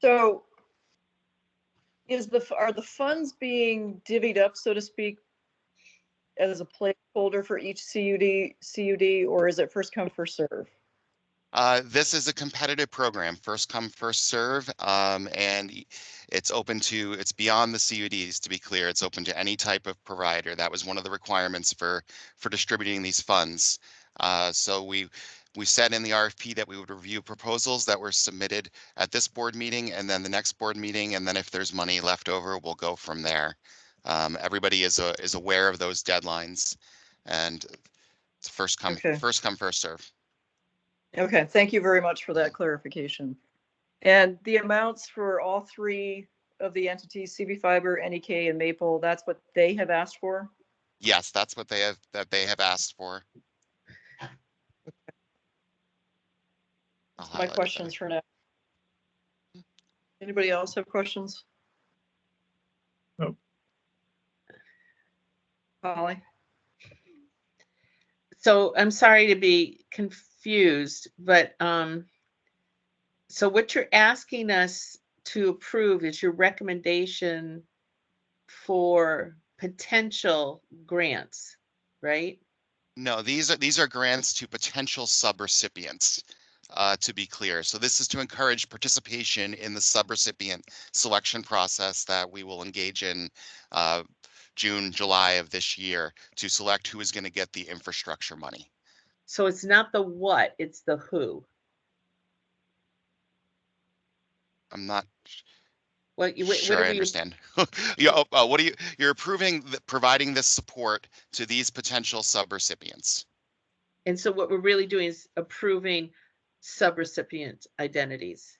So are the funds being divvied up, so to speak, as a placeholder for each CUD, or is it first come, first serve? This is a competitive program, first come, first serve, and it's beyond the CUDs, to be clear. It's open to any type of provider. That was one of the requirements for distributing these funds. So we said in the RFP that we would review proposals that were submitted at this board meeting and then the next board meeting, and then if there's money left over, we'll go from there. Everybody is aware of those deadlines, and it's first come, first serve. Okay, thank you very much for that clarification. And the amounts for all three of the entities, CB Fiber, NEK, and Maple, that's what they have asked for? Yes, that's what they have asked for. That's my questions for now. Anybody else have questions? No. Holly? So I'm sorry to be confused, but so what you're asking us to approve is your recommendation for potential grants, right? No, these are grants to potential subrecipients, to be clear. So this is to encourage participation in the subrecipient selection process that we will engage in June, July of this year to select who is going to get the infrastructure money. So it's not the what, it's the who. I'm not sure I understand. You're approving providing this support to these potential subrecipients. And so what we're really doing is approving subrecipient identities.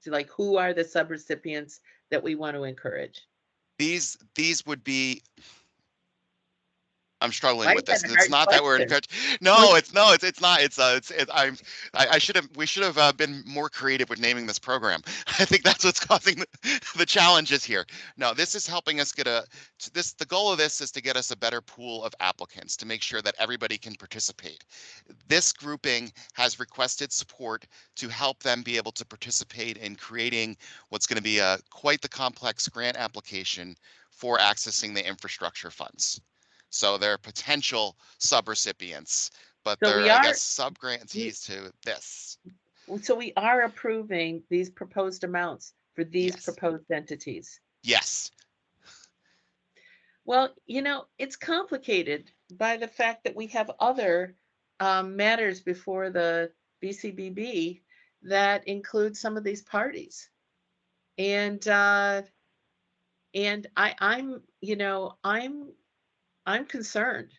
So like, who are the subrecipients that we want to encourage? These would be. I'm struggling with this. It's not that we're encouraged. No, it's not. We should have been more creative with naming this program. I think that's what's causing the challenges here. No, this is helping us the goal of this is to get us a better pool of applicants to make sure that everybody can participate. This grouping has requested support to help them be able to participate in creating what's going to be quite the complex grant application for accessing the infrastructure funds. So they're potential subrecipients, but so they're, I guess, subgrantees to this. So we are approving these proposed amounts for these proposed entities. Yes. Well, it's complicated by the fact that we have other matters before the BCBB that include some of these parties. And I'm concerned.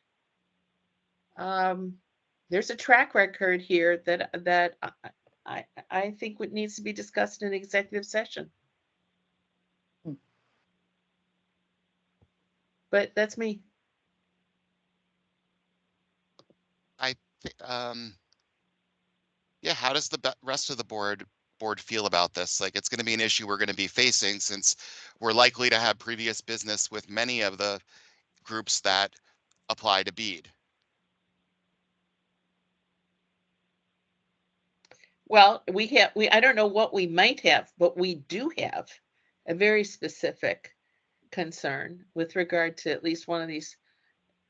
There's a track record here that I think what needs to be discussed in executive session. But that's me. Yeah, how does the rest of the board feel about this? Like, it's going to be an issue we're going to be facing since we're likely to have previous business with many of the groups that apply to BEAD. Well, I don't know what we might have, but we do have a very specific concern with regard to at least one of these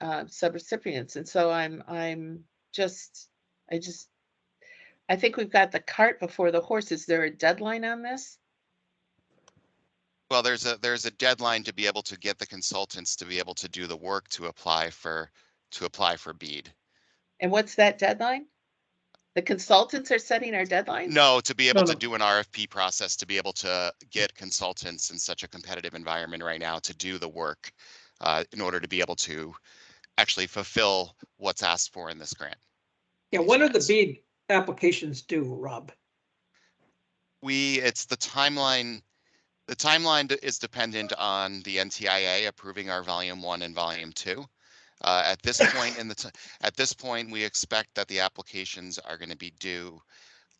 subrecipients. And so I think we've got the cart before the horse. Is there a deadline on this? Well, there's a deadline to be able to get the consultants to be able to do the work to apply for BEAD. And what's that deadline? The consultants are setting our deadlines? No, to be able to No. do an RFP process, to be able to get consultants in such a competitive environment right now to do the work in order to be able to actually fulfill what's asked for in this grant. Yeah, when are the BEAD applications due, Rob? It's the timeline. The timeline is dependent on the NTIA approving our Volume 1 and Volume 2. At this point, we expect that the applications are going to be due,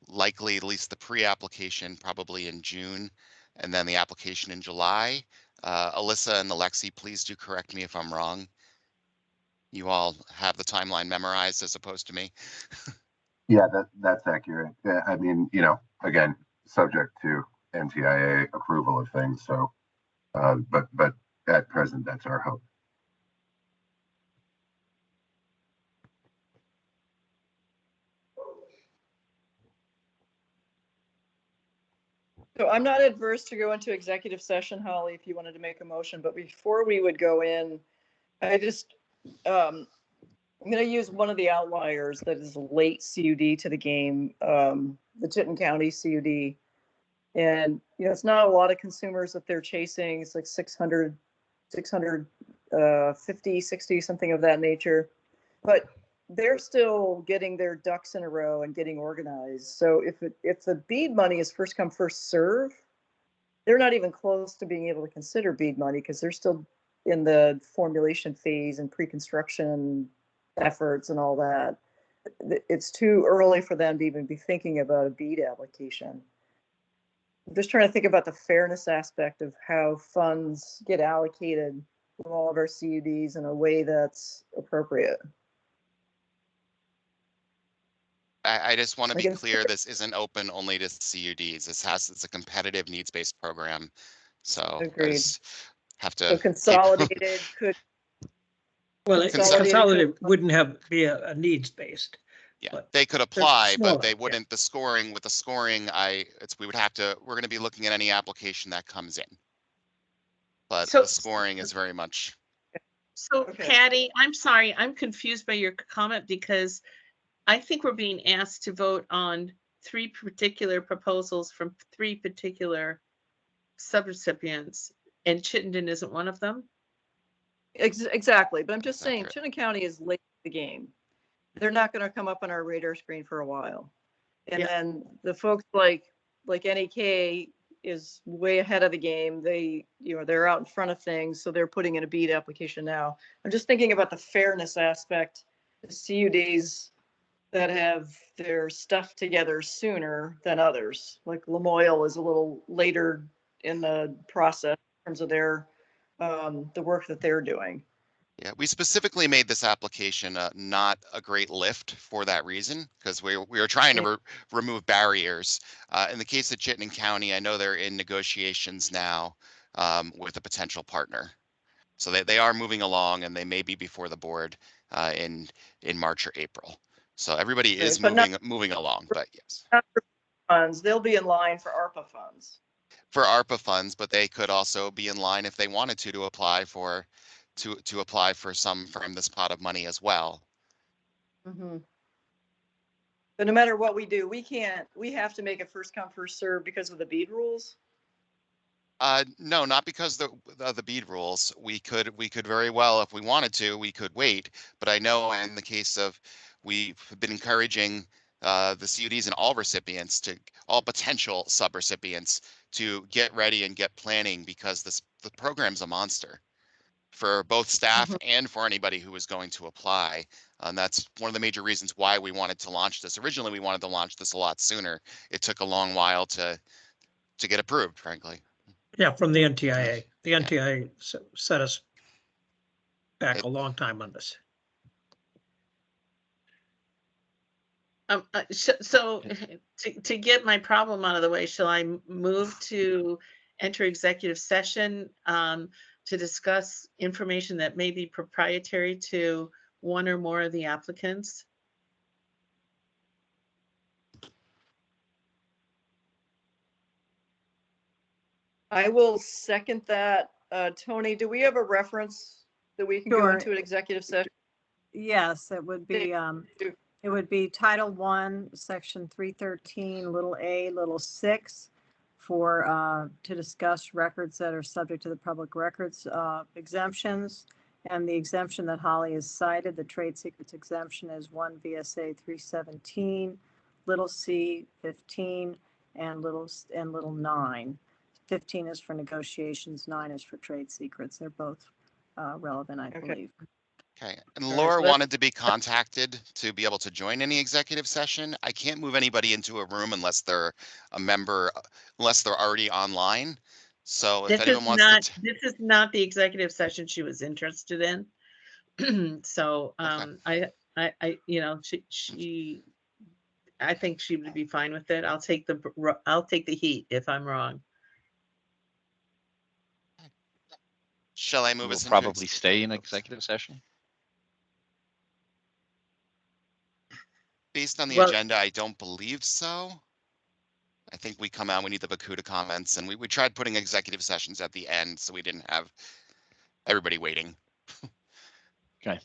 likely at least the pre-application probably in June, and then the application in July. Alyssa and Alexi, please do correct me if I'm wrong. You all have the timeline memorized as opposed to me. Yeah, that's accurate. I mean, again, subject to NTIA approval of things. So, but at present, that's our hope. So I'm not adverse to go into executive session, Holly, if you wanted to make a motion, but before we would go in, I just, I'm going to use one of the outliers that is late CUD to the game, the Chittenden County CUD. And, it's not a lot of consumers that they're chasing. It's like 650, 60, something of that nature. But they're still getting their ducks in a row and getting organized. So if the BEAD money is first come, first serve, they're not even close to being able to consider BEAD money because they're still in the formulation phase and pre-construction efforts and all that. It's too early for them to even be thinking about a BEAD application. I'm just trying to think about the fairness aspect of how funds get allocated from all of our CUDs in a way that's appropriate. I just want to be clear, this isn't open only to CUDs. It's a competitive needs-based program. So agreed. I just have to So consolidated could. Well, consolidated wouldn't be a needs-based. Yeah, they could apply, but they wouldn't. Yeah. With the scoring, we're going to be looking at any application that comes in. But the scoring is very much. So Patty, I'm sorry, I'm confused by your comment because I think we're being asked to vote on 3 particular proposals from 3 particular subrecipients, and Chittenden isn't one of them. Exactly, but I'm just saying Chittenden County is late to the game. They're not going to come up on our radar screen for a while. And then the folks like NEK is way ahead of the game. They're out in front of things, so they're putting in a BEAD application now. I'm just thinking about the fairness aspect. The CUDs that have their stuff together sooner than others, like Lamoille is a little later in the process in terms of their the work that they're doing. Yeah, we specifically made this application not a great lift for that reason, because we were trying to remove barriers. In the case of Chittenden County, I know they're in negotiations now with a potential partner. So they are moving along, and they may be before the board in March or April. So everybody is moving along, but yes. Not for funds, they'll be in line for ARPA funds. For ARPA funds, but they could also be in line if they wanted to apply for apply for some from this pot of money as well. Mm-hmm. But no matter what we do, we have to make it first come, first serve because of the BEAD rules. No, not because of the BEAD rules. We could very well, if we wanted to, we could wait. But I know in the case of, we've been encouraging the CUDs and all potential subrecipients to get ready and get planning, because the program's a monster for both staff and for anybody who is going to apply. And that's one of the major reasons why we wanted to launch this. Originally, we wanted to launch this a lot sooner. It took a long while to get approved, frankly. Yeah, from the NTIA. The NTIA set us back a long time on this. So to get my problem out of the way, shall I move to enter executive session to discuss information that may be proprietary to one or more of the applicants? I will second that. Tony, do we have a reference that we can go Sure. into an executive session? Yes, it would be Title 1, Section 313, little a, little 6, for to discuss records that are subject to the public records exemptions. And the exemption that Holly has cited, the trade secrets exemption, is 1 VSA 317, little c 15, and little 9. 15 is for negotiations, 9 is for trade secrets. They're both relevant, I believe. Okay, and right, Laura so that's- wanted to be contacted to be able to join any executive session. I can't move anybody into a room unless they're a member, unless they're already online. So if anyone wants to, This is not the executive session she was interested in. So I I think she would be fine with it. I'll take the heat if I'm wrong. shall I move We'll us into probably stay in executive session. based on the Well- agenda? I don't believe so. I think we come out, we need the Bakuda comments, and we tried putting executive sessions at the end, so we didn't have everybody waiting. Okay.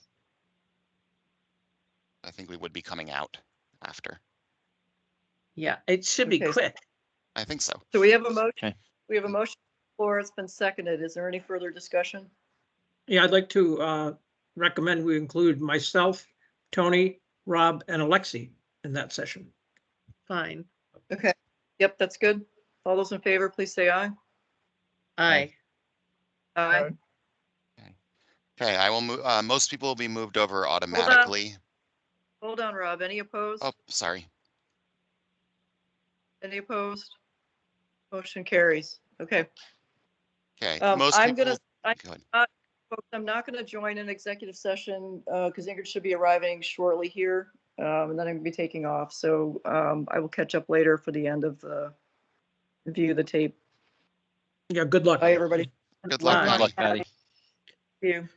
I think we would be coming out after. Yeah, it should be Okay. quick. I think so. So we have a motion. Okay. We have a motion on the floor. It's been seconded. Is there any further discussion? Yeah, I'd like to recommend we include myself, Tony, Rob, and Alexi in that session. Fine. Okay. Yep, that's good. All those in favor, please say aye. Aye. Aye. Okay, I will move, most people will be moved over automatically. Hold on, Rob. Any opposed? Oh, sorry. Any opposed? Motion carries. Okay. Okay, Folks, I'm not gonna join an executive session because Ingrid should be arriving shortly here. And then I'm gonna be taking off. So I will catch up later for the end of the review of the tape. Yeah, good luck. Bye, everybody. Good luck. Good luck, Patty. Patty. Thank you.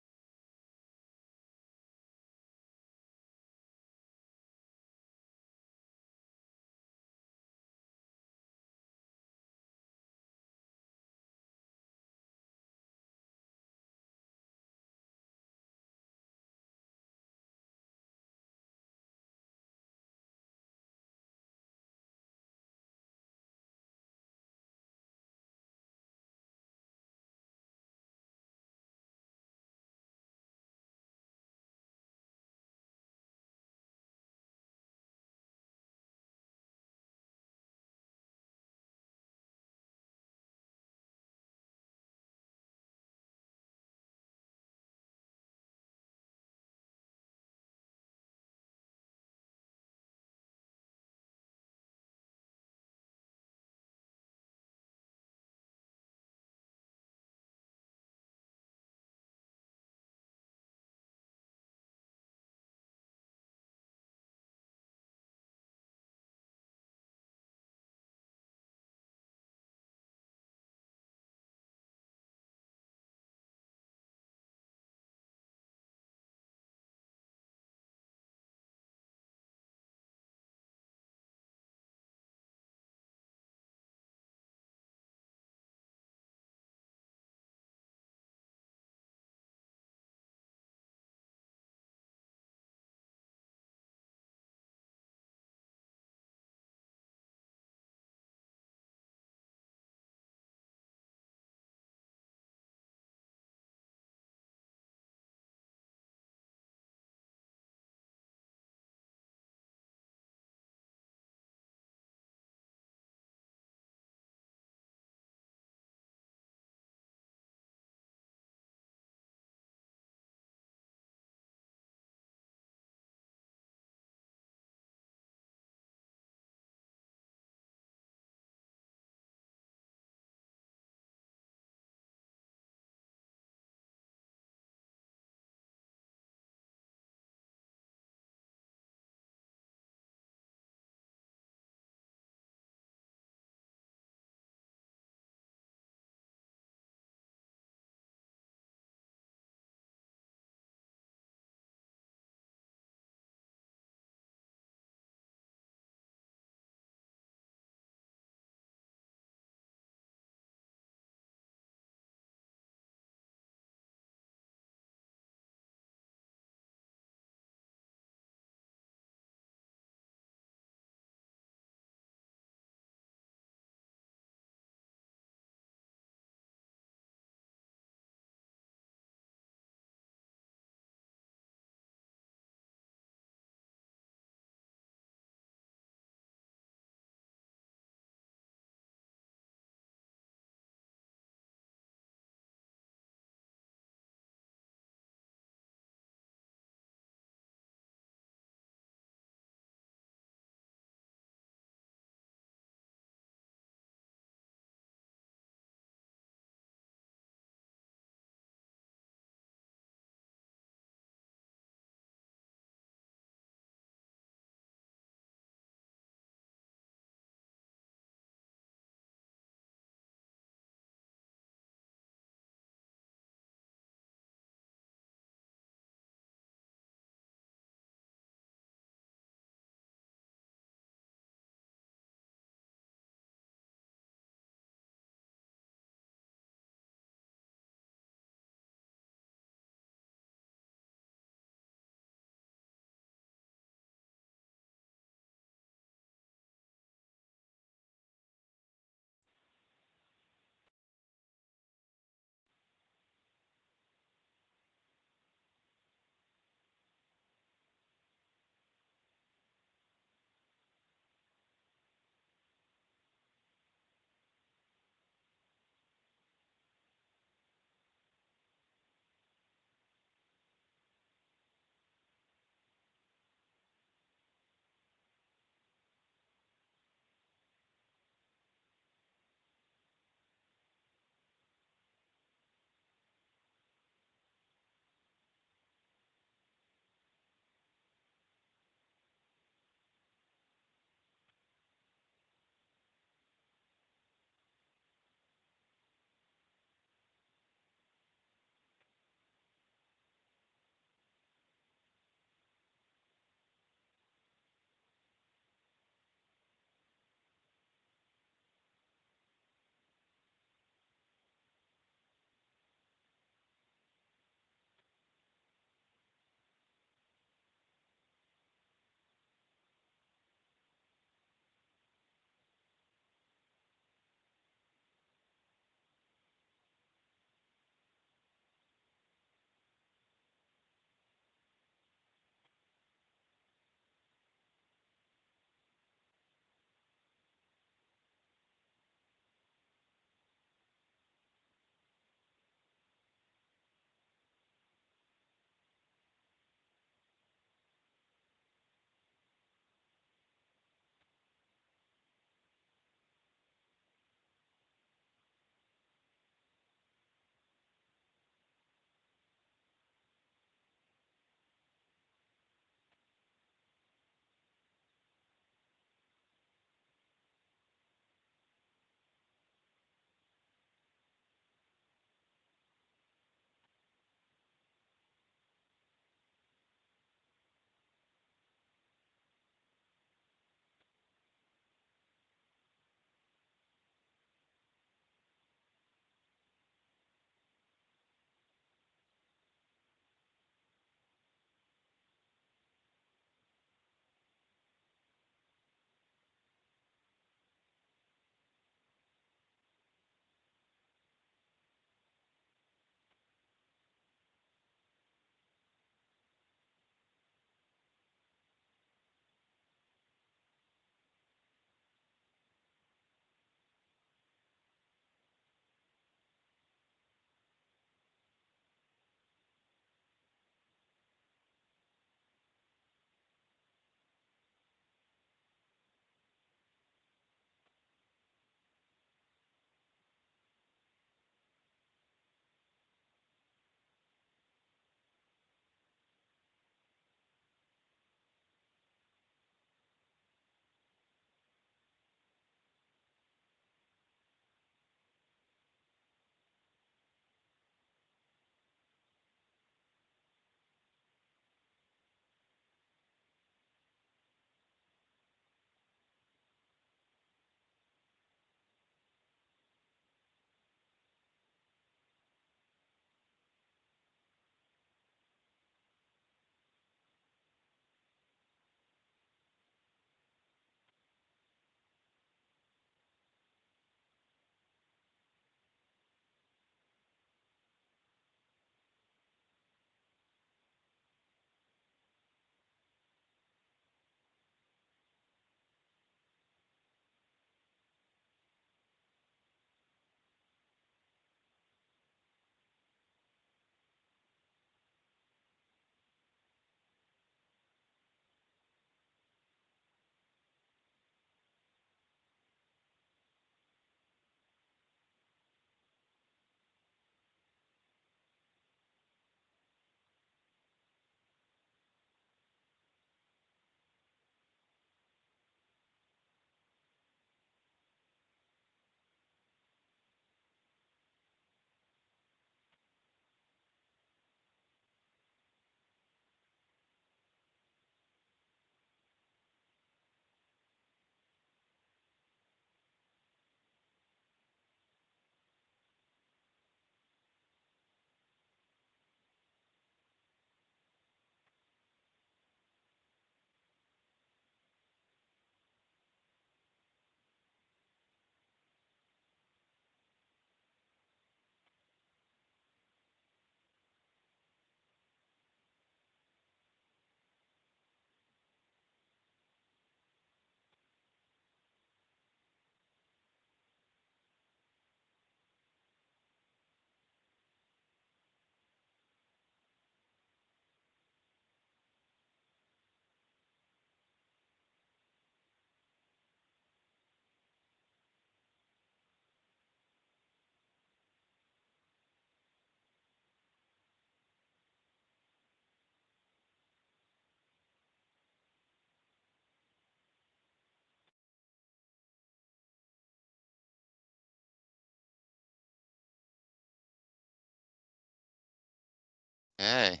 Okay.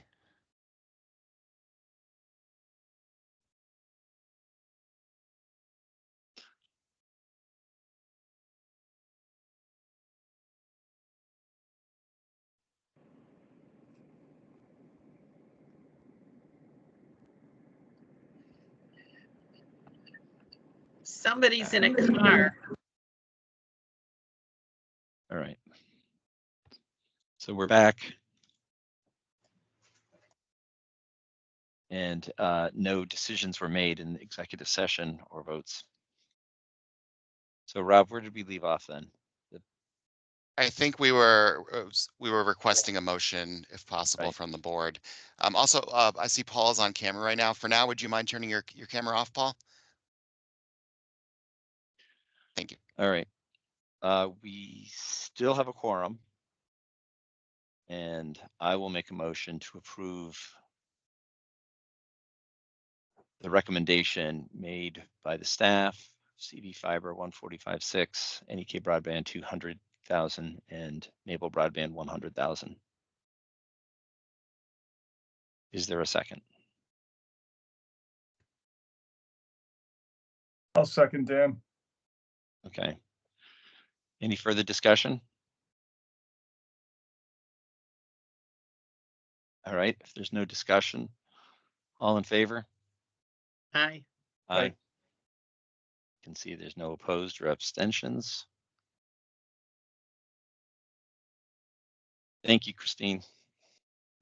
Somebody's in a car. All right. So we're back. And no decisions were made in the executive session or votes. So Rob, where did we leave off then? I think we were requesting a motion, if possible, Right. from the board. Also, I see Paul's on camera right now. For now, would you mind turning your camera off, Paul? Thank you. All right. We still have a quorum. And I will make a motion to approve the recommendation made by the staff, CD Fiber 145.6, NEK Broadband 200,000, and Naval Broadband 100,000. Is there a second? I'll second, Dan. Okay. Any further discussion? All right, if there's no discussion, all in favor? Aye. Aye. You can see there's no opposed or abstentions. Thank you, Christine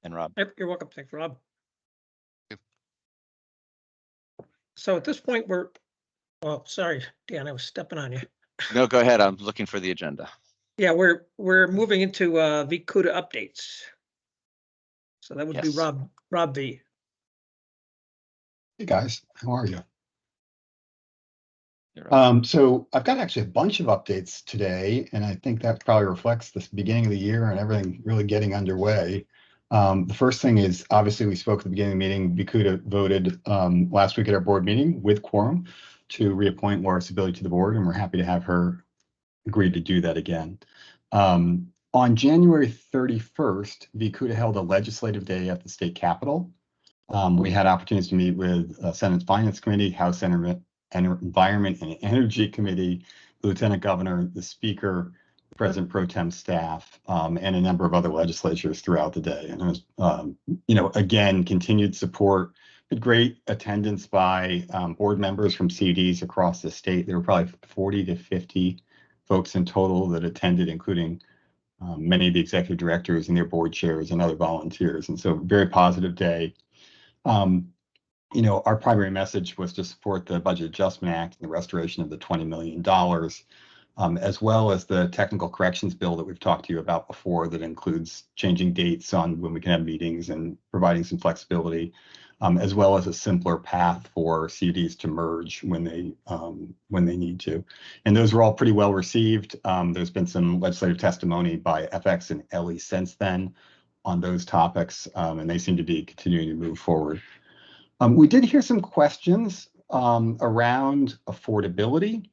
and Rob. Yep, you're welcome. Thanks, Rob. So at this point, oh, sorry, Dan, I was stepping on you. No, go ahead. I'm looking for the agenda. Yeah, we're moving into VCUDA updates. So that would be Yes. Rob V. Hey guys, how are you? So I've got actually a bunch of updates today, and I think that probably reflects this beginning of the year and everything really getting underway. The first thing is, obviously, we spoke at the beginning of the meeting. Vikuda voted last week at our board meeting with quorum to reappoint Laura Sebili to the board, and we're happy to have her agree to do that again. On January 31st, Vikuda held a legislative day at the state capitol. We had opportunities to meet with Senate Finance Committee, House Environment and Energy Committee, the Lieutenant Governor, the Speaker, President Pro Tem staff, and a number of other legislatures throughout the day. And it was, again, continued support, but great attendance by board members from CUDs across the state. There were probably 40 to 50 folks in total that attended, including many of the executive directors and their board chairs and other volunteers. And so very positive day. Our primary message was to support the Budget Adjustment Act and the restoration of the $20 million, as well as the technical corrections bill that we've talked to you about before that includes changing dates on when we can have meetings and providing some flexibility, as well as a simpler path for CUDs to merge when they need to. And those were all pretty well received. There's been some legislative testimony by FX and LE since then on those topics, and they seem to be continuing to move forward. We did hear some questions around affordability,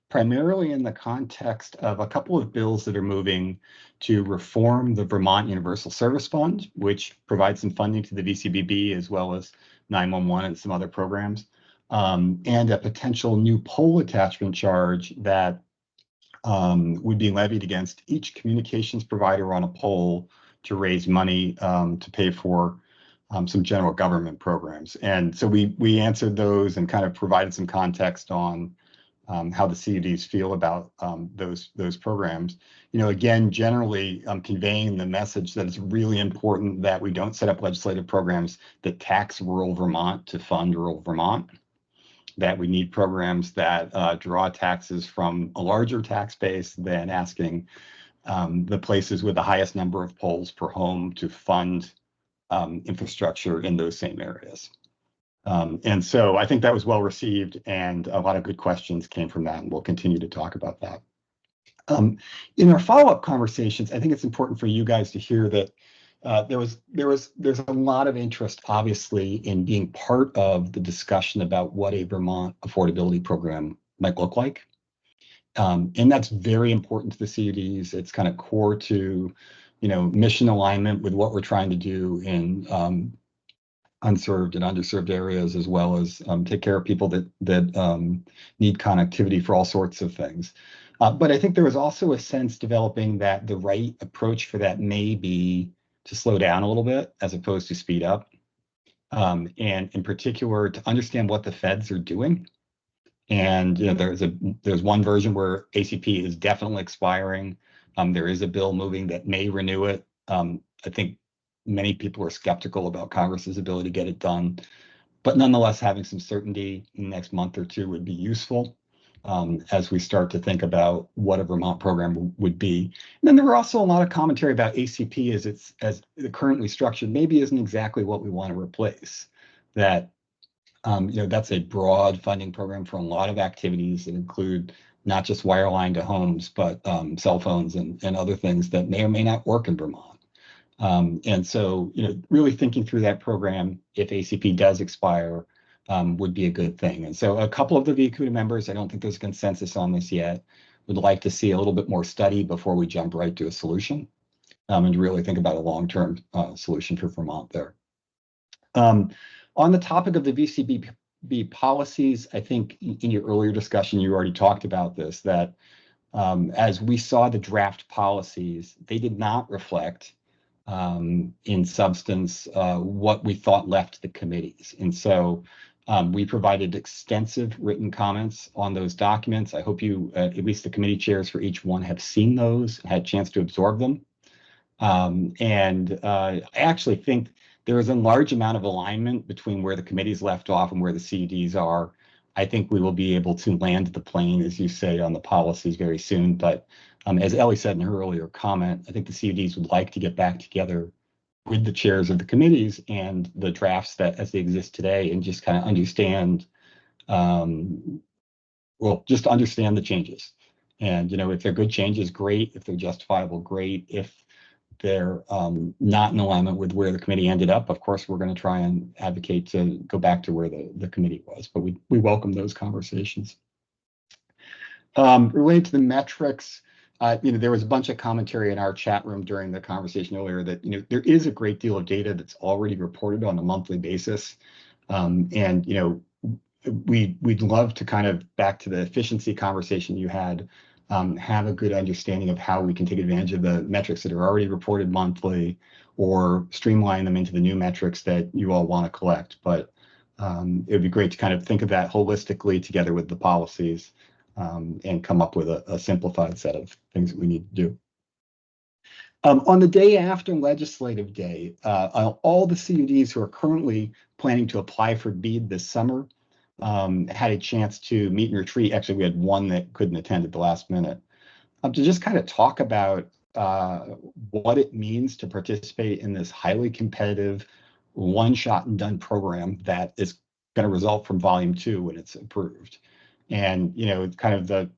primarily in the context of a couple of bills that are moving to reform the Vermont Universal Service Fund, which provides some funding to the VCBB as well as 911 and some other programs, and a potential new pole attachment charge that would be levied against each communications provider on a pole to raise money to pay for some general government programs. And so we answered those and kind of provided some context on how the CUDs feel about those programs. Again, generally conveying the message that it's really important that we don't set up legislative programs that tax rural Vermont to fund rural Vermont, that we need programs that draw taxes from a larger tax base than asking the places with the highest number of poles per home to fund infrastructure in those same areas. And so I think that was well received, and a lot of good questions came from that, and we'll continue to talk about that. In our follow-up conversations, I think it's important for you guys to hear that there's a lot of interest, obviously, in being part of the discussion about what a Vermont affordability program might look like. And that's very important to the CUDs. It's kind of core to mission alignment with what we're trying to do in unserved and underserved areas, as well as take care of people that need connectivity for all sorts of things. But I think there was also a sense developing that the right approach for that may be to slow down a little bit as opposed to speed up. And in particular, to understand what the feds are doing. And there's one version where ACP is definitely expiring. There is a bill moving that may renew it. I think many people are skeptical about Congress's ability to get it done, but nonetheless, having some certainty in the next month or two would be useful as we start to think about what a Vermont program would be. And then there were also a lot of commentary about ACP as it's currently structured maybe isn't exactly what we want to replace. That that's a broad funding program for a lot of activities that include not just wireline to homes, but cell phones and other things that may or may not work in Vermont. And so, really thinking through that program, if ACP does expire, would be a good thing. And so a couple of the VCUDA members, I don't think there's a consensus on this yet, would like to see a little bit more study before we jump right to a solution and really think about a long-term solution for Vermont there. On the topic of the VCB policies, I think in your earlier discussion, you already talked about this, that as we saw the draft policies, they did not reflect in substance what we thought left the committees. And so we provided extensive written comments on those documents. I hope you, at least the committee chairs for each one, have seen those, had a chance to absorb them. I actually think there is a large amount of alignment between where the committees left off and where the CUDs are. I think we will be able to land the plane, as you say, on the policies very soon. But as Ellie said in her earlier comment, I think the CUDs would like to get back together with the chairs of the committees and the drafts that as they exist today, and just kind of understand, just understand the changes. And, if they're good changes, great. If they're justifiable, great. If they're not in alignment with where the committee ended up, of course, we're going to try and advocate to go back to where the committee was. But we welcome those conversations. Related to the metrics, there was a bunch of commentary in our chat room during the conversation earlier that, there is a great deal of data that's already reported on a monthly basis. We'd love to kind of, back to the efficiency conversation you had, have a good understanding of how we can take advantage of the metrics that are already reported monthly or streamline them into the new metrics that you all want to collect. But it would be great to kind of think of that holistically together with the policies and come up with a simplified set of things that we need to do. On the day after Legislative Day, all the CUDs who are currently planning to apply for BEAD this summer had a chance to meet and retreat. Actually, we had one that couldn't attend at the last minute, to just kind of talk about what it means to participate in this highly competitive, one-shot and done program that is going to result from Volume 2 when it's approved. And, kind of the,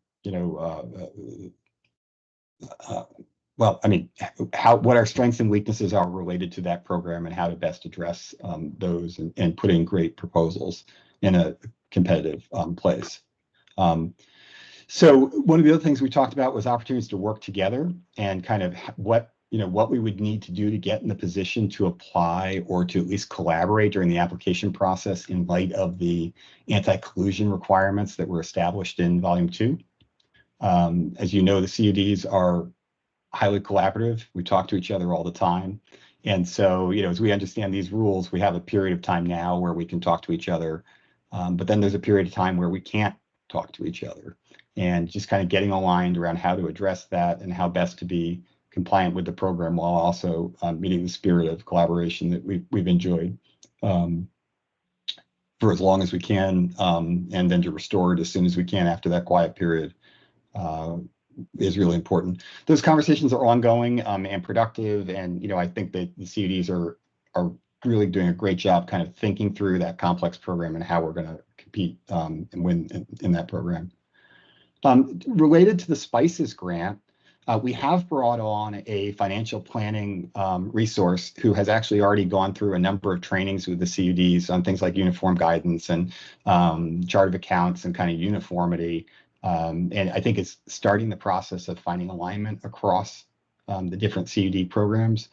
what our strengths and weaknesses are related to that program and how to best address those and put in great proposals in a competitive place. So one of the other things we talked about was opportunities to work together and kind of what we would need to do to get in the position to apply or to at least collaborate during the application process in light of the anti-collusion requirements that were established in Volume 2. As you know, the CUDs are highly collaborative. We talk to each other all the time. And so, as we understand these rules, we have a period of time now where we can talk to each other. But then there's a period of time where we can't talk to each other, and just kind of getting aligned around how to address that and how best to be compliant with the program while also meeting the spirit of collaboration that we've enjoyed for as long as we can, and then to restore it as soon as we can after that quiet period is really important. Those conversations are ongoing and productive, and I think that the CUDs are really doing a great job kind of thinking through that complex program and how we're going to compete and win in that program. Related to the Spices grant, we have brought on a financial planning resource who has actually already gone through a number of trainings with the CUDs on things like uniform guidance and chart of accounts and kind of uniformity. And I think it's starting the process of finding alignment across the different CUD programs.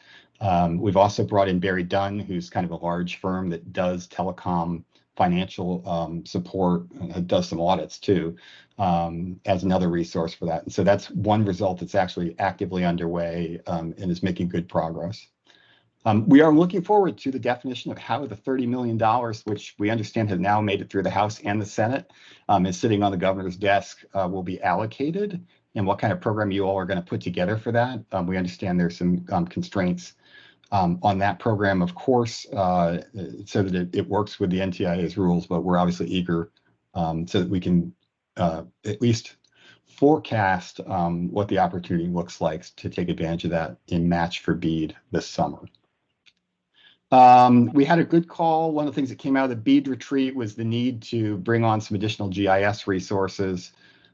We've also brought in Barry Dunn, who's kind of a large firm that does telecom financial support, does some audits too, as another resource for that. And so that's one result that's actually actively underway and is making good progress. We are looking forward to the definition of how the $30 million, which we understand has now made it through the House and the Senate, is sitting on the governor's desk, will be allocated, and what kind of program you all are going to put together for that. We understand there's some constraints on that program, of course, so that it works with the NTIA's rules, but we're obviously eager so that we can at least forecast what the opportunity looks like to take advantage of that in Match for BEAD this summer. We had a good call. One of the things that came out of the BEAD retreat was the need to bring on some additional GIS resources,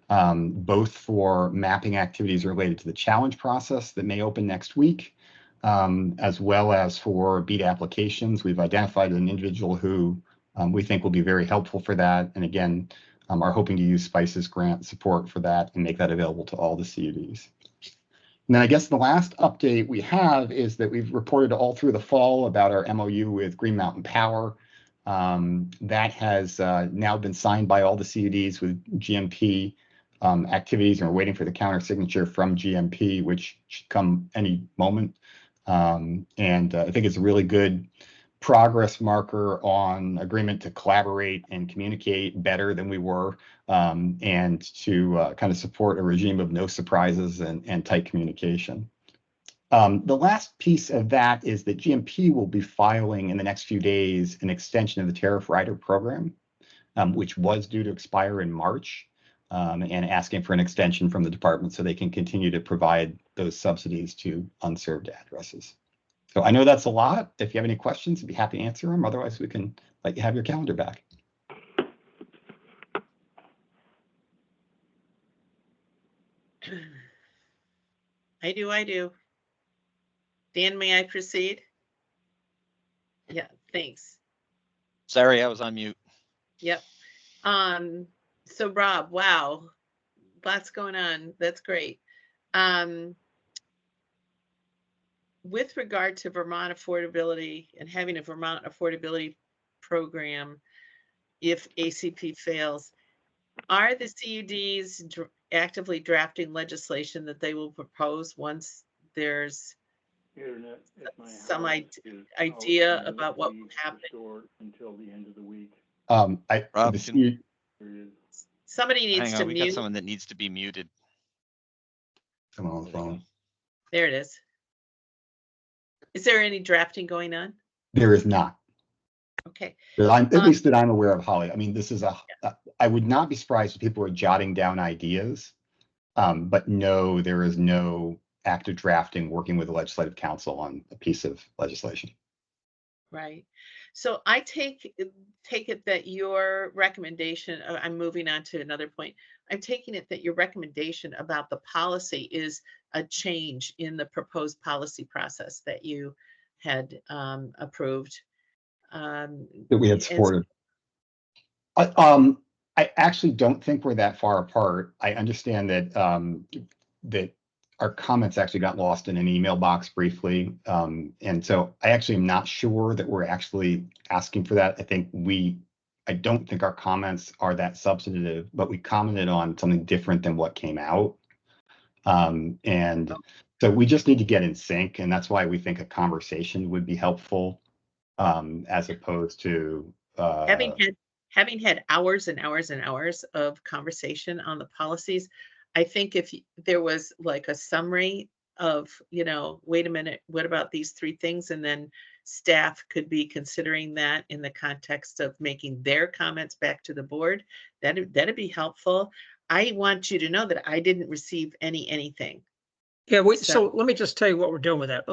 both for mapping activities related to the challenge process that may open next week, as well as for BEAD applications. We've identified an individual who we think will be very helpful for that. And again, are hoping to use SPICE's grant support for that and make that available to all the CUDs. And then I guess the last update we have is that we've reported all through the fall about our MOU with Green Mountain Power. That has now been signed by all the CUDs with GMP activities, and we're waiting for the counter signature from GMP, which should come any moment. And I think it's a really good progress marker on agreement to collaborate and communicate better than we were, and to kind of support a regime of no surprises and tight communication. The last piece of that is that GMP will be filing in the next few days an extension of the tariff rider program, which was due to expire in March, and asking for an extension from the department so they can continue to provide those subsidies to unserved addresses. So I know that's a lot. If you have any questions, I'd be happy to answer them. Otherwise, we can let you have your calendar back. I do. Dan, may I proceed? Yeah, thanks. Sorry, I was on mute. Yep. So Rob, wow, lots going on. That's great. With regard to Vermont affordability and having a Vermont affordability program, if ACP fails, are the CUDs actively drafting legislation that they will propose once there's some idea about what will happen? Until the end of the week. Rob, somebody needs to we mute. got someone that needs to be muted. Come on the phone. There it is. Is there any drafting going on? There is not. Okay. At least that I'm aware of, Holly. I mean, this is I would not be surprised if people are jotting down ideas, but no, there is no active drafting working with the Legislative Council on a piece of legislation. Right. So I take it that your recommendation, I'm moving on to another point. I'm taking it that your recommendation about the policy is a change in the proposed policy process that you had approved. That we had supported. I actually don't think we're that far apart. I understand that that our comments actually got lost in an email box briefly. And so I actually am not sure that we're actually asking for that. I don't think our comments are that substantive, but we commented on something different than what came out. And so we just need to get in sync. And that's why we think a conversation would be helpful, as opposed to having had hours and hours and hours of conversation on the policies. I think if there was like a summary of, wait a minute, what about these 3 things? And then staff could be considering that in the context of making their comments back to the board. That'd be helpful. I want you to know that I didn't receive anything. Yeah, so let me just tell you what we're doing with that.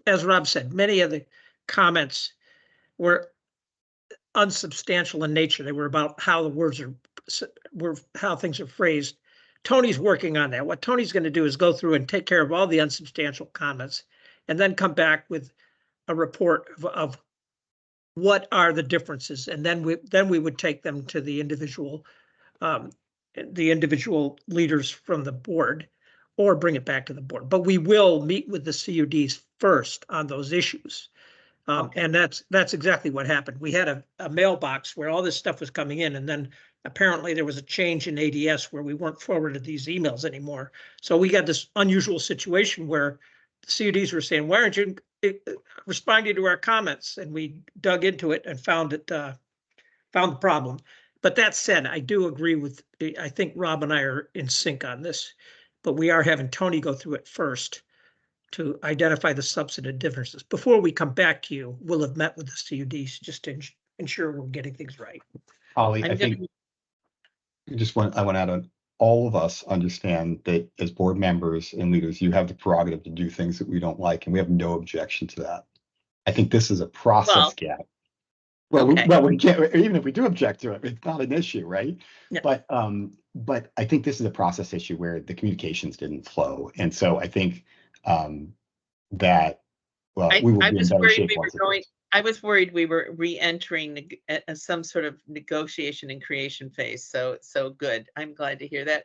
As Rob said, many of the comments were unsubstantial in nature. They were about how the words how things are phrased. Tony's working on that. What Tony's going to do is go through and take care of all the unsubstantial comments and then come back with a report of what are the differences. And then we would take them to the individual leaders from the board or bring it back to the board. But we will meet with the CUDs first on those issues. And that's exactly what happened. We had a mailbox where all this stuff was coming in, and then apparently there was a change in ADS where we weren't forwarded these emails anymore. So we got this unusual situation where the CUDs were saying, why aren't you responding to our comments? And we dug into it and found the problem. But that said, I do agree with, I think Rob and I are in sync on this, but we are having Tony go through it first to identify the substantive differences. Before we come back to you, we'll have met with the CUDs just to ensure we're getting things right. Holly, I think I want to add on, all of us understand that as board members and leaders, you have the prerogative to do things that we don't like, and we have no objection to that. I think this is a process gap. Well, we can't, even if we do object to it, it's not an issue, right? Yeah. But I think this is a process issue where the communications didn't flow. And so I think that, well, we will be in better shape once it goes. I was worried we were re-entering some sort of negotiation and creation phase. So good. I'm glad to hear that.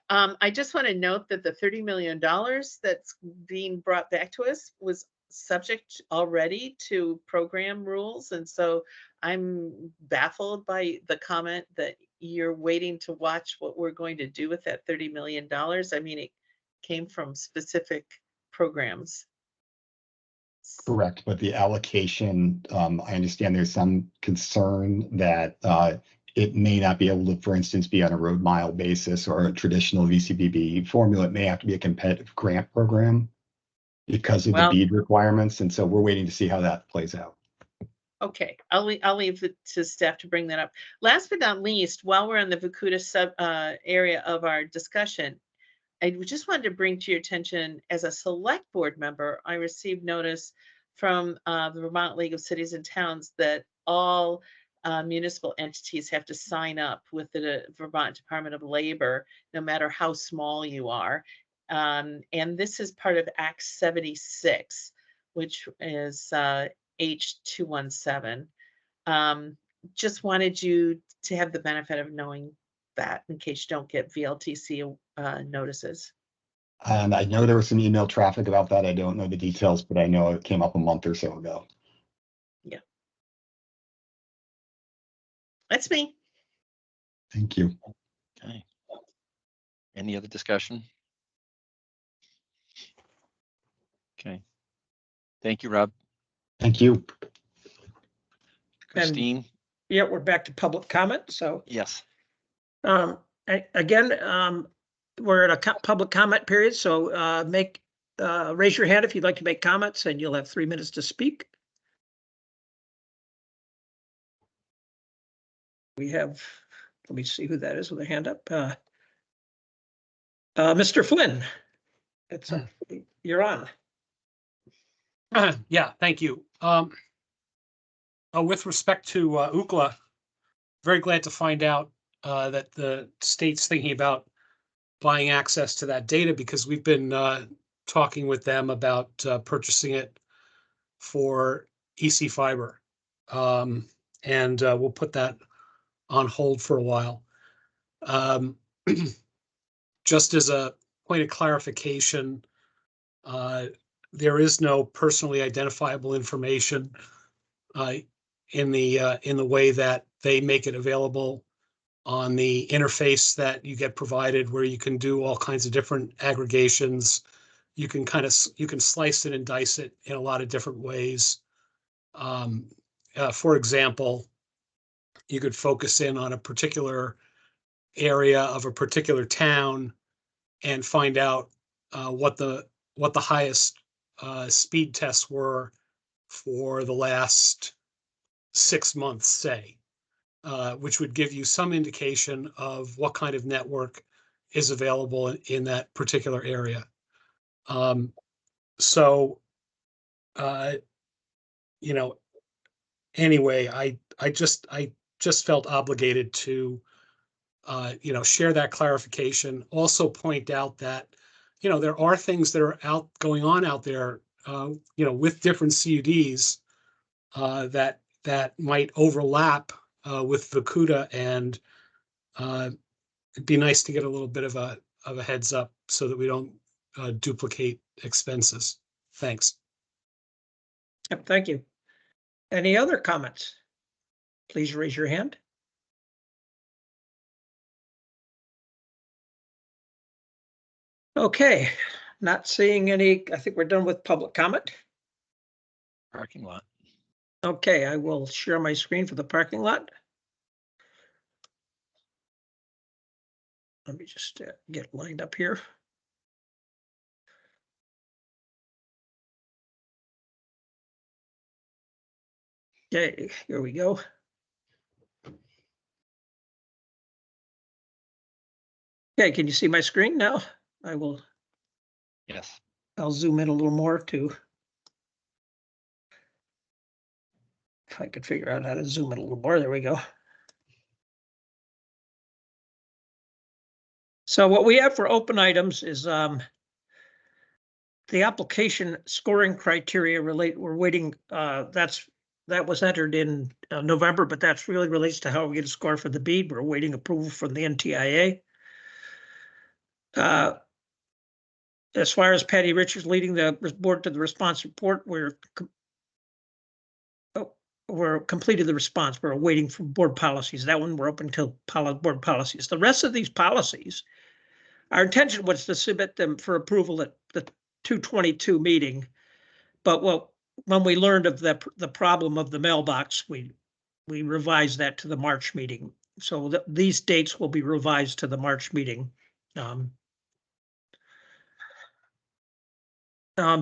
I just want to note that the $30 million that's being brought back to us was subject already to program rules. And so I'm baffled by the comment that you're waiting to watch what we're going to do with that $30 million. I mean, it came from specific programs. Correct, but the allocation, I understand there's some concern that it may not be able to, for instance, be on a road mile basis or a traditional VCBB formula. It may have to be a competitive grant program because of the BEAD requirements. And so we're waiting to see how that plays out. Okay, I'll leave it to staff to bring that up. Last but not least, while we're on the Vacuta sub area of our discussion, I just wanted to bring to your attention, as a select board member, I received notice from the Vermont League of Cities and Towns that all municipal entities have to sign up with the Vermont Department of Labor, no matter how small you are. And this is part of Act 76, which is H217. Just wanted you to have the benefit of knowing that in case you don't get VLTC notices. And I know there was some email traffic about that. I don't know the details, but I know it came up a month or so ago. Yeah. That's me. Thank you. Okay. Any other discussion? Okay. Thank you, Rob. Thank you. Christine? Yeah, we're back to public comment. So yes. Again, we're at a public comment period. So raise your hand if you'd like to make comments, and you'll have 3 minutes to speak. We have, let me see who that is with a hand up. Mr. Flynn, you're on. Yeah, thank you. With respect to UCLA, very glad to find out that the state's thinking about buying access to that data, because we've been talking with them about purchasing it for EC fiber. And we'll put that on hold for a while. Just as a point of clarification, there is no personally identifiable information in the way that they make it available on the interface that you get provided, where you can do all kinds of different aggregations. You can slice it and dice it in a lot of different ways. For example, you could focus in on a particular area of a particular town and find out what the highest speed tests were for the last 6 months, say, which would give you some indication of what kind of network is available in that particular area. Anyway, I just felt obligated to share that clarification. Also point out that there are things that are going on out there with different CUDs that might overlap with Vacuta, and it'd be nice to get a little bit of a heads up so that we don't duplicate expenses. Thanks. Yep, thank you. Any other comments? Please raise your hand. Okay, not seeing any. I think we're done with public comment. Parking lot. Okay, I will share my screen for the parking lot. Let me just get lined up here. Okay, here we go. Okay, can you see my screen now? I will. Yes. I'll zoom in a little more too. If I could figure out how to zoom in a little more, there we go. So what we have for open items is the application scoring criteria we're waiting, that was entered in November, but that's really relates to how we get a score for the BEAD. We're waiting approval from the NTIA. As far as Patty Richards leading the board to the response report, we're completed the response. We're waiting for board policies. That one we're open till board policies. The rest of these policies, our intention was to submit them for approval at the 2/22 meeting. But when we learned of the problem of the mailbox, we revised that to the March meeting. So these dates will be revised to the March meeting.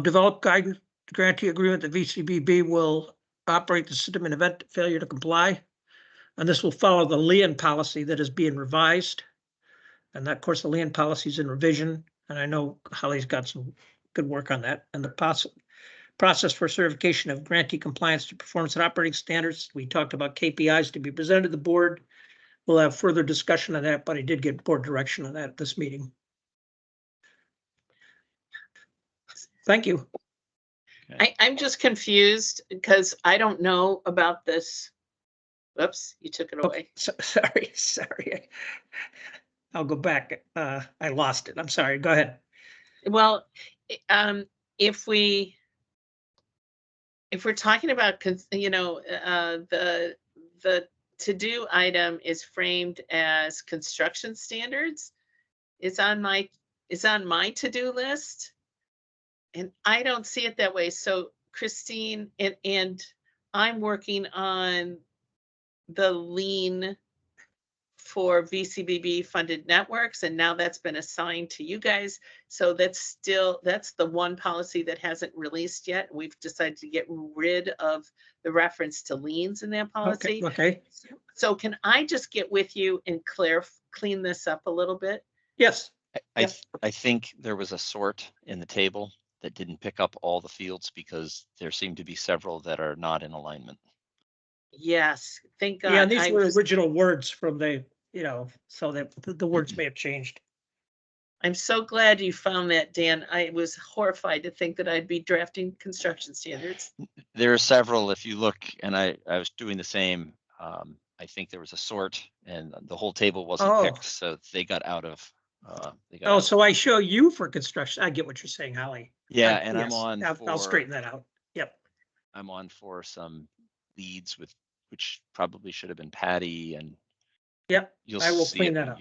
Develop guidance grantee agreement. The VCBB will operate the system in event failure to comply. And this will follow the LEAN policy that is being revised. And that, of course, the LEAN policy is in revision. And I know Holly's got some good work on that. And the process for certification of grantee compliance to performance and operating standards. We talked about KPIs to be presented to the board. We'll have further discussion on that, but I did get board direction on that at this meeting. Thank you. I'm just confused because I don't know about this. Whoops, you took it away. Sorry. I'll go back. I lost it. I'm sorry. Go ahead. Well, if we're talking about, the to-do item is framed as construction standards. It's on my to-do list. And I don't see it that way. So Christine, and I'm working on the lean for VCBB funded networks. And now that's been assigned to you guys. So that's the one policy that hasn't released yet. We've decided to get rid of the reference to liens in that policy. Okay. So can I just get with you and clean this up a little bit? Yes. I think there was a sort in the table that didn't pick up all the fields because there seem to be several that are not in alignment. Yes, thank God. Yeah, and these were original words from so that the words may have changed. I'm so glad you found that, Dan. I was horrified to think that I'd be drafting construction standards. There are several, if you look, and I was doing the same. I think there was a sort and the whole table wasn't picked, so they got out of. So I show you for construction. I get what you're saying, Holly. Yeah, and yes, I'm on. I'll straighten that out. Yep. I'm on for some leads which probably should have been Patty, and yep, I will clean that up.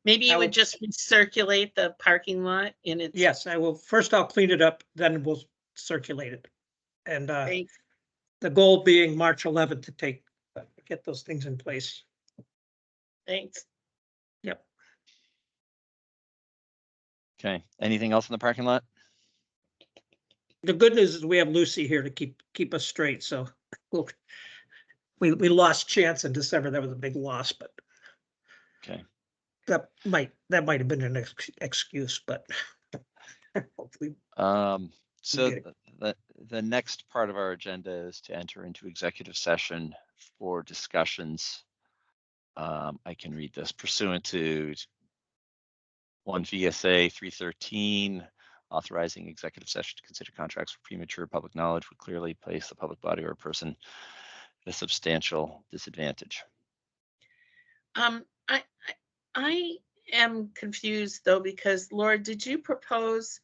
Maybe you would just recirculate the parking lot in its. Yes, I will. First, I'll clean it up, then we'll circulate it. And the goal being March 11th to get those things in place. Thanks. Yep. Okay. Anything else in the parking lot? The good news is we have Lucy here to keep us straight. So we lost Chance in December. That was a big loss, but okay. That might have been an excuse, but hopefully. So the next part of our agenda is to enter into executive session for discussions. I can read this pursuant to 1 VSA 313, authorizing executive session to consider contracts for premature public knowledge would clearly place the public body or a person at a substantial disadvantage. I am confused though, because Laura, did you propose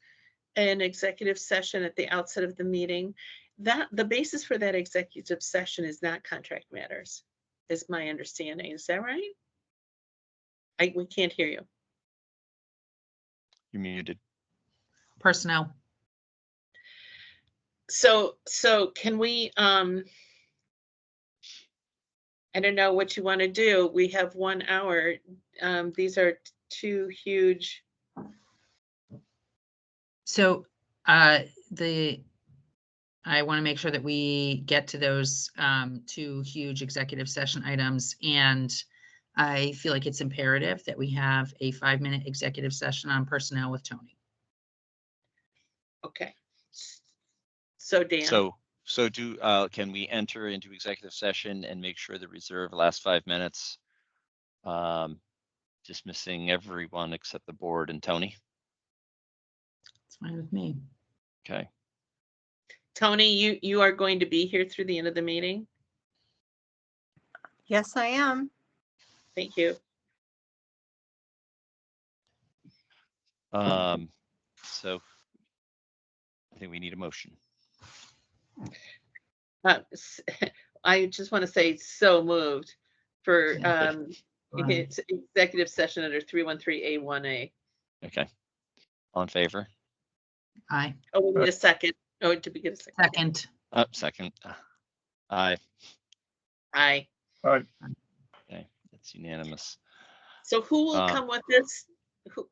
an executive session at the outset of the meeting? That the basis for that executive session is not contract matters, is my understanding. Is that right? We can't hear you. You're muted. Personnel. So can we, I don't know what you want to do. We have 1 hour. These are two huge. So I want to make sure that we get to those two huge executive session items. And I feel like it's imperative that we have a 5-minute executive session on personnel with Tony. Okay. So Dan. So can we enter into executive session and make sure the reserve lasts 5 minutes? Dismissing everyone except the board and Tony. It's fine with me. Okay. Tony, you are going to be here through the end of the meeting? Yes, I am. Thank you. So I think we need a motion. I just want to say so moved for it's executive session under 313A1A. Okay. All in favor? Aye. Oh, we need a second. Oh, did we get a second? Second. Second. Aye. Aye. Aye. Okay, that's unanimous. So who will come with us? Who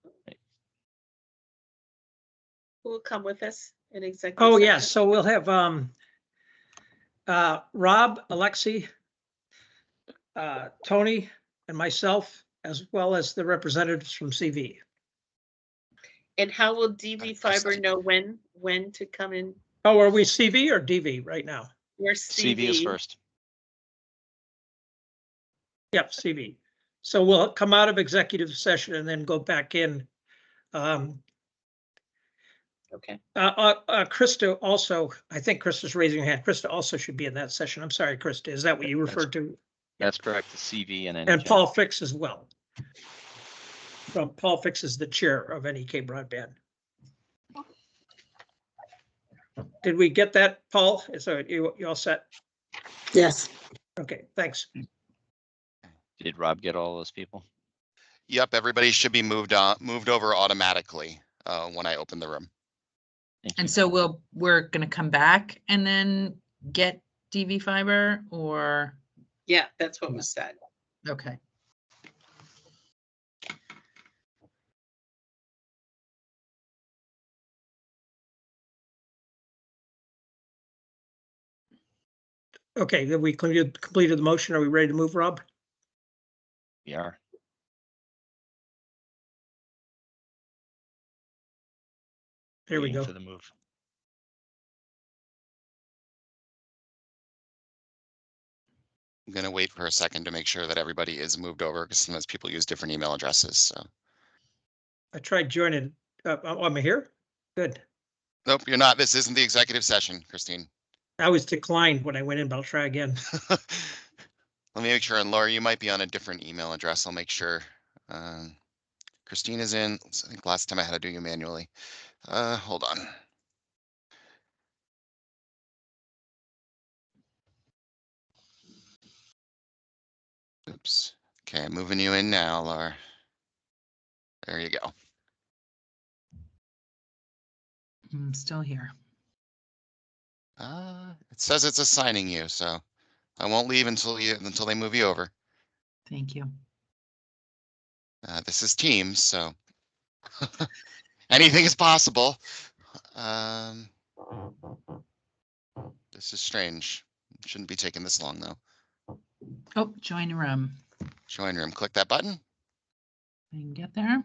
will come with us in executive Oh, session? yeah, so we'll have Rob, Alexi, Tony, and myself, as well as the representatives from CV. And how will DV Fiber know when to come in? Oh, are we CV or DV right now? We're CV. CV is first. Yep, CV. So we'll come out of executive session and then go back in. Okay. Krista also, I think Krista's raising her hand. Krista also should be in that session. I'm sorry, Krista, is that what you referred to? That's correct, the CV and And Paul Fix as well. Well, Paul Fix is the chair of NEK Broadband. Did we get that, Paul? So you all set? Yes. Okay, thanks. Did Rob get all those people? Yep, everybody should be moved over automatically when I open the room. And so we're going to come back and then get DV Fiber, or? Yeah, that's what was said. Okay. Okay, have we completed the motion? Are we ready to move, Rob? We are. There we go. For the move. I'm gonna wait for a second to make sure that everybody is moved over because sometimes people use different email addresses. So I tried joining. Am I here? Good. nope, you're not. This isn't the executive session, Christine. I was declined when I went in, but I'll try again. Let me make sure. And Laura, you might be on a different email address. I'll make sure. Christine is in. I think last time I had to do you manually. Hold on. Oops. Okay, I'm moving you in now, Laura. There you go. I'm still here. It says it's assigning you, so I won't leave until they move you over. Thank you. This is Teams, so anything is possible. This is strange. Shouldn't be taking this long though. Oh, join room. Join room. Click that button. I can get there.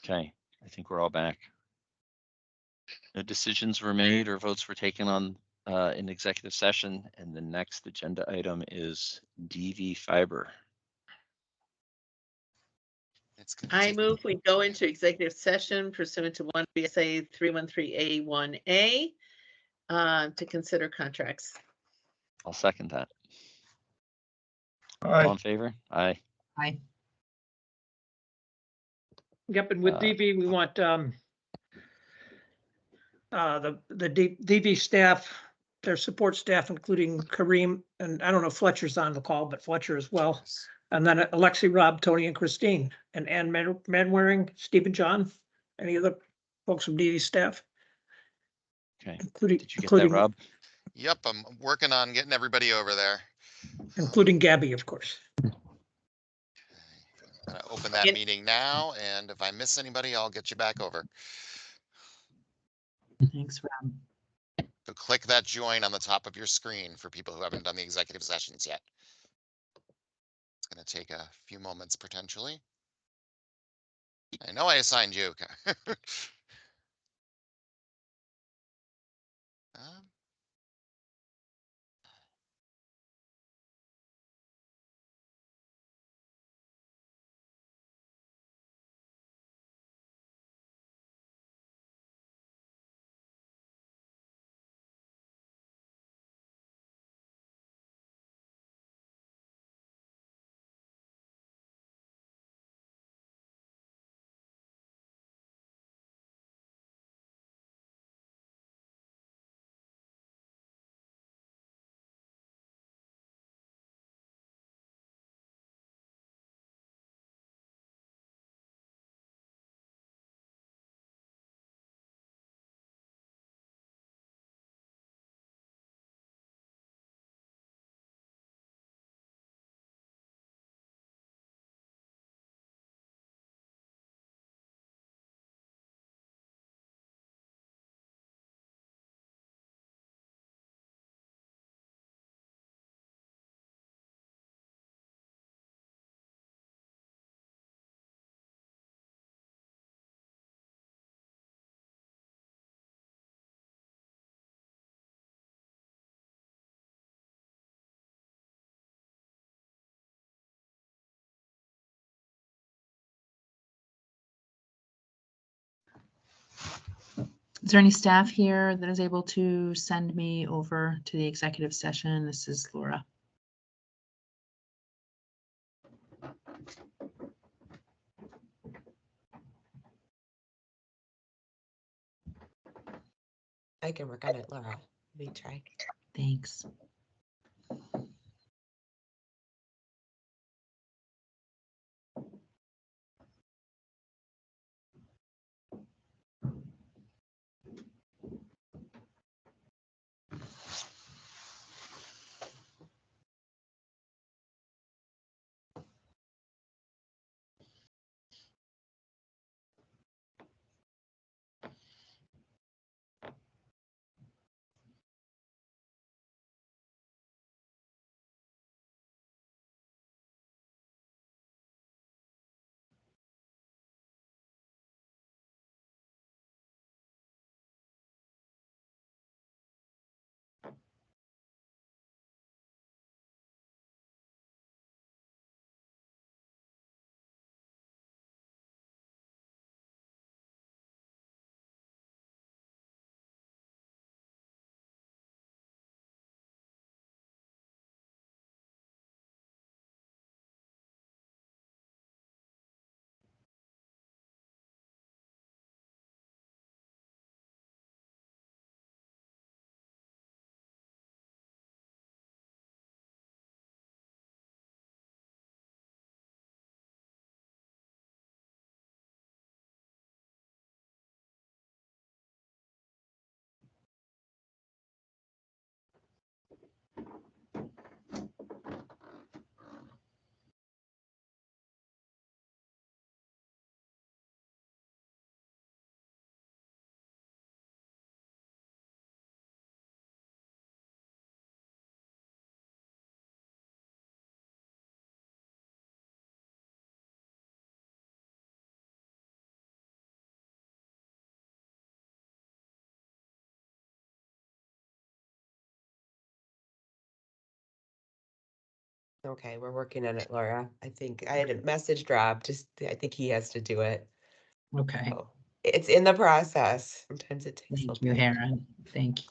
Okay, I think we're all back. No decisions were made or votes were taken on in executive session, and the next agenda item is DV fiber. I move we go into executive session pursuant to 1 VSA 313A1A to consider contracts. I'll second that. Aye. All in favor? Aye. Aye. Yep, and with DV, we want the DV staff, their support staff, including Kareem, and I don't know if Fletcher's on the call, but Fletcher as well. And then Alexi, Rob, Tony, and Christine, and Ann Manwaring, Stephen John, any other folks from DV staff, Okay. including Did you get that, Rob? Yep, I'm working on getting everybody over there. including Gabby, of course. I'm gonna open that meeting now, and if I miss anybody, I'll get you back over. Thanks, Rob. So click that join on the top of your screen for people who haven't done the executive sessions yet. It's gonna take a few moments potentially. I know I assigned you. Is there any staff here that is able to send me over to the executive session? This is Laura. I can work on it, Laura. Let me try. Thanks. Okay, we're working on it, Laura. I think I had a message drop, just, I think he has to do it. Okay. So it's in the process. Sometimes it takes a Thank little you, bit. Heron. Thank you.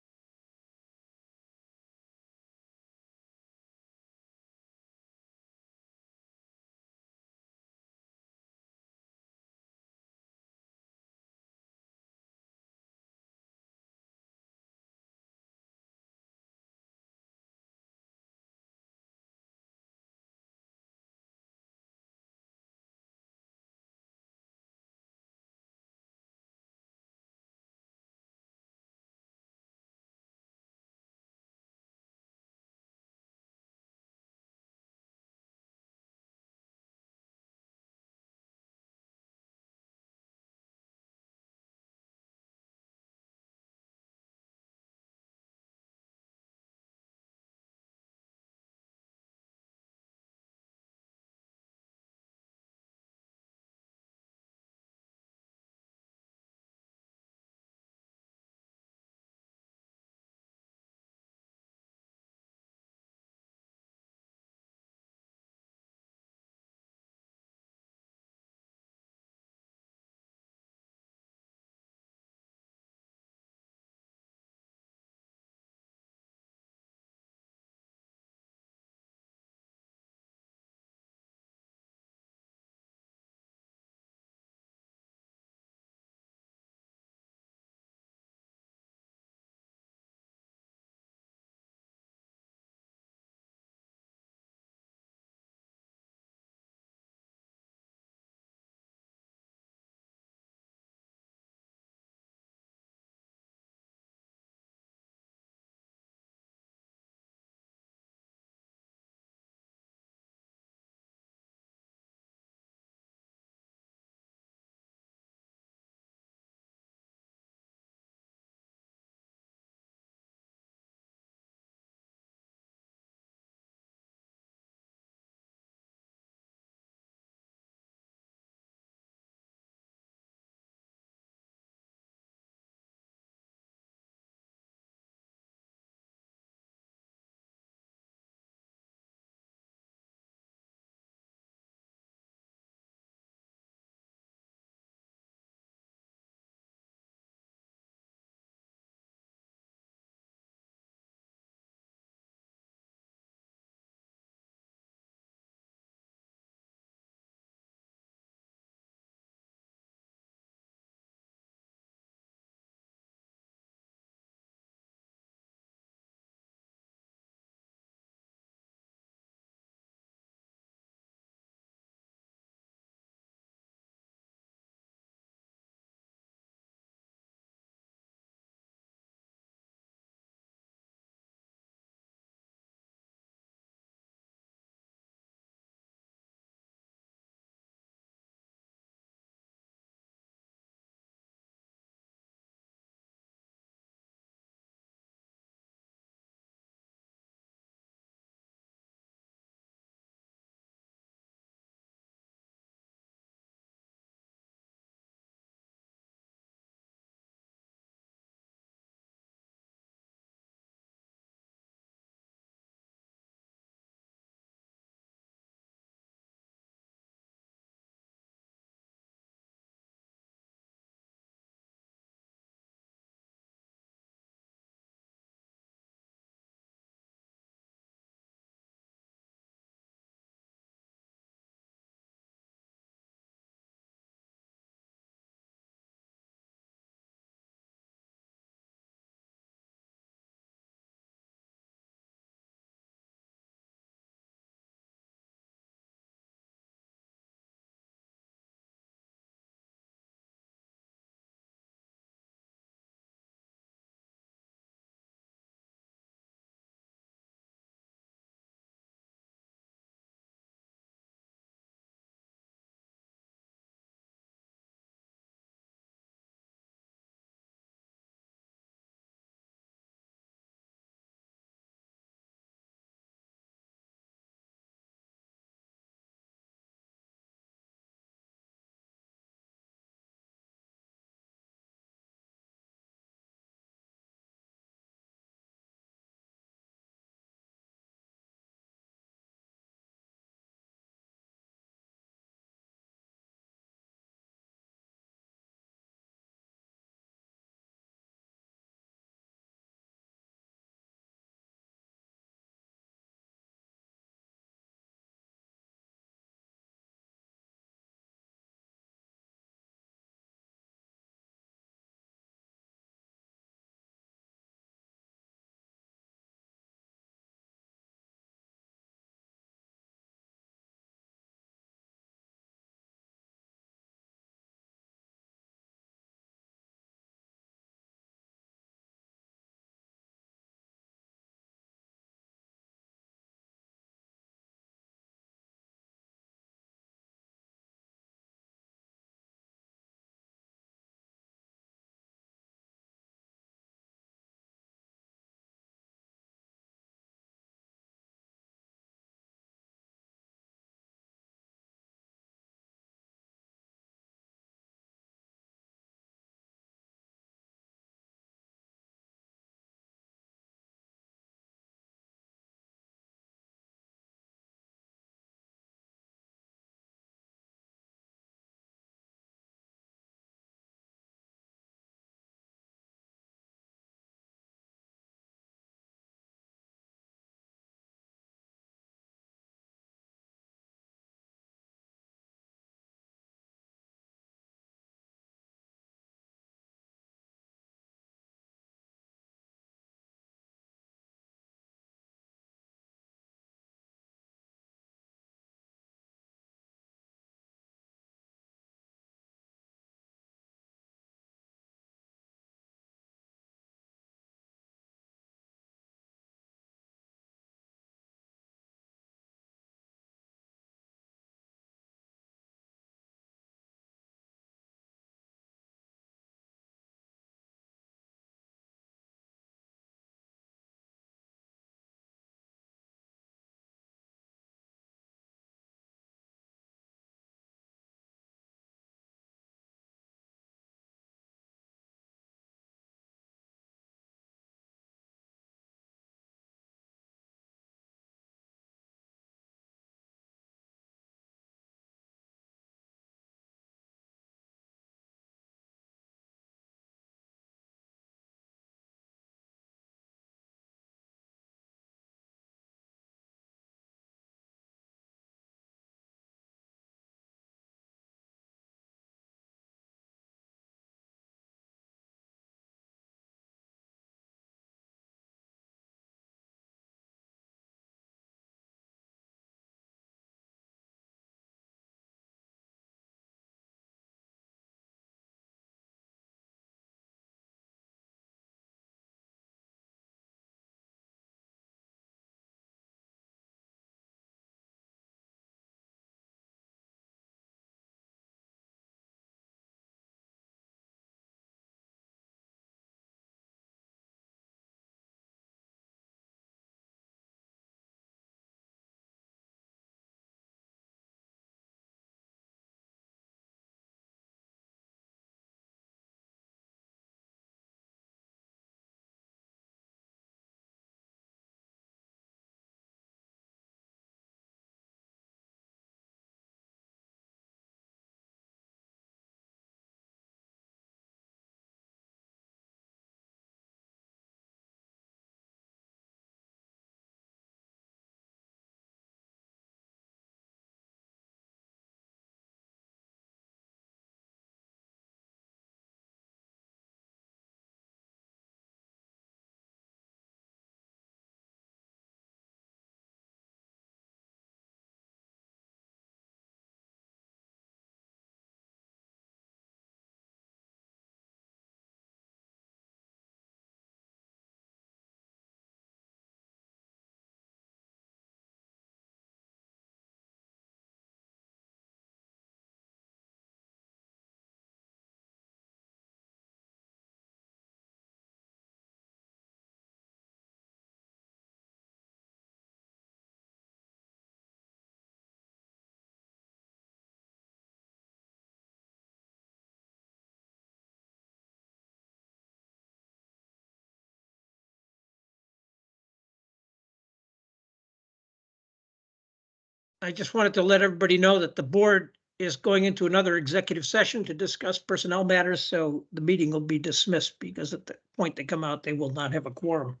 I just wanted to let everybody know that the board is going into another executive session to discuss personnel matters, so the meeting will be dismissed because at the point they come out, they will not have a quorum.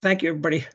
Thank you, everybody.